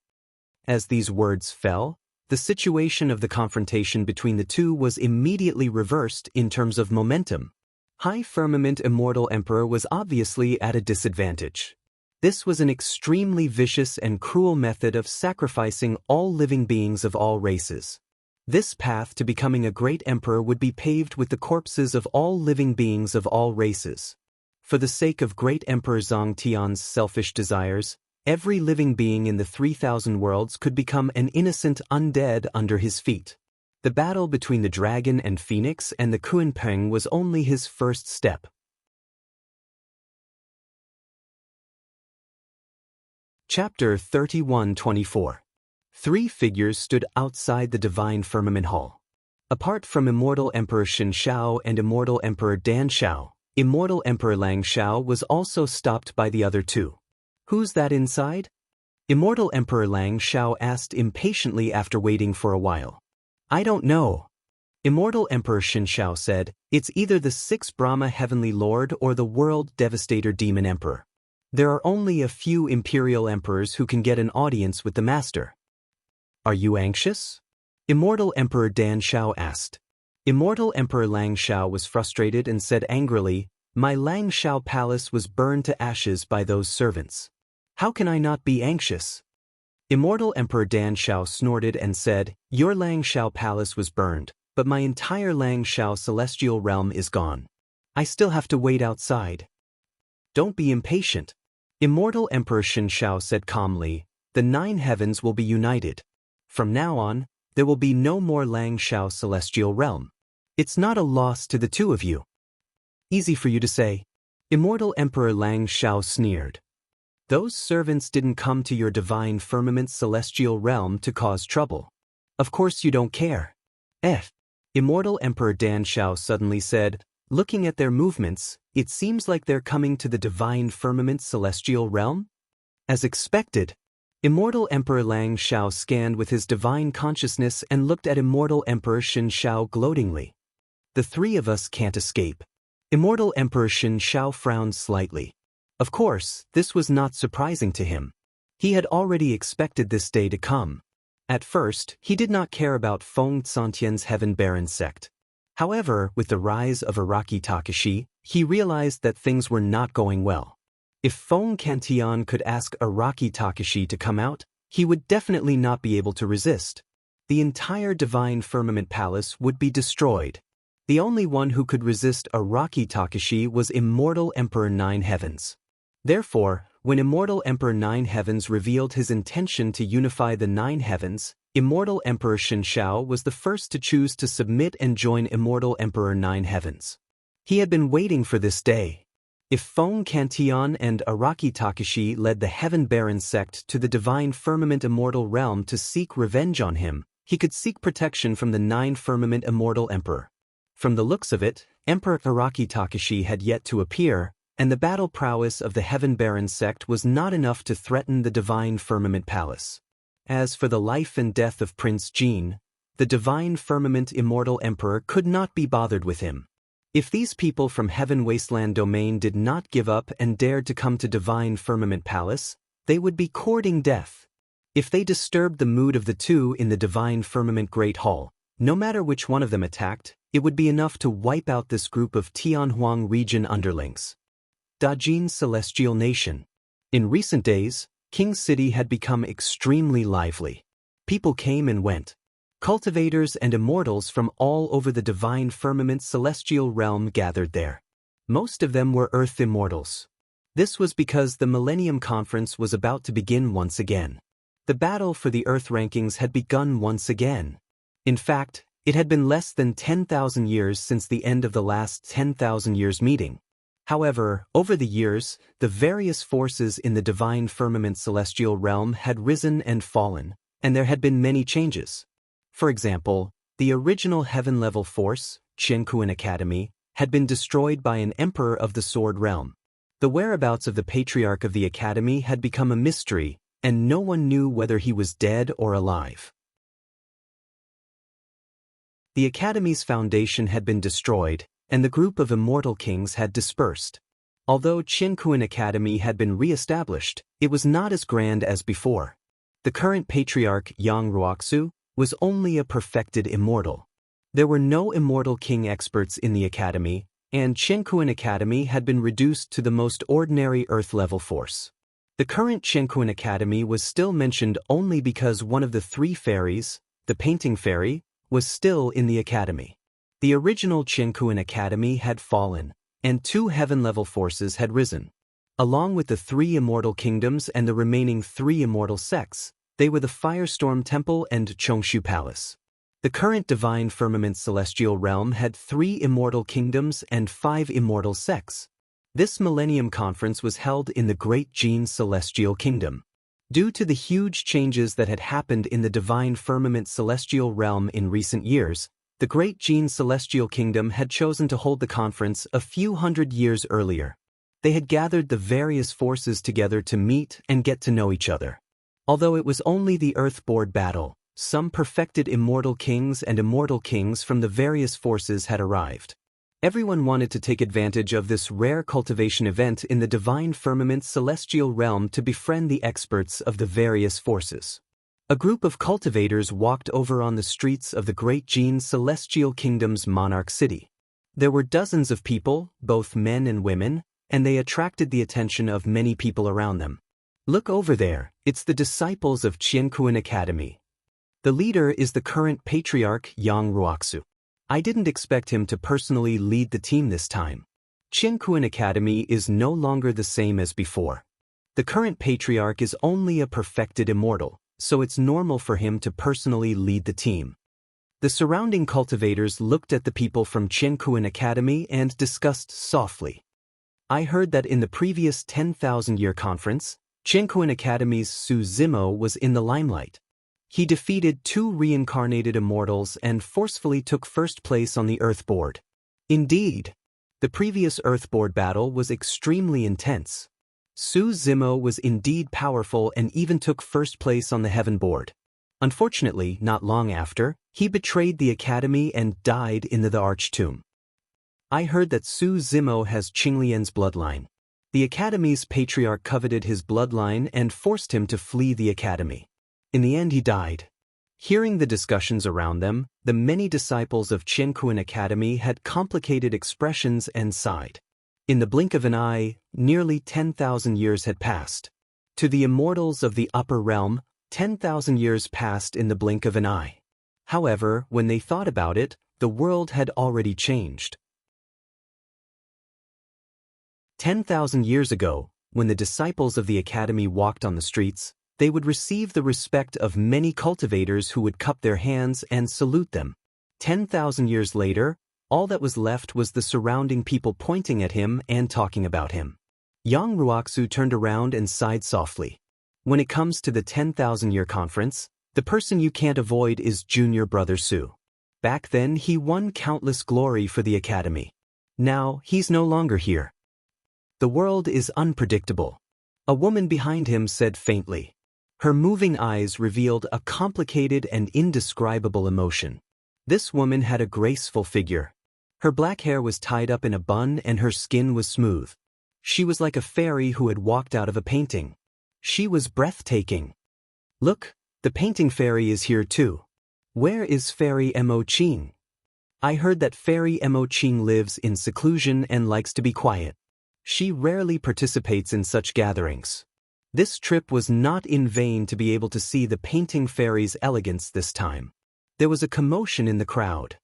As these words fell, the situation of the confrontation between the two was immediately reversed in terms of momentum. High Firmament Immortal Emperor was obviously at a disadvantage. This was an extremely vicious and cruel method of sacrificing all living beings of all races. This path to becoming a great emperor would be paved with the corpses of all living beings of all races. For the sake of Great Emperor Zongtian's selfish desires, every living being in the 3,000 worlds could become an innocent undead under his feet. The battle between the dragon and phoenix and the Kunpeng was only his first step. Chapter 31-24. Three figures stood outside the Divine Firmament Hall. Apart from Immortal Emperor Xin Shao and Immortal Emperor Dan Shao, Immortal Emperor Lang Shao was also stopped by the other two. "Who's that inside?" Immortal Emperor Lang Shao asked impatiently after waiting for a while. "I don't know." Immortal Emperor Xin Shao said, "It's either the 6th Brahma Heavenly Lord or the World Devastator Demon Emperor. There are only a few Imperial Emperors who can get an audience with the Master." "Are you anxious?" Immortal Emperor Dan Shao asked. Immortal Emperor Lang Shao was frustrated and said angrily, "My Lang Shao palace was burned to ashes by those servants. How can I not be anxious?" Immortal Emperor Dan Shao snorted and said, "Your Lang Shao palace was burned, but my entire Lang Shao celestial realm is gone. I still have to wait outside." "Don't be impatient." Immortal Emperor Xin Shao said calmly, "The 9 heavens will be united. From now on, there will be no more Lang Shao celestial realm. It's not a loss to the two of you." "Easy for you to say." Immortal Emperor Lang Shao sneered. "Those servants didn't come to your divine firmament celestial realm to cause trouble. Of course you don't care." Immortal Emperor Dan Shao suddenly said, "Looking at their movements, it seems like they're coming to the divine firmament celestial realm?" As expected, Immortal Emperor Lang Shao scanned with his divine consciousness and looked at Immortal Emperor Xin Shao gloatingly. "The three of us can't escape." Immortal Emperor Xin Shao frowned slightly. Of course, this was not surprising to him. He had already expected this day to come. At first, he did not care about Feng Tsantian's Heaven Baron sect. However, with the rise of Araki Takashi, he realized that things were not going well. If Feng Kantian could ask Araki Takashi to come out, he would definitely not be able to resist. The entire Divine Firmament Palace would be destroyed. The only one who could resist Araki Takashi was Immortal Emperor 9 Heavens. Therefore, when Immortal Emperor 9 Heavens revealed his intention to unify the 9 Heavens, Immortal Emperor Xin Shao was the first to choose to submit and join Immortal Emperor 9 Heavens. He had been waiting for this day. If Fong Cantillon and Araki Takashi led the Heaven Baron sect to the Divine Firmament Immortal Realm to seek revenge on him, he could seek protection from the Nine Firmament Immortal Emperor. From the looks of it, Emperor Araki Takashi had yet to appear, and the battle prowess of the Heaven Baron sect was not enough to threaten the Divine Firmament Palace. As for the life and death of Prince Jin, the Divine Firmament Immortal Emperor could not be bothered with him. If these people from Heaven Wasteland Domain did not give up and dared to come to Divine Firmament Palace, they would be courting death. If they disturbed the mood of the two in the Divine Firmament Great Hall, no matter which one of them attacked, it would be enough to wipe out this group of Tianhuang region underlings. Dajin Celestial Nation. In recent days, King City had become extremely lively. People came and went. Cultivators and immortals from all over the Divine Firmament Celestial Realm gathered there. Most of them were Earth immortals. This was because the Millennium Conference was about to begin once again. The battle for the Earth rankings had begun once again. In fact, it had been less than 10,000 years since the end of the last 10,000 years meeting. However, over the years, the various forces in the Divine Firmament Celestial Realm had risen and fallen, and there had been many changes. For example, the original heaven-level force, Qiankuan Academy, had been destroyed by an emperor of the Sword Realm. The whereabouts of the Patriarch of the Academy had become a mystery, and no one knew whether he was dead or alive. The Academy's foundation had been destroyed, and the group of immortal kings had dispersed. Although Qiankuan Academy had been re-established, it was not as grand as before. The current Patriarch, Yang Ruoxu, was only a perfected immortal. There were no immortal king experts in the Academy, and Qiankuan Academy had been reduced to the most ordinary Earth-level force. The current Qiankuan Academy was still mentioned only because one of the three fairies, the Painting Fairy, was still in the Academy. The original Qiankuan Academy had fallen, and two heaven-level forces had risen. Along with the three immortal kingdoms and the remaining three immortal sects, they were the Firestorm Temple and Chongshu Palace. The current Divine Firmament Celestial Realm had 3 immortal kingdoms and 5 immortal sects. This Millennium Conference was held in the Great Jin Celestial Kingdom. Due to the huge changes that had happened in the Divine Firmament Celestial Realm in recent years, the Great Jin Celestial Kingdom had chosen to hold the conference a few hundred years earlier. They had gathered the various forces together to meet and get to know each other. Although it was only the Earthboard battle, some perfected immortal kings and immortal kings from the various forces had arrived. Everyone wanted to take advantage of this rare cultivation event in the Divine Firmament Celestial Realm to befriend the experts of the various forces. A group of cultivators walked over on the streets of the Great Jin Celestial Kingdom's monarch city. There were dozens of people, both men and women, and they attracted the attention of many people around them. Look over there, it's the disciples of Qiankuan Academy. The leader is the current Patriarch Yang Ruoxu. I didn't expect him to personally lead the team this time. Qiankuan Academy is no longer the same as before. The current Patriarch is only a perfected immortal, so it's normal for him to personally lead the team. The surrounding cultivators looked at the people from Qiankuan Academy and discussed softly. I heard that in the previous 10,000-year conference, Qiankuan Academy's Su Zimo was in the limelight. He defeated 2 reincarnated immortals and forcefully took first place on the Earthboard. Indeed, the previous Earthboard battle was extremely intense. Su Zimo was indeed powerful and even took first place on the Heaven Board. Unfortunately, not long after, he betrayed the Academy and died in the Archtomb. I heard that Su Zimo has Qinglian's bloodline. The Academy's Patriarch coveted his bloodline and forced him to flee the Academy. In the end he died. Hearing the discussions around them, the many disciples of Qiankuan Academy had complicated expressions and sighed. In the blink of an eye, nearly 10,000 years had passed. To the immortals of the upper realm, 10,000 years passed in the blink of an eye. However, when they thought about it, the world had already changed. 10,000 years ago, when the disciples of the Academy walked on the streets, they would receive the respect of many cultivators who would cup their hands and salute them. 10,000 years later, All that was left was the surrounding people pointing at him and talking about him. Yang Ruoxu turned around and sighed softly. When it comes to the 10,000-year conference, the person you can't avoid is junior brother Su. Back then he won countless glory for the academy. Now he's no longer here. The world is unpredictable. A woman behind him said faintly. Her moving eyes revealed a complicated and indescribable emotion. This woman had a graceful figure. Her black hair was tied up in a bun and her skin was smooth. She was like a fairy who had walked out of a painting. She was breathtaking. Look, the painting fairy is here too. Where is Fairy Mo Qing? I heard that Fairy Mo Qing lives in seclusion and likes to be quiet. She rarely participates in such gatherings. This trip was not in vain to be able to see the painting fairy's elegance this time. There was a commotion in the crowd.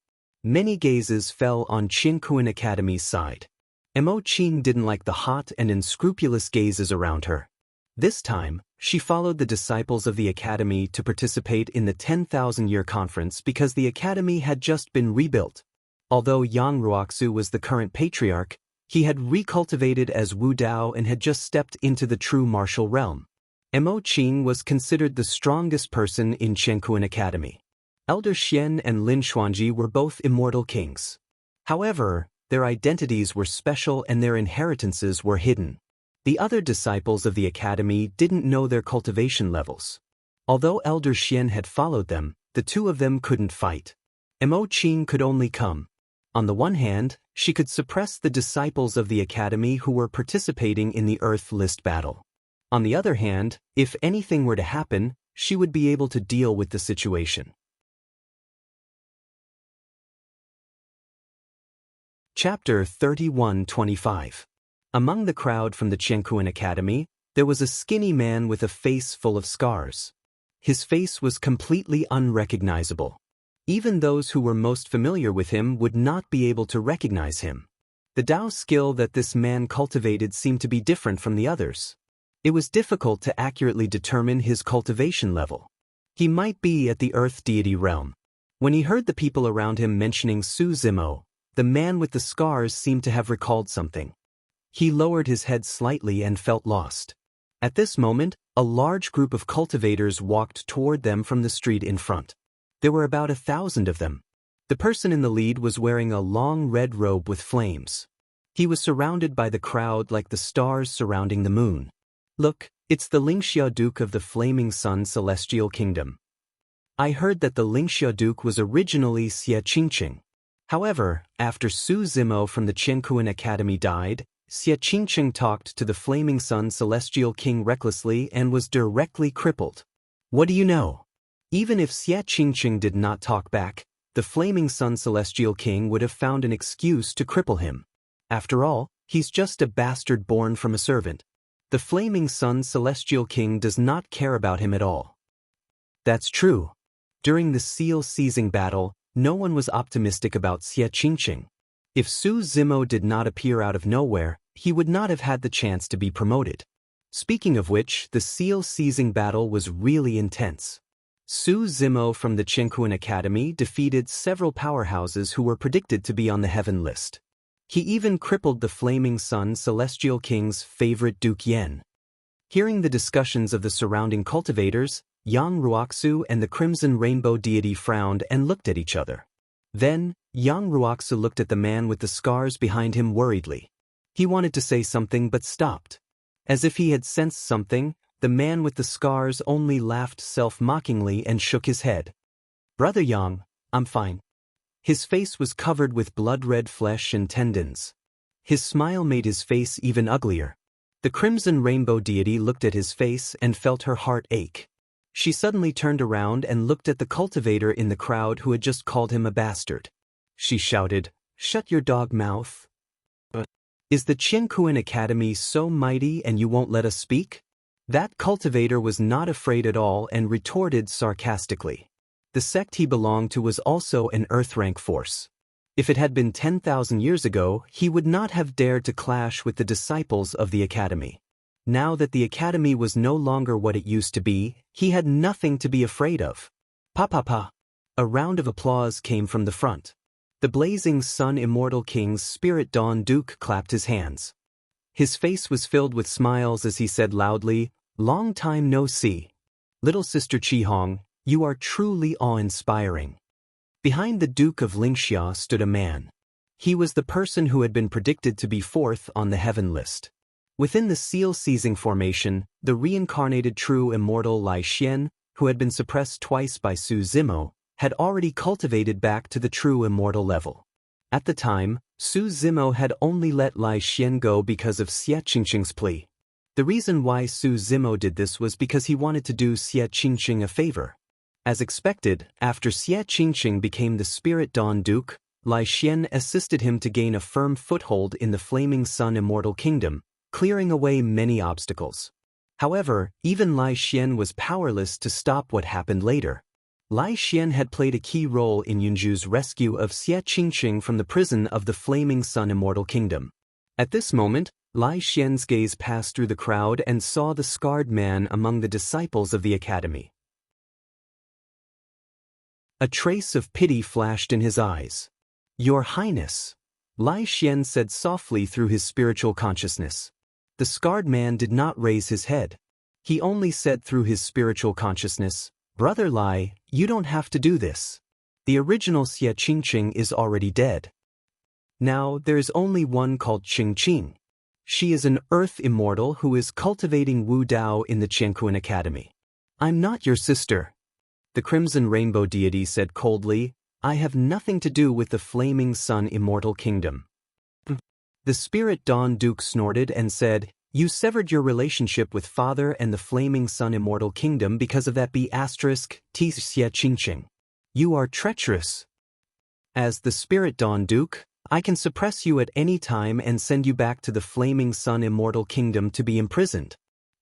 Many gazes fell on Qingkuan Academy's side. Mo Qing didn't like the hot and unscrupulous gazes around her. This time, she followed the disciples of the academy to participate in the 10,000-year conference because the academy had just been rebuilt. Although Yang Ruoxu was the current patriarch, he had recultivated as Wu Dao and had just stepped into the true martial realm. Mo Qing was considered the strongest person in Qingkuan Academy. Elder Xian and Lin Xuanji were both immortal kings. However, their identities were special and their inheritances were hidden. The other disciples of the academy didn't know their cultivation levels. Although Elder Xian had followed them, the two of them couldn't fight. Mo Qing could only come. On the one hand, she could suppress the disciples of the academy who were participating in the Earth List battle. On the other hand, if anything were to happen, she would be able to deal with the situation. Chapter 31-25. Among the crowd from the Qingkuan Academy, there was a skinny man with a face full of scars. His face was completely unrecognizable. Even those who were most familiar with him would not be able to recognize him. The Dao skill that this man cultivated seemed to be different from the others. It was difficult to accurately determine his cultivation level. He might be at the Earth Deity realm. When he heard the people around him mentioning Su Zimo, the man with the scars seemed to have recalled something. He lowered his head slightly and felt lost. At this moment, a large group of cultivators walked toward them from the street in front. There were about 1,000 of them. The person in the lead was wearing a long red robe with flames. He was surrounded by the crowd like the stars surrounding the moon. Look, it's the Lingxia Duke of the Flaming Sun Celestial Kingdom. I heard that the Lingxia Duke was originally Xia Qingqing. However, after Su Zimo from the Qingkuan Academy died, Xia Qingqing talked to the Flaming Sun Celestial King recklessly and was directly crippled. What do you know? Even if Xia Qingqing did not talk back, the Flaming Sun Celestial King would have found an excuse to cripple him. After all, he's just a bastard born from a servant. The Flaming Sun Celestial King does not care about him at all. That's true. During the seal-seizing battle, no one was optimistic about Xia Qingqing. If Su Zimo did not appear out of nowhere, he would not have had the chance to be promoted. Speaking of which, the seal-seizing battle was really intense. Su Zimo from the Qingkuan Academy defeated several powerhouses who were predicted to be on the heaven list. He even crippled the Flaming Sun Celestial King's favorite Duke Yen. Hearing the discussions of the surrounding cultivators, Yang Ruoxu and the Crimson Rainbow Deity frowned and looked at each other. Then, Yang Ruoxu looked at the man with the scars behind him worriedly. He wanted to say something but stopped. As if he had sensed something, the man with the scars only laughed self-mockingly and shook his head. Brother Yang, I'm fine. His face was covered with blood-red flesh and tendons. His smile made his face even uglier. The Crimson Rainbow Deity looked at his face and felt her heart ache. She suddenly turned around and looked at the cultivator in the crowd who had just called him a bastard. She shouted, "Shut your dog mouth. Is the Qingkuan Academy so mighty and you won't let us speak?" That cultivator was not afraid at all and retorted sarcastically. The sect he belonged to was also an Earth-rank force. If it had been 10,000 years ago, he would not have dared to clash with the disciples of the Academy. Now that the Academy was no longer what it used to be, he had nothing to be afraid of. Pa pa pa. A round of applause came from the front. The blazing sun immortal king's spirit dawn duke clapped his hands. His face was filled with smiles as he said loudly, "Long time no see. Little sister Chi-hong, you are truly awe-inspiring." Behind the Duke of Lingxia stood a man. He was the person who had been predicted to be fourth on the heaven list. Within the seal-seizing formation, the reincarnated true immortal Lai Xian, who had been suppressed twice by Su Zimo, had already cultivated back to the true immortal level. At the time, Su Zimo had only let Lai Xian go because of Xie Qingqing's plea. The reason why Su Zimo did this was because he wanted to do Xie Qingqing a favor. As expected, after Xie Qingqing became the Spirit Dawn Duke, Lai Xian assisted him to gain a firm foothold in the Flaming Sun Immortal Kingdom, clearing away many obstacles. However, even Lai Xian was powerless to stop what happened later. Lai Xian had played a key role in Yunju's rescue of Xie Qingqing from the prison of the Flaming Sun Immortal Kingdom. At this moment, Lai Xian's gaze passed through the crowd and saw the scarred man among the disciples of the academy. A trace of pity flashed in his eyes. "Your Highness," Lai Xian said softly through his spiritual consciousness. The scarred man did not raise his head. He only said through his spiritual consciousness, "Brother Lai, you don't have to do this. The original Xie Qingqing is already dead. Now there is only one called Qingqing. She is an earth immortal who is cultivating Wu Dao in the Qianquan Academy. I'm not your sister." The Crimson Rainbow deity said coldly, "I have nothing to do with the Flaming Sun Immortal Kingdom." The Spirit Dawn Duke snorted and said, "You severed your relationship with Father and the Flaming Sun Immortal Kingdom because of that B** T Xie Qingqing. You are treacherous. As the Spirit Dawn Duke, I can suppress you at any time and send you back to the Flaming Sun Immortal Kingdom to be imprisoned."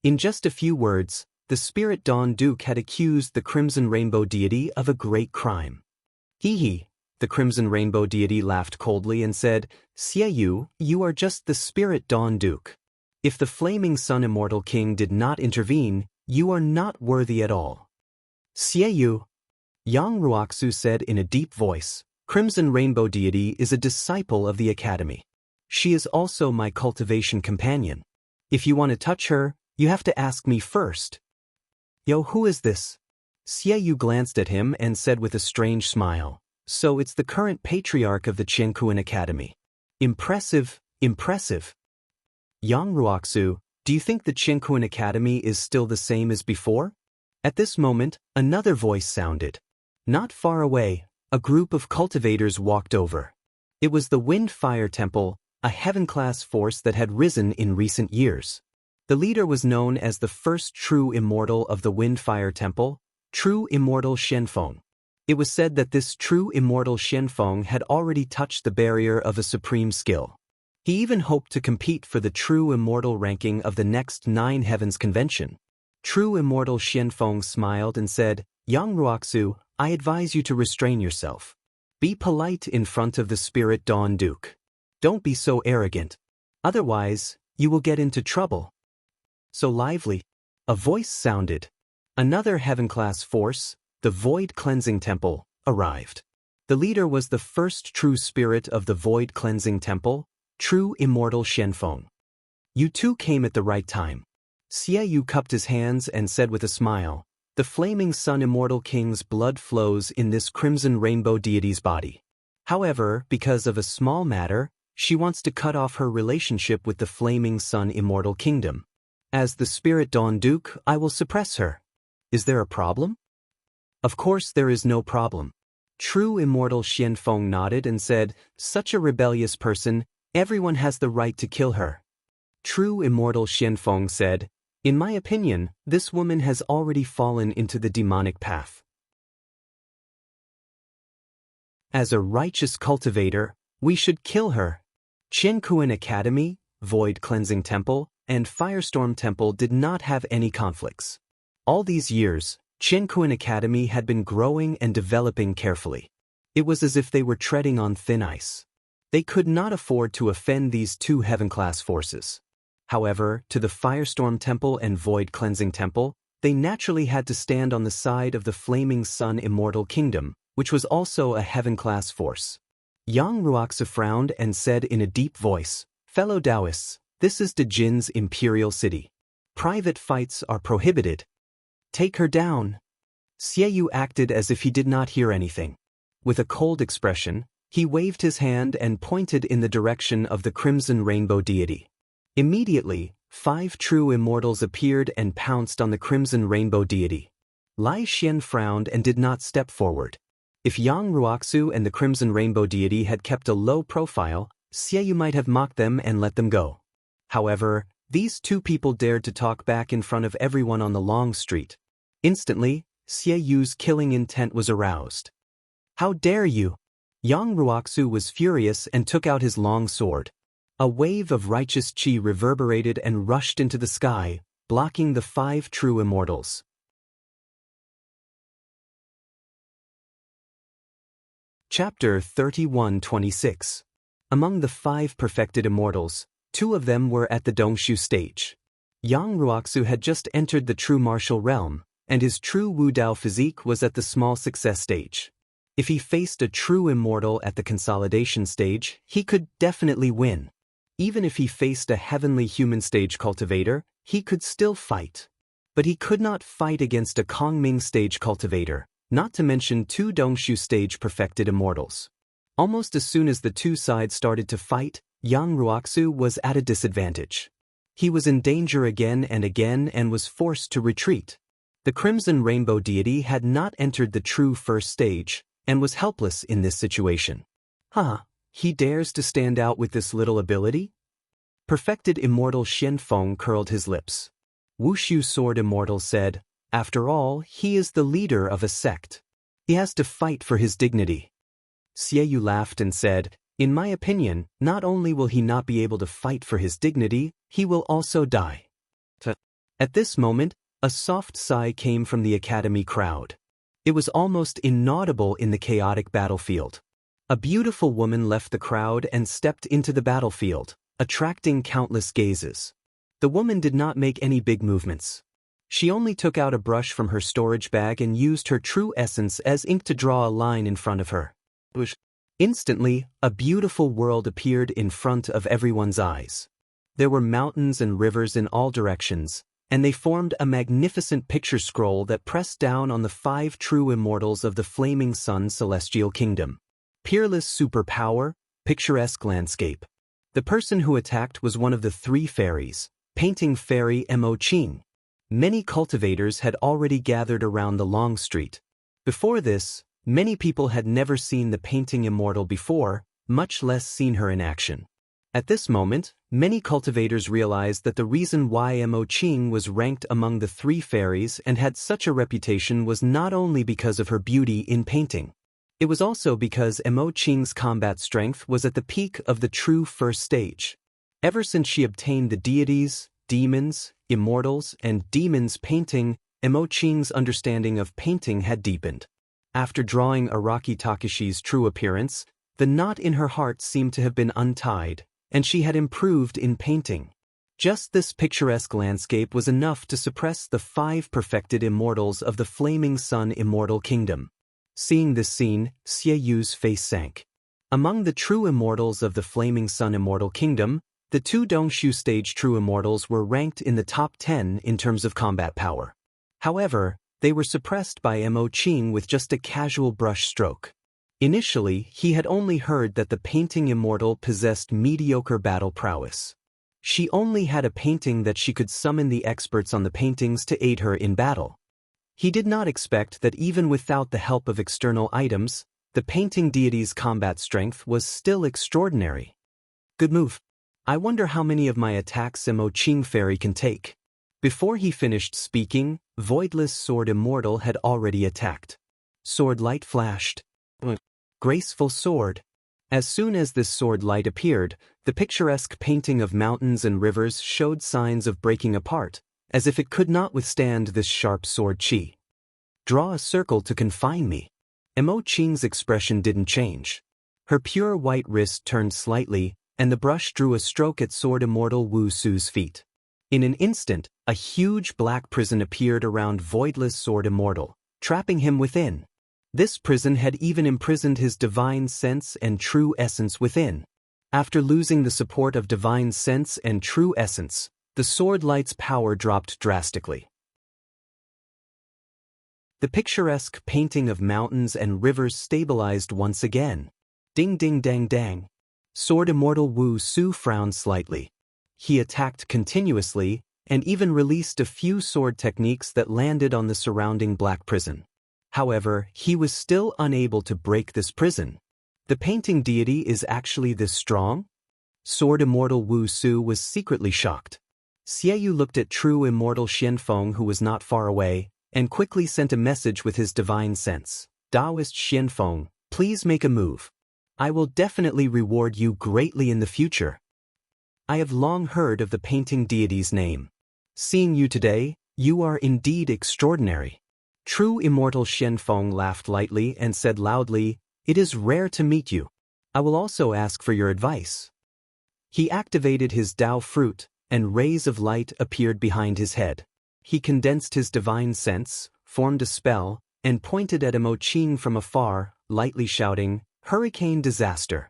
In just a few words, the Spirit Dawn Duke had accused the Crimson Rainbow deity of a great crime. "Hee," the Crimson Rainbow deity laughed coldly and said, "Xie Yu, you are just the Spirit Dawn Duke. If the Flaming Sun Immortal King did not intervene, you are not worthy at all." "Xie Yu," Yang Ruoxu said in a deep voice, "Crimson Rainbow deity is a disciple of the Academy. She is also my cultivation companion. If you want to touch her, you have to ask me first." "Yo, who is this?" Xie Yu glanced at him and said with a strange smile, "So it's the current patriarch of the Qianquan Academy. Impressive, impressive." "Yang Ruoxu, do you think the Qianquan Academy is still the same as before?" At this moment, another voice sounded. Not far away, a group of cultivators walked over. It was the Wind-Fire Temple, a heaven-class force that had risen in recent years. The leader was known as the first true immortal of the Wind-Fire Temple, True Immortal Shenfeng. It was said that this true immortal Shenfeng had already touched the barrier of a supreme skill. He even hoped to compete for the true immortal ranking of the next 9 Heavens Convention. True immortal Shenfeng smiled and said, "Yang Ruoxu, I advise you to restrain yourself. Be polite in front of the Spirit Dawn Duke. Don't be so arrogant. Otherwise, you will get into trouble." "So lively," a voice sounded. Another heaven-class force, the Void Cleansing Temple, arrived. The leader was the first true spirit of the Void Cleansing Temple, True Immortal Shenfeng. "You two came at the right time." Xie Yu cupped his hands and said with a smile, "The Flaming Sun Immortal King's blood flows in this Crimson Rainbow deity's body. However, because of a small matter, she wants to cut off her relationship with the Flaming Sun Immortal Kingdom. As the Spirit Dawn Duke, I will suppress her. Is there a problem?" "Of course there is no problem." True Immortal Shenfeng nodded and said, "Such a rebellious person, everyone has the right to kill her." True Immortal Shenfeng said, "In my opinion, this woman has already fallen into the demonic path. As a righteous cultivator, we should kill her." Qianquan Academy, Void Cleansing Temple, and Firestorm Temple did not have any conflicts. All these years, Qianquan Academy had been growing and developing carefully. It was as if they were treading on thin ice. They could not afford to offend these 2 heaven-class forces. However, to the Firestorm Temple and Void Cleansing Temple, they naturally had to stand on the side of the Flaming Sun Immortal Kingdom, which was also a heaven-class force. Yang Ruoxu frowned and said in a deep voice, "Fellow Taoists, this is De Jin's imperial city. Private fights are prohibited. Take her down." Xie Yu acted as if he did not hear anything. With a cold expression, he waved his hand and pointed in the direction of the crimson rainbow deity. Immediately, 5 true immortals appeared and pounced on the crimson rainbow deity. Lai Xian frowned and did not step forward. If Yang Ruoxu and the crimson rainbow deity had kept a low profile, Xie Yu might have mocked them and let them go. However, these 2 people dared to talk back in front of everyone on the long street. Instantly, Xie Yu's killing intent was aroused. "How dare you!" Yang Ruoxu was furious and took out his long sword. A wave of righteous qi reverberated and rushed into the sky, blocking the 5 true immortals. Chapter 31-26. Among the 5 perfected immortals, 2 of them were at the Dongshu stage. Yang Ruoxu had just entered the true martial realm, and his true Wu Dao physique was at the small success stage. If he faced a true immortal at the consolidation stage, he could definitely win. Even if he faced a heavenly human stage cultivator, he could still fight. But he could not fight against a Kongming stage cultivator, not to mention 2 Dongshu stage perfected immortals. Almost as soon as the 2 sides started to fight, Yang Ruoxu was at a disadvantage. He was in danger again and was forced to retreat. The Crimson Rainbow deity had not entered the true first stage, and was helpless in this situation. He dares to stand out with this little ability? Perfected Immortal Xianfeng curled his lips. Wushu Sword Immortal said, "After all, he is the leader of a sect. He has to fight for his dignity." Xie Yu laughed and said, "In my opinion, not only will he not be able to fight for his dignity, he will also die." At this moment, a soft sigh came from the academy crowd. It was almost inaudible in the chaotic battlefield. A beautiful woman left the crowd and stepped into the battlefield, attracting countless gazes. The woman did not make any big movements. She only took out a brush from her storage bag and used her true essence as ink to draw a line in front of her. Instantly, a beautiful world appeared in front of everyone's eyes. There were mountains and rivers in all directions, and they formed a magnificent picture scroll that pressed down on the 5 true immortals of the Flaming Sun Celestial Kingdom. Peerless superpower, picturesque landscape. The person who attacked was one of the 3 fairies, Painting Fairy Mo Qing. Many cultivators had already gathered around the long street. Before this, many people had never seen the Painting Immortal before, much less seen her in action. At this moment, many cultivators realized that the reason why Mo Qing was ranked among the 3 fairies and had such a reputation was not only because of her beauty in painting. It was also because Mo Qing's combat strength was at the peak of the true first stage. Ever since she obtained the deities, demons, immortals, and demons painting, Mo Qing's understanding of painting had deepened. After drawing Araki Takashi's true appearance, the knot in her heart seemed to have been untied, and she had improved in painting. Just this picturesque landscape was enough to suppress the 5 perfected immortals of the Flaming Sun Immortal Kingdom. Seeing this scene, Xie Yu's face sank. Among the true immortals of the Flaming Sun Immortal Kingdom, the 2 Dongshu stage true immortals were ranked in the top 10 in terms of combat power. However, they were suppressed by Mo Qing with just a casual brush stroke. Initially, he had only heard that the Painting Immortal possessed mediocre battle prowess. She only had a painting that she could summon the experts on the paintings to aid her in battle. He did not expect that even without the help of external items, the painting deity's combat strength was still extraordinary. Good move. I wonder how many of my attacks Mo Qing Fairy can take. Before he finished speaking, Voidless Sword Immortal had already attacked. Sword light flashed. Graceful sword. As soon as this sword light appeared, the picturesque painting of mountains and rivers showed signs of breaking apart, as if it could not withstand this sharp sword chi. Draw a circle to confine me. Mo Qing's expression didn't change. Her pure white wrist turned slightly, and the brush drew a stroke at Sword Immortal Wu Su's feet. In an instant, a huge black prison appeared around Voidless Sword Immortal, trapping him within. This prison had even imprisoned his divine sense and true essence within. After losing the support of divine sense and true essence, the sword light's power dropped drastically. The picturesque painting of mountains and rivers stabilized once again. Ding ding dang dang. Sword Immortal Wu Su frowned slightly. He attacked continuously, and even released a few sword techniques that landed on the surrounding black prison. However, he was still unable to break this prison. The painting deity is actually this strong? Sword Immortal Wu Su was secretly shocked. Xieyu looked at true immortal Xianfeng, who was not far away, and quickly sent a message with his divine sense. Taoist Xianfeng, please make a move. I will definitely reward you greatly in the future. I have long heard of the painting deity's name. Seeing you today, you are indeed extraordinary. True immortal Xianfeng laughed lightly and said loudly, it is rare to meet you. I will also ask for your advice. He activated his Tao fruit, and rays of light appeared behind his head. He condensed his divine sense, formed a spell, and pointed at Mo Qing from afar, lightly shouting, Hurricane disaster.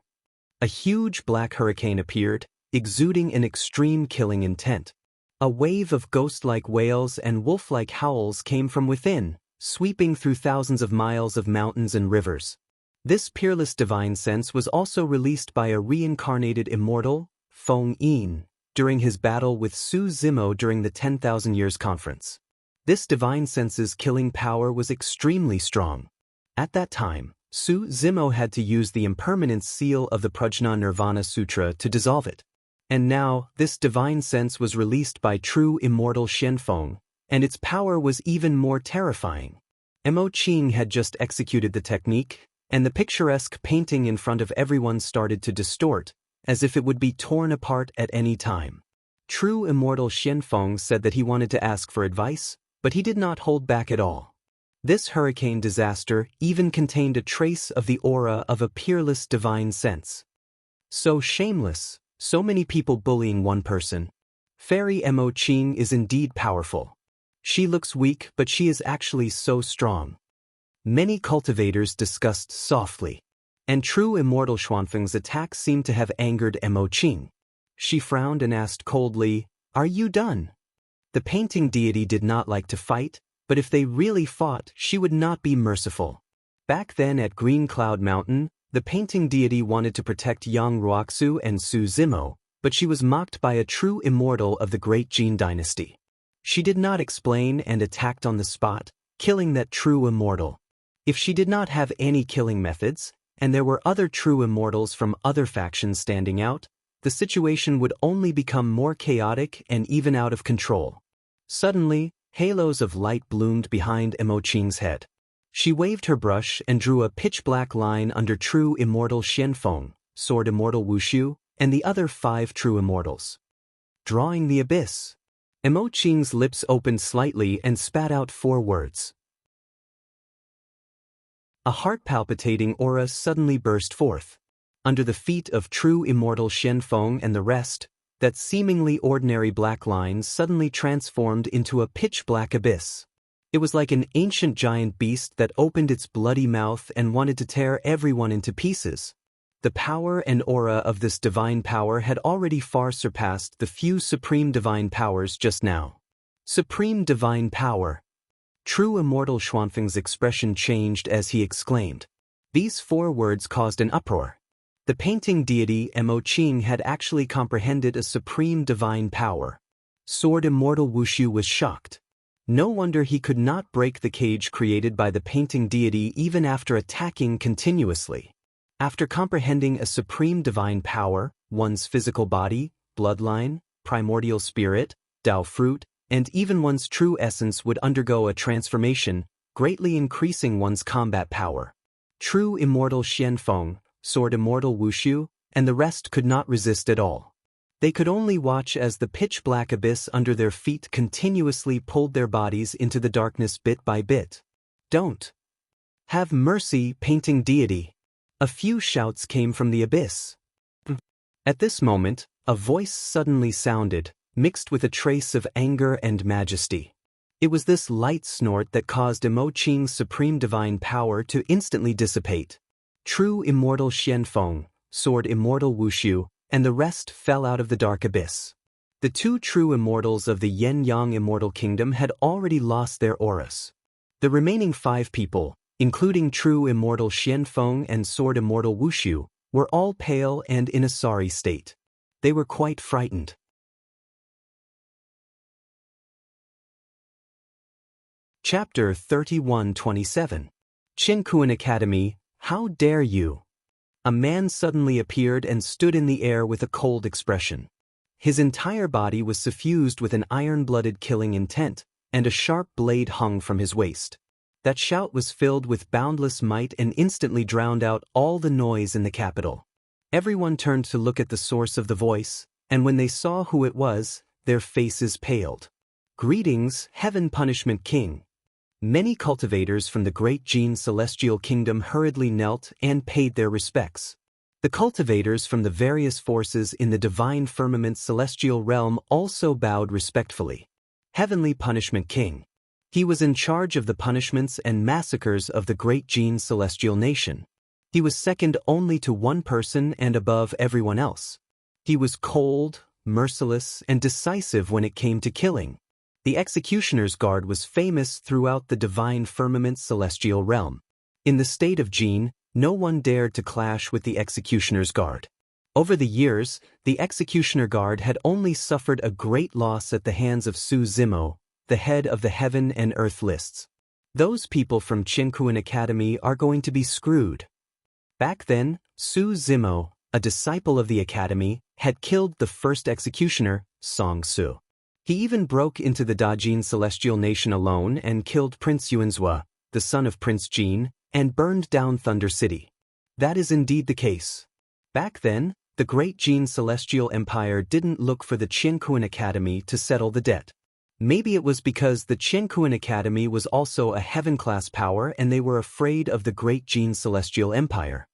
A huge black hurricane appeared, exuding an extreme killing intent. A wave of ghost-like wails and wolf-like howls came from within, sweeping through thousands of miles of mountains and rivers. This peerless divine sense was also released by a reincarnated immortal, Feng Yin, during his battle with Su Zimo during the 10,000 Years Conference. This divine sense's killing power was extremely strong. At that time, Su Zimo had to use the impermanence seal of the Prajna Nirvana Sutra to dissolve it. And now, this divine sense was released by true immortal Xianfeng, and its power was even more terrifying. Mo Qing had just executed the technique, and the picturesque painting in front of everyone started to distort, as if it would be torn apart at any time. True immortal Xianfeng said that he wanted to ask for advice, but he did not hold back at all. This hurricane disaster even contained a trace of the aura of a peerless divine sense. So shameless, so many people bullying one person. Fairy Mo Qing is indeed powerful. She looks weak, but she is actually so strong. Many cultivators discussed softly. And true immortal Xuanfeng's attack seemed to have angered Mo Qing. She frowned and asked coldly, are you done? The painting deity did not like to fight, but if they really fought, she would not be merciful. Back then at Green Cloud Mountain, the painting deity wanted to protect Yang Ruoxu and Su Zimo, but she was mocked by a true immortal of the Great Jin dynasty. She did not explain and attacked on the spot, killing that true immortal. If she did not have any killing methods, and there were other true immortals from other factions standing out, the situation would only become more chaotic and even out of control. Suddenly, halos of light bloomed behind Mo Qing's head. She waved her brush and drew a pitch-black line under true immortal Xianfeng, Sword Immortal Wushu, and the other 5 true immortals. Drawing the abyss. Mo Qing's lips opened slightly and spat out 4 words. A heart-palpitating aura suddenly burst forth. Under the feet of true immortal Xianfeng and the rest, that seemingly ordinary black line suddenly transformed into a pitch-black abyss. It was like an ancient giant beast that opened its bloody mouth and wanted to tear everyone into pieces. The power and aura of this divine power had already far surpassed the few supreme divine powers just now. Supreme divine power. True immortal Xuanfeng's expression changed as he exclaimed. These 4 words caused an uproar. The painting deity Mo Qing had actually comprehended a supreme divine power. Sword Immortal Wushu was shocked. No wonder he could not break the cage created by the painting deity even after attacking continuously. After comprehending a supreme divine power, one's physical body, bloodline, primordial spirit, Tao fruit, and even one's true essence would undergo a transformation, greatly increasing one's combat power. True immortal Xianfeng, Sword Immortal Wushu, and the rest could not resist at all. They could only watch as the pitch-black abyss under their feet continuously pulled their bodies into the darkness bit by bit. Don't. Have mercy, painting deity. A few shouts came from the abyss. At this moment, a voice suddenly sounded, mixed with a trace of anger and majesty. It was this light snort that caused Imo Qing's supreme divine power to instantly dissipate. True immortal Xianfeng, sword immortal Wushu, and the rest fell out of the dark abyss. The two true immortals of the Yen-Yang immortal kingdom had already lost their auras. The remaining 5 people, including true immortal Xianfeng and sword immortal Wushu, were all pale and in a sorry state. They were quite frightened. Chapter 31-27. Qinkuan Academy, how dare you? A man suddenly appeared and stood in the air with a cold expression. His entire body was suffused with an iron-blooded killing intent, and a sharp blade hung from his waist. That shout was filled with boundless might and instantly drowned out all the noise in the capital. Everyone turned to look at the source of the voice, and when they saw who it was, their faces paled. Greetings, Heaven Punishment King. Many cultivators from the great Jin celestial kingdom hurriedly knelt and paid their respects. The cultivators from the various forces in the divine firmament's celestial realm also bowed respectfully. Heavenly Punishment King. He was in charge of the punishments and massacres of the great Jin celestial nation. He was second only to one person and above everyone else. He was cold, merciless, and decisive when it came to killing. The Executioner's Guard was famous throughout the divine firmament's celestial realm. In the state of Jin, no one dared to clash with the Executioner's Guard. Over the years, the Executioner Guard had only suffered a great loss at the hands of Su Zimo, the head of the Heaven and Earth lists. Those people from Qinkuan Academy are going to be screwed. Back then, Su Zimo, a disciple of the Academy, had killed the first executioner, Song Su. He even broke into the Dajin celestial nation alone and killed Prince Yuanzhua, the son of Prince Jin, and burned down Thunder City. That is indeed the case. Back then, the great Jin celestial empire didn't look for the Qinkuan Academy to settle the debt. Maybe it was because the Qinkuan Academy was also a heaven-class power and they were afraid of the great Jin celestial empire.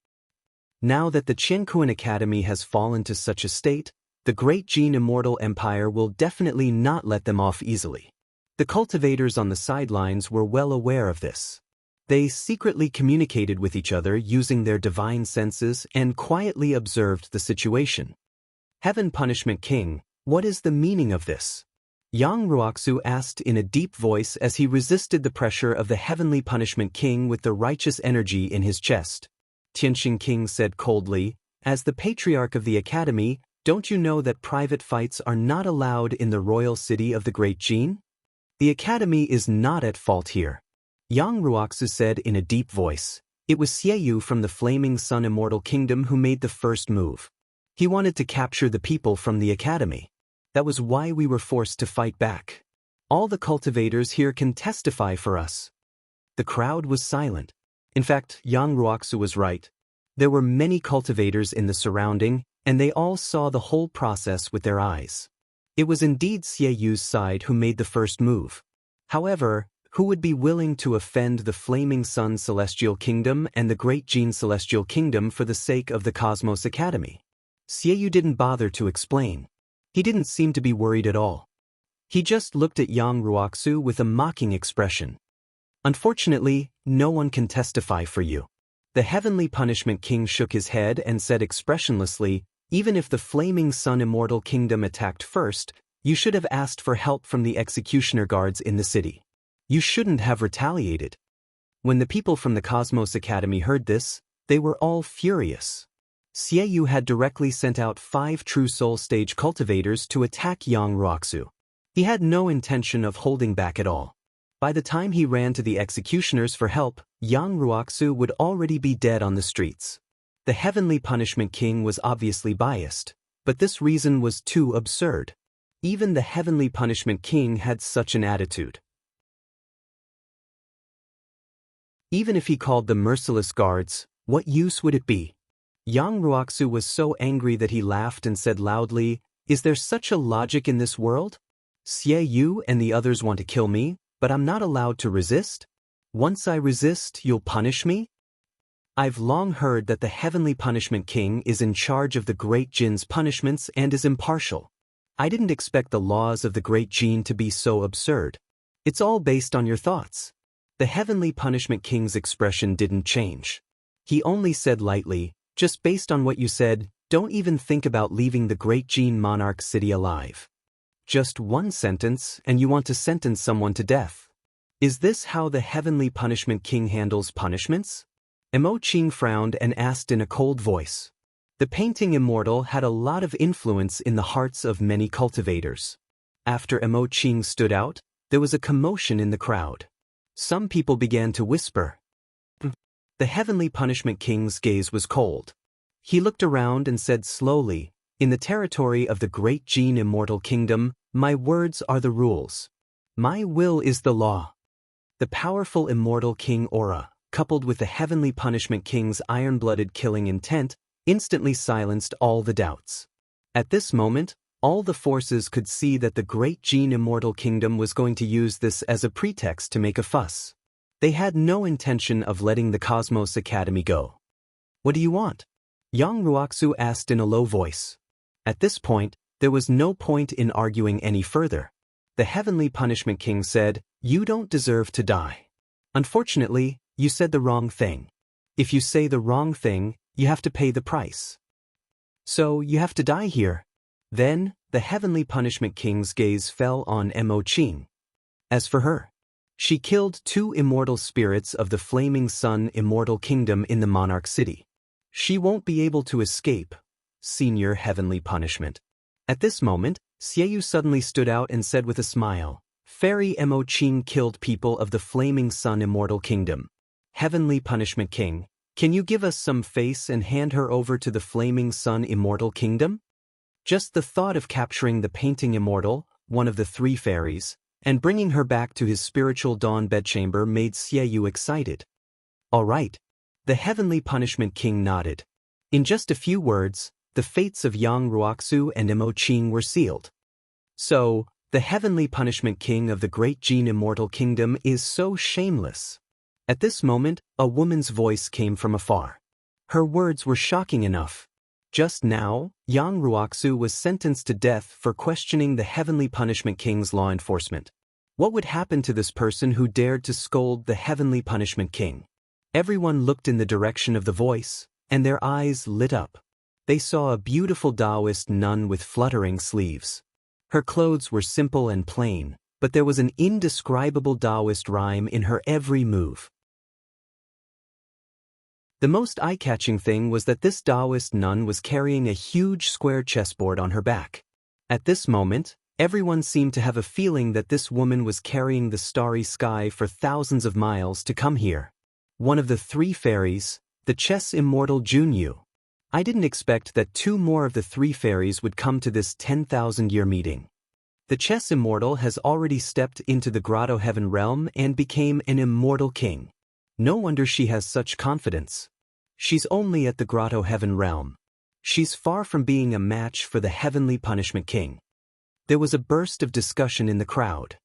Now that the Qinkuan Academy has fallen to such a state, the great Jin immortal empire will definitely not let them off easily. The cultivators on the sidelines were well aware of this. They secretly communicated with each other using their divine senses and quietly observed the situation. Heaven Punishment King, what is the meaning of this? Yang Ruoxu asked in a deep voice as he resisted the pressure of the Heavenly Punishment King with the righteous energy in his chest. Tianxing King said coldly, as the patriarch of the academy, don't you know that private fights are not allowed in the royal city of the Great Jin? The academy is not at fault here. Yang Ruoxu said in a deep voice. It was Xieyu from the Flaming Sun Immortal Kingdom who made the first move. He wanted to capture the people from the academy. That was why we were forced to fight back. All the cultivators here can testify for us. The crowd was silent. In fact, Yang Ruoxu was right. There were many cultivators in the surrounding, and they all saw the whole process with their eyes. It was indeed Xieyu's side who made the first move. However, who would be willing to offend the Flaming Sun Celestial Kingdom and the Great Jin Celestial Kingdom for the sake of the Cosmos Academy? Xieyu didn't bother to explain. He didn't seem to be worried at all. He just looked at Yang Ruoxu with a mocking expression. Unfortunately, no one can testify for you. The Heavenly Punishment King shook his head and said expressionlessly, even if the Flaming Sun Immortal Kingdom attacked first, you should have asked for help from the executioner guards in the city. You shouldn't have retaliated. When the people from the Cosmos Academy heard this, they were all furious. Xieyu had directly sent out 5 True Soul Stage cultivators to attack Yang Ruoxu. He had no intention of holding back at all. By the time he ran to the executioners for help, Yang Ruoxu would already be dead on the streets. The Heavenly Punishment King was obviously biased, but this reason was too absurd. Even the Heavenly Punishment King had such an attitude. Even if he called the merciless guards, what use would it be? Yang Ruoxu was so angry that he laughed and said loudly, "Is there such a logic in this world? Xieyu and the others want to kill me, but I'm not allowed to resist? Once I resist, you'll punish me? I've long heard that the Heavenly Punishment King is in charge of the Great Jin's punishments and is impartial. I didn't expect the laws of the Great Jin to be so absurd. It's all based on your thoughts. The Heavenly Punishment King's expression didn't change. He only said lightly, just based on what you said, don't even think about leaving the great Gene Monarch city alive. Just one sentence and you want to sentence someone to death. Is this how the Heavenly Punishment King handles punishments? Emo Ching frowned and asked in a cold voice. The painting immortal had a lot of influence in the hearts of many cultivators. After Emo Ching stood out, there was a commotion in the crowd. Some people began to whisper. The Heavenly Punishment King's gaze was cold. He looked around and said slowly, in the territory of the great Gene Immortal Kingdom, my words are the rules. My will is the law. The powerful Immortal King aura, coupled with the Heavenly Punishment King's iron-blooded killing intent, instantly silenced all the doubts. At this moment, all the forces could see that the great Gene Immortal Kingdom was going to use this as a pretext to make a fuss. They had no intention of letting the Cosmos Academy go. What do you want? Yang Ruoxu asked in a low voice. At this point, there was no point in arguing any further. The Heavenly Punishment King said, you don't deserve to die. Unfortunately, you said the wrong thing. If you say the wrong thing, you have to pay the price. So you have to die here. Then, the Heavenly Punishment King's gaze fell on Emo Ching. As for her, she killed 2 immortal spirits of the Flaming Sun Immortal Kingdom in the Monarch City. She won't be able to escape, Senior Heavenly Punishment. At this moment, Xieyu suddenly stood out and said with a smile, Fairy Emo Ching killed people of the Flaming Sun Immortal Kingdom. Heavenly Punishment King, can you give us some face and hand her over to the Flaming Sun Immortal Kingdom? Just the thought of capturing the painting immortal, one of the 3 fairies, and bringing her back to his spiritual dawn bedchamber made Xieyu excited. All right. The Heavenly Punishment King nodded. In just a few words, the fates of Yang Ruoxu and Emo Ching were sealed. So, the Heavenly Punishment King of the Great Gene Immortal Kingdom is so shameless. At this moment, a woman's voice came from afar. Her words were shocking enough. Just now, Yang Ruoxu was sentenced to death for questioning the Heavenly Punishment King's law enforcement. What would happen to this person who dared to scold the Heavenly Punishment King? Everyone looked in the direction of the voice, and their eyes lit up. They saw a beautiful Taoist nun with fluttering sleeves. Her clothes were simple and plain, but there was an indescribable Taoist rhyme in her every move. The most eye-catching thing was that this Taoist nun was carrying a huge square chessboard on her back. At this moment, everyone seemed to have a feeling that this woman was carrying the starry sky for thousands of miles to come here. One of the 3 fairies, the chess immortal Junyu. I didn't expect that 2 more of the 3 fairies would come to this 10,000-year meeting. The chess immortal has already stepped into the Grotto Heaven realm and became an immortal king. No wonder she has such confidence. She's only at the Grotto Heaven realm. She's far from being a match for the Heavenly Punishment King. There was a burst of discussion in the crowd.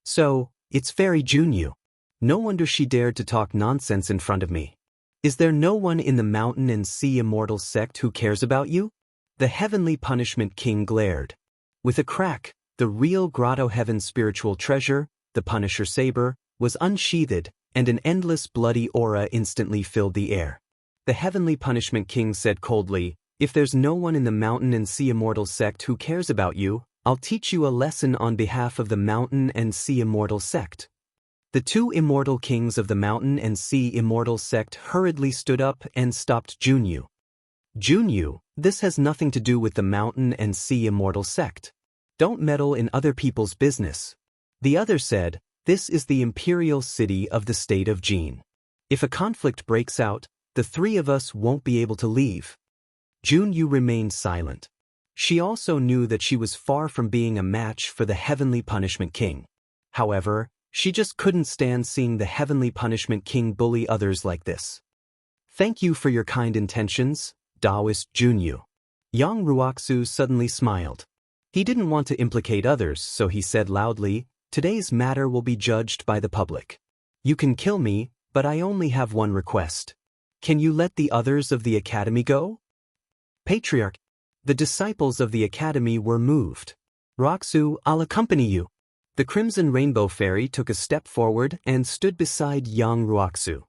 So, it's Fairy Junyu. No wonder she dared to talk nonsense in front of me. Is there no one in the Mountain and Sea Immortal sect who cares about you? The Heavenly Punishment King glared. With a crack, the real Grotto Heaven spiritual treasure, the Punisher Saber, was unsheathed, and an endless bloody aura instantly filled the air. The Heavenly Punishment King said coldly, if there's no one in the Mountain and Sea Immortal sect who cares about you, I'll teach you a lesson on behalf of the Mountain and Sea Immortal sect. The 2 immortal kings of the Mountain and Sea Immortal sect hurriedly stood up and stopped Junyu. Junyu, this has nothing to do with the Mountain and Sea Immortal sect. Don't meddle in other people's business. The other said, this is the imperial city of the state of Gene. If a conflict breaks out, the 3 of us won't be able to leave. Junyu remained silent. She also knew that she was far from being a match for the Heavenly Punishment King. However, she just couldn't stand seeing the Heavenly Punishment King bully others like this. Thank you for your kind intentions, Taoist Junyu. Yang Ruoxu suddenly smiled. He didn't want to implicate others, so he said loudly, today's matter will be judged by the public. You can kill me, but I only have one request. Can you let the others of the academy go? Patriarch. The disciples of the academy were moved. Roxu, I'll accompany you. The Crimson Rainbow Fairy took a step forward and stood beside Yang Ruoxu.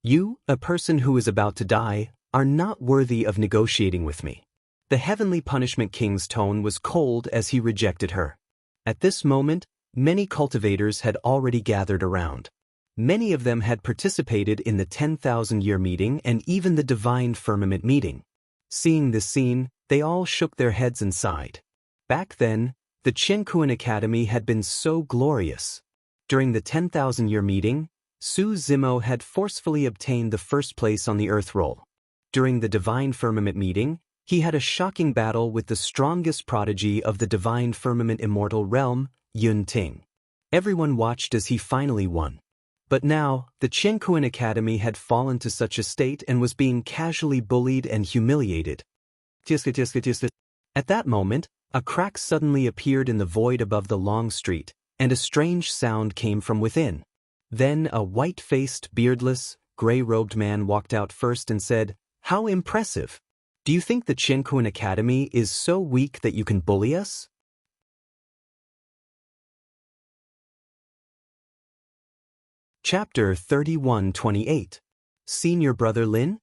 You, a person who is about to die, are not worthy of negotiating with me. The Heavenly Punishment King's tone was cold as he rejected her. At this moment, many cultivators had already gathered around. Many of them had participated in the 10,000-year meeting and even the Divine Firmament meeting. Seeing this scene, they all shook their heads and sighed. Back then, the Qianquan Academy had been so glorious. During the 10,000-year meeting, Su Zimo had forcefully obtained the first place on the Earth roll. During the Divine Firmament meeting, he had a shocking battle with the strongest prodigy of the Divine Firmament Immortal Realm, Yun Ting. Everyone watched as he finally won. But now, the Qianquan Academy had fallen to such a state and was being casually bullied and humiliated. At that moment, a crack suddenly appeared in the void above the long street, and a strange sound came from within. Then a white-faced, beardless, gray-robed man walked out first and said, "How impressive! Do you think the Qianquan Academy is so weak that you can bully us?" Chapter 31-28. Senior Brother Lin?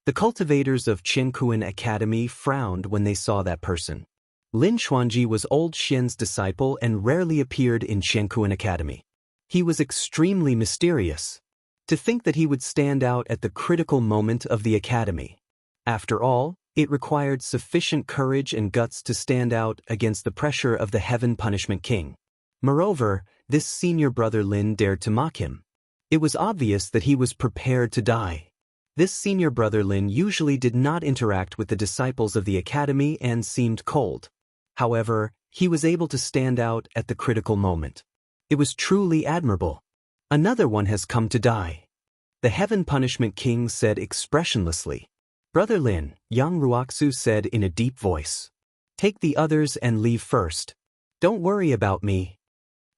The cultivators of Qianquan Academy frowned when they saw that person. Lin Xuanji was old Xian's disciple and rarely appeared in Qianquan Academy. He was extremely mysterious. To think that he would stand out at the critical moment of the academy. After all, it required sufficient courage and guts to stand out against the pressure of the Heaven Punishment King. Moreover, this senior brother Lin dared to mock him. It was obvious that he was prepared to die. This senior brother Lin usually did not interact with the disciples of the academy and seemed cold. However, he was able to stand out at the critical moment. It was truly admirable. Another one has come to die. The Heaven Punishment King said expressionlessly. Brother Lin, Yang Ruoxu said in a deep voice. Take the others and leave first. Don't worry about me.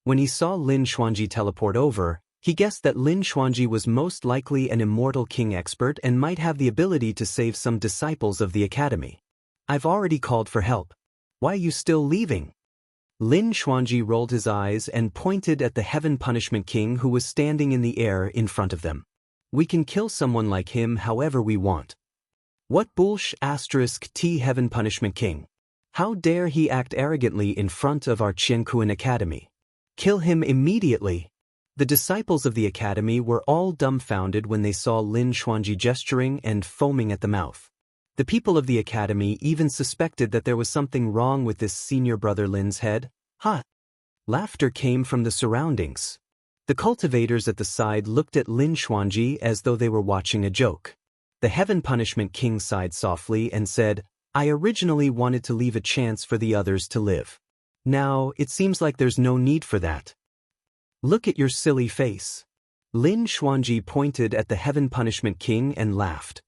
When he saw Lin Xuanji teleport over, he guessed that Lin Xuanji was most likely an immortal king expert and might have the ability to save some disciples of the academy. I've already called for help. Why are you still leaving? Lin Xuanji rolled his eyes and pointed at the Heaven Punishment King who was standing in the air in front of them. We can kill someone like him however we want. What bullsh*** T Heaven Punishment King? How dare he act arrogantly in front of our Qianquan Academy? Kill him immediately. The disciples of the academy were all dumbfounded when they saw Lin Xuanji gesturing and foaming at the mouth. The people of the academy even suspected that there was something wrong with this senior brother Lin's head. Ha! Laughter came from the surroundings. The cultivators at the side looked at Lin Xuanji as though they were watching a joke. The Heaven Punishment King sighed softly and said, I originally wanted to leave a chance for the others to live. Now, it seems like there's no need for that. Look at your silly face. Lin Xuanji pointed at the Heaven Punishment King and laughed.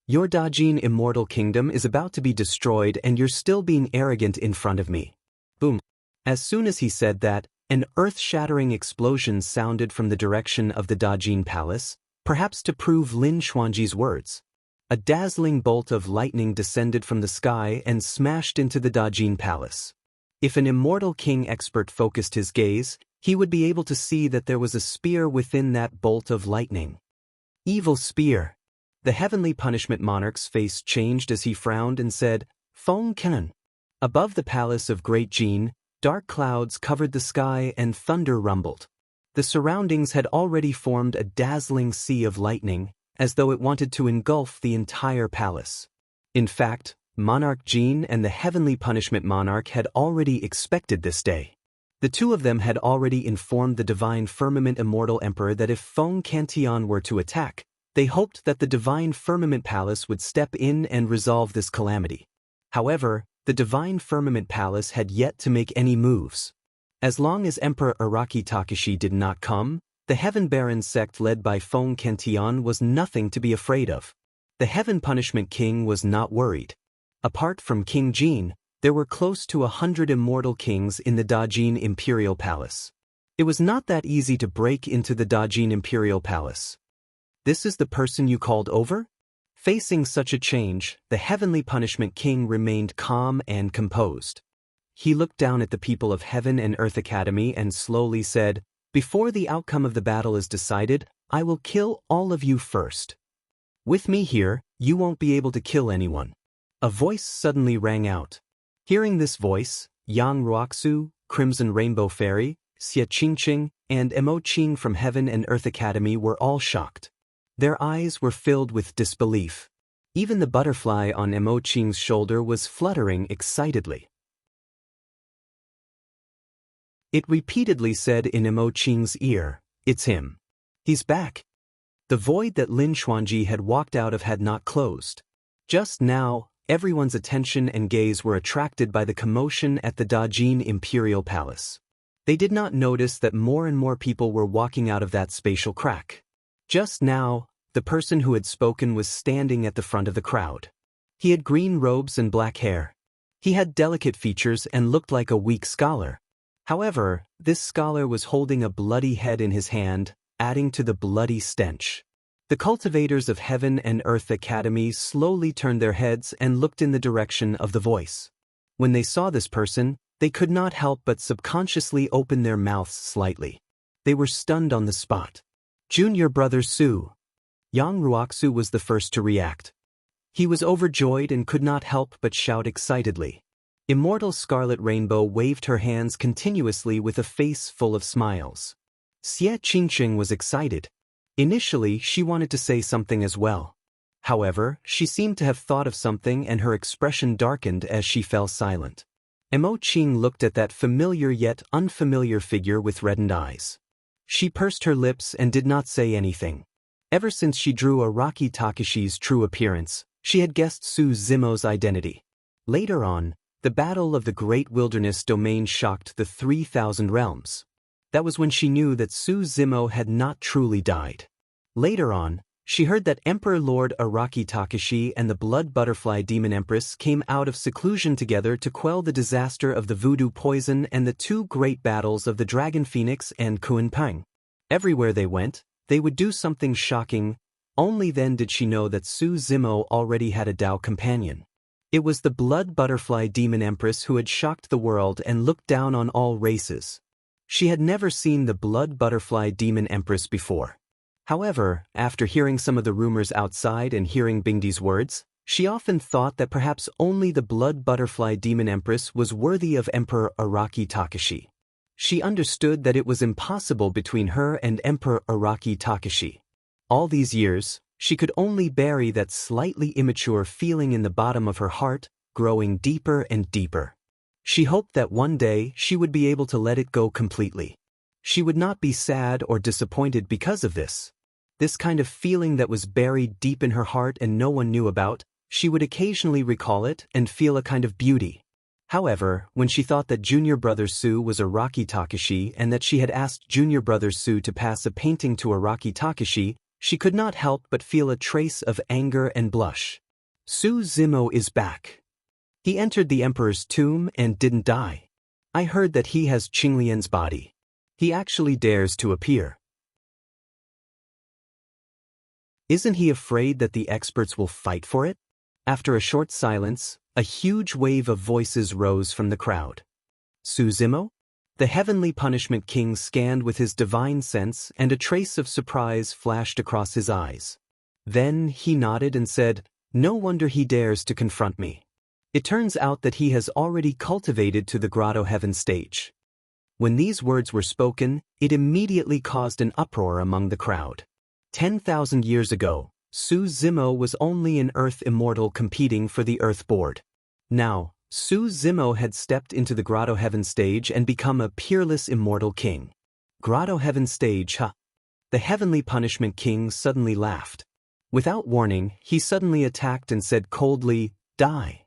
Your Dajin Immortal Kingdom is about to be destroyed and you're still being arrogant in front of me. Boom. As soon as he said that, an earth-shattering explosion sounded from the direction of the Dajin Palace, perhaps to prove Lin Xuanji's words. A dazzling bolt of lightning descended from the sky and smashed into the Dajin Palace. If an immortal king expert focused his gaze, he would be able to see that there was a spear within that bolt of lightning. Evil spear. The Heavenly Punishment Monarch's face changed as he frowned and said, Feng Kenan. Above the palace of Great Jin, dark clouds covered the sky and thunder rumbled. The surroundings had already formed a dazzling sea of lightning, as though it wanted to engulf the entire palace. In fact, Monarch Jin and the Heavenly Punishment Monarch had already expected this day. The two of them had already informed the Divine Firmament Immortal Emperor that if Feng Cantian were to attack, they hoped that the Divine Firmament Palace would step in and resolve this calamity. However, the Divine Firmament Palace had yet to make any moves. As long as Emperor Araki Takashi did not come, the Heaven Baron sect led by Feng Cantian was nothing to be afraid of. The Heaven Punishment King was not worried. Apart from King Jin, there were close to 100 immortal kings in the Dajin Imperial Palace. It was not that easy to break into the Dajin Imperial Palace. This is the person you called over? Facing such a change, the Heavenly Punishment King remained calm and composed. he looked down at the people of Heaven and Earth Academy and slowly said, "Before the outcome of the battle is decided, I will kill all of you first. With me here, you won't be able to kill anyone." A voice suddenly rang out. Hearing this voice, Yang Ruoxu, Crimson Rainbow Fairy, Xie Qingqing, and Emo Qing from Heaven and Earth Academy were all shocked. Their eyes were filled with disbelief. Even the butterfly on Emo Qing's shoulder was fluttering excitedly. It repeatedly said in Emo Qing's ear, "It's him. He's back." The void that Lin Xuanji had walked out of had not closed. Just now, everyone's attention and gaze were attracted by the commotion at the Dajin Imperial Palace. They did not notice that more and more people were walking out of that spatial crack. Just now, the person who had spoken was standing at the front of the crowd. He had green robes and black hair. He had delicate features and looked like a weak scholar. However, this scholar was holding a bloody head in his hand, adding to the bloody stench. The cultivators of Heaven and Earth Academy slowly turned their heads and looked in the direction of the voice. When they saw this person, they could not help but subconsciously open their mouths slightly. They were stunned on the spot. "Junior brother Su." Yang Ruoxu was the first to react. He was overjoyed and could not help but shout excitedly. Immortal Scarlet Rainbow waved her hands continuously with a face full of smiles. Xie Qingqing was excited. Initially, she wanted to say something as well. However, she seemed to have thought of something and her expression darkened as she fell silent. Emo Qing looked at that familiar yet unfamiliar figure with reddened eyes. She pursed her lips and did not say anything. Ever since she drew Araki Takashi's true appearance, she had guessed Su Zimo's identity. Later on, the battle of the Great Wilderness Domain shocked the 3,000 realms. That was when she knew that Su Zimo had not truly died. Later on, she heard that Emperor Lord Araki Takashi and the Blood Butterfly Demon Empress came out of seclusion together to quell the disaster of the voodoo poison and the two great battles of the Dragon Phoenix and Kuanping. Everywhere they went, they would do something shocking. Only then did she know that Su Zimo already had a Dao companion. It was the Blood Butterfly Demon Empress who had shocked the world and looked down on all races. She had never seen the Blood Butterfly Demon Empress before. However, after hearing some of the rumors outside and hearing Bingdi's words, she often thought that perhaps only the Blood Butterfly Demon Empress was worthy of Emperor Araki Takashi. She understood that it was impossible between her and Emperor Araki Takashi. All these years, she could only bury that slightly immature feeling in the bottom of her heart, growing deeper and deeper. She hoped that one day she would be able to let it go completely. She would not be sad or disappointed because of this. This kind of feeling that was buried deep in her heart and no one knew about, she would occasionally recall it and feel a kind of beauty. However, when she thought that Junior Brother Su was Araki Takashi and that she had asked Junior Brother Su to pass a painting to Araki Takashi, she could not help but feel a trace of anger and blush. Su Zimo is back. He entered the Emperor's tomb and didn't die. I heard that he has Qinglian's body. He actually dares to appear. Isn't he afraid that the experts will fight for it? After a short silence, a huge wave of voices rose from the crowd. Su Zimo? The Heavenly Punishment King scanned with his divine sense and a trace of surprise flashed across his eyes. Then he nodded and said, "No wonder he dares to confront me. It turns out that he has already cultivated to the Grotto Heaven stage." When these words were spoken, it immediately caused an uproar among the crowd. 10,000 years ago, Su Zimo was only an Earth immortal competing for the Earth Board. Now, Su Zimo had stepped into the Grotto Heaven stage and become a peerless immortal king. Grotto Heaven stage, huh? The Heavenly Punishment King suddenly laughed. Without warning, he suddenly attacked and said coldly, "Die."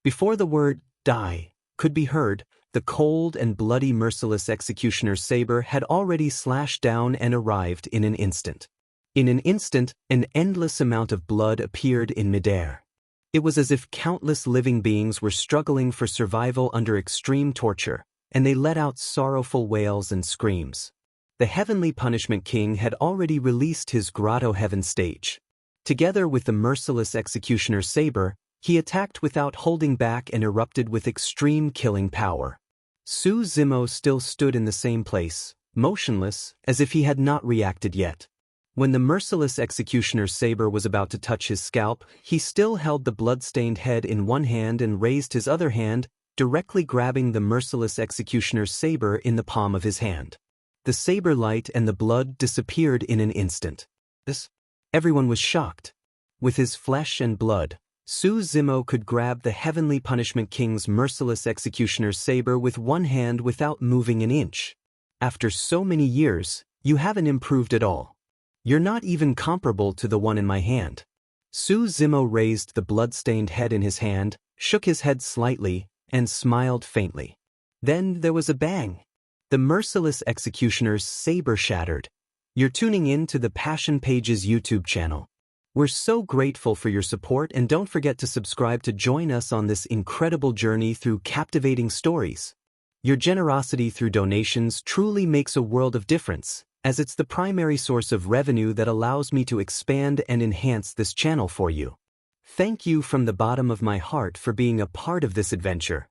Before the word, "die," could be heard, the cold and bloody merciless executioner's saber had already slashed down and arrived in an instant. In an instant, an endless amount of blood appeared in midair. It was as if countless living beings were struggling for survival under extreme torture, and they let out sorrowful wails and screams. The Heavenly Punishment King had already released his Grotto Heaven stage. Together with the merciless executioner's saber, He attacked without holding back and erupted with extreme killing power. Su Zimo still stood in the same place, motionless, as if he had not reacted yet. When the merciless executioner's saber was about to touch his scalp, he still held the blood-stained head in one hand and raised his other hand, directly grabbing the merciless executioner's saber in the palm of his hand. The saber light and the blood disappeared in an instant. Everyone was shocked. With his flesh and blood, Su Zimo could grab the Heavenly Punishment King's merciless executioner's saber with one hand without moving an inch. After so many years, you haven't improved at all. You're not even comparable to the one in my hand. Su Zimo raised the blood-stained head in his hand, shook his head slightly, and smiled faintly. Then there was a bang. The merciless executioner's saber shattered. You're tuning in to the Passion Pages YouTube channel. We're so grateful for your support, and don't forget to subscribe to join us on this incredible journey through captivating stories. Your generosity through donations truly makes a world of difference, as it's the primary source of revenue that allows me to expand and enhance this channel for you. Thank you from the bottom of my heart for being a part of this adventure.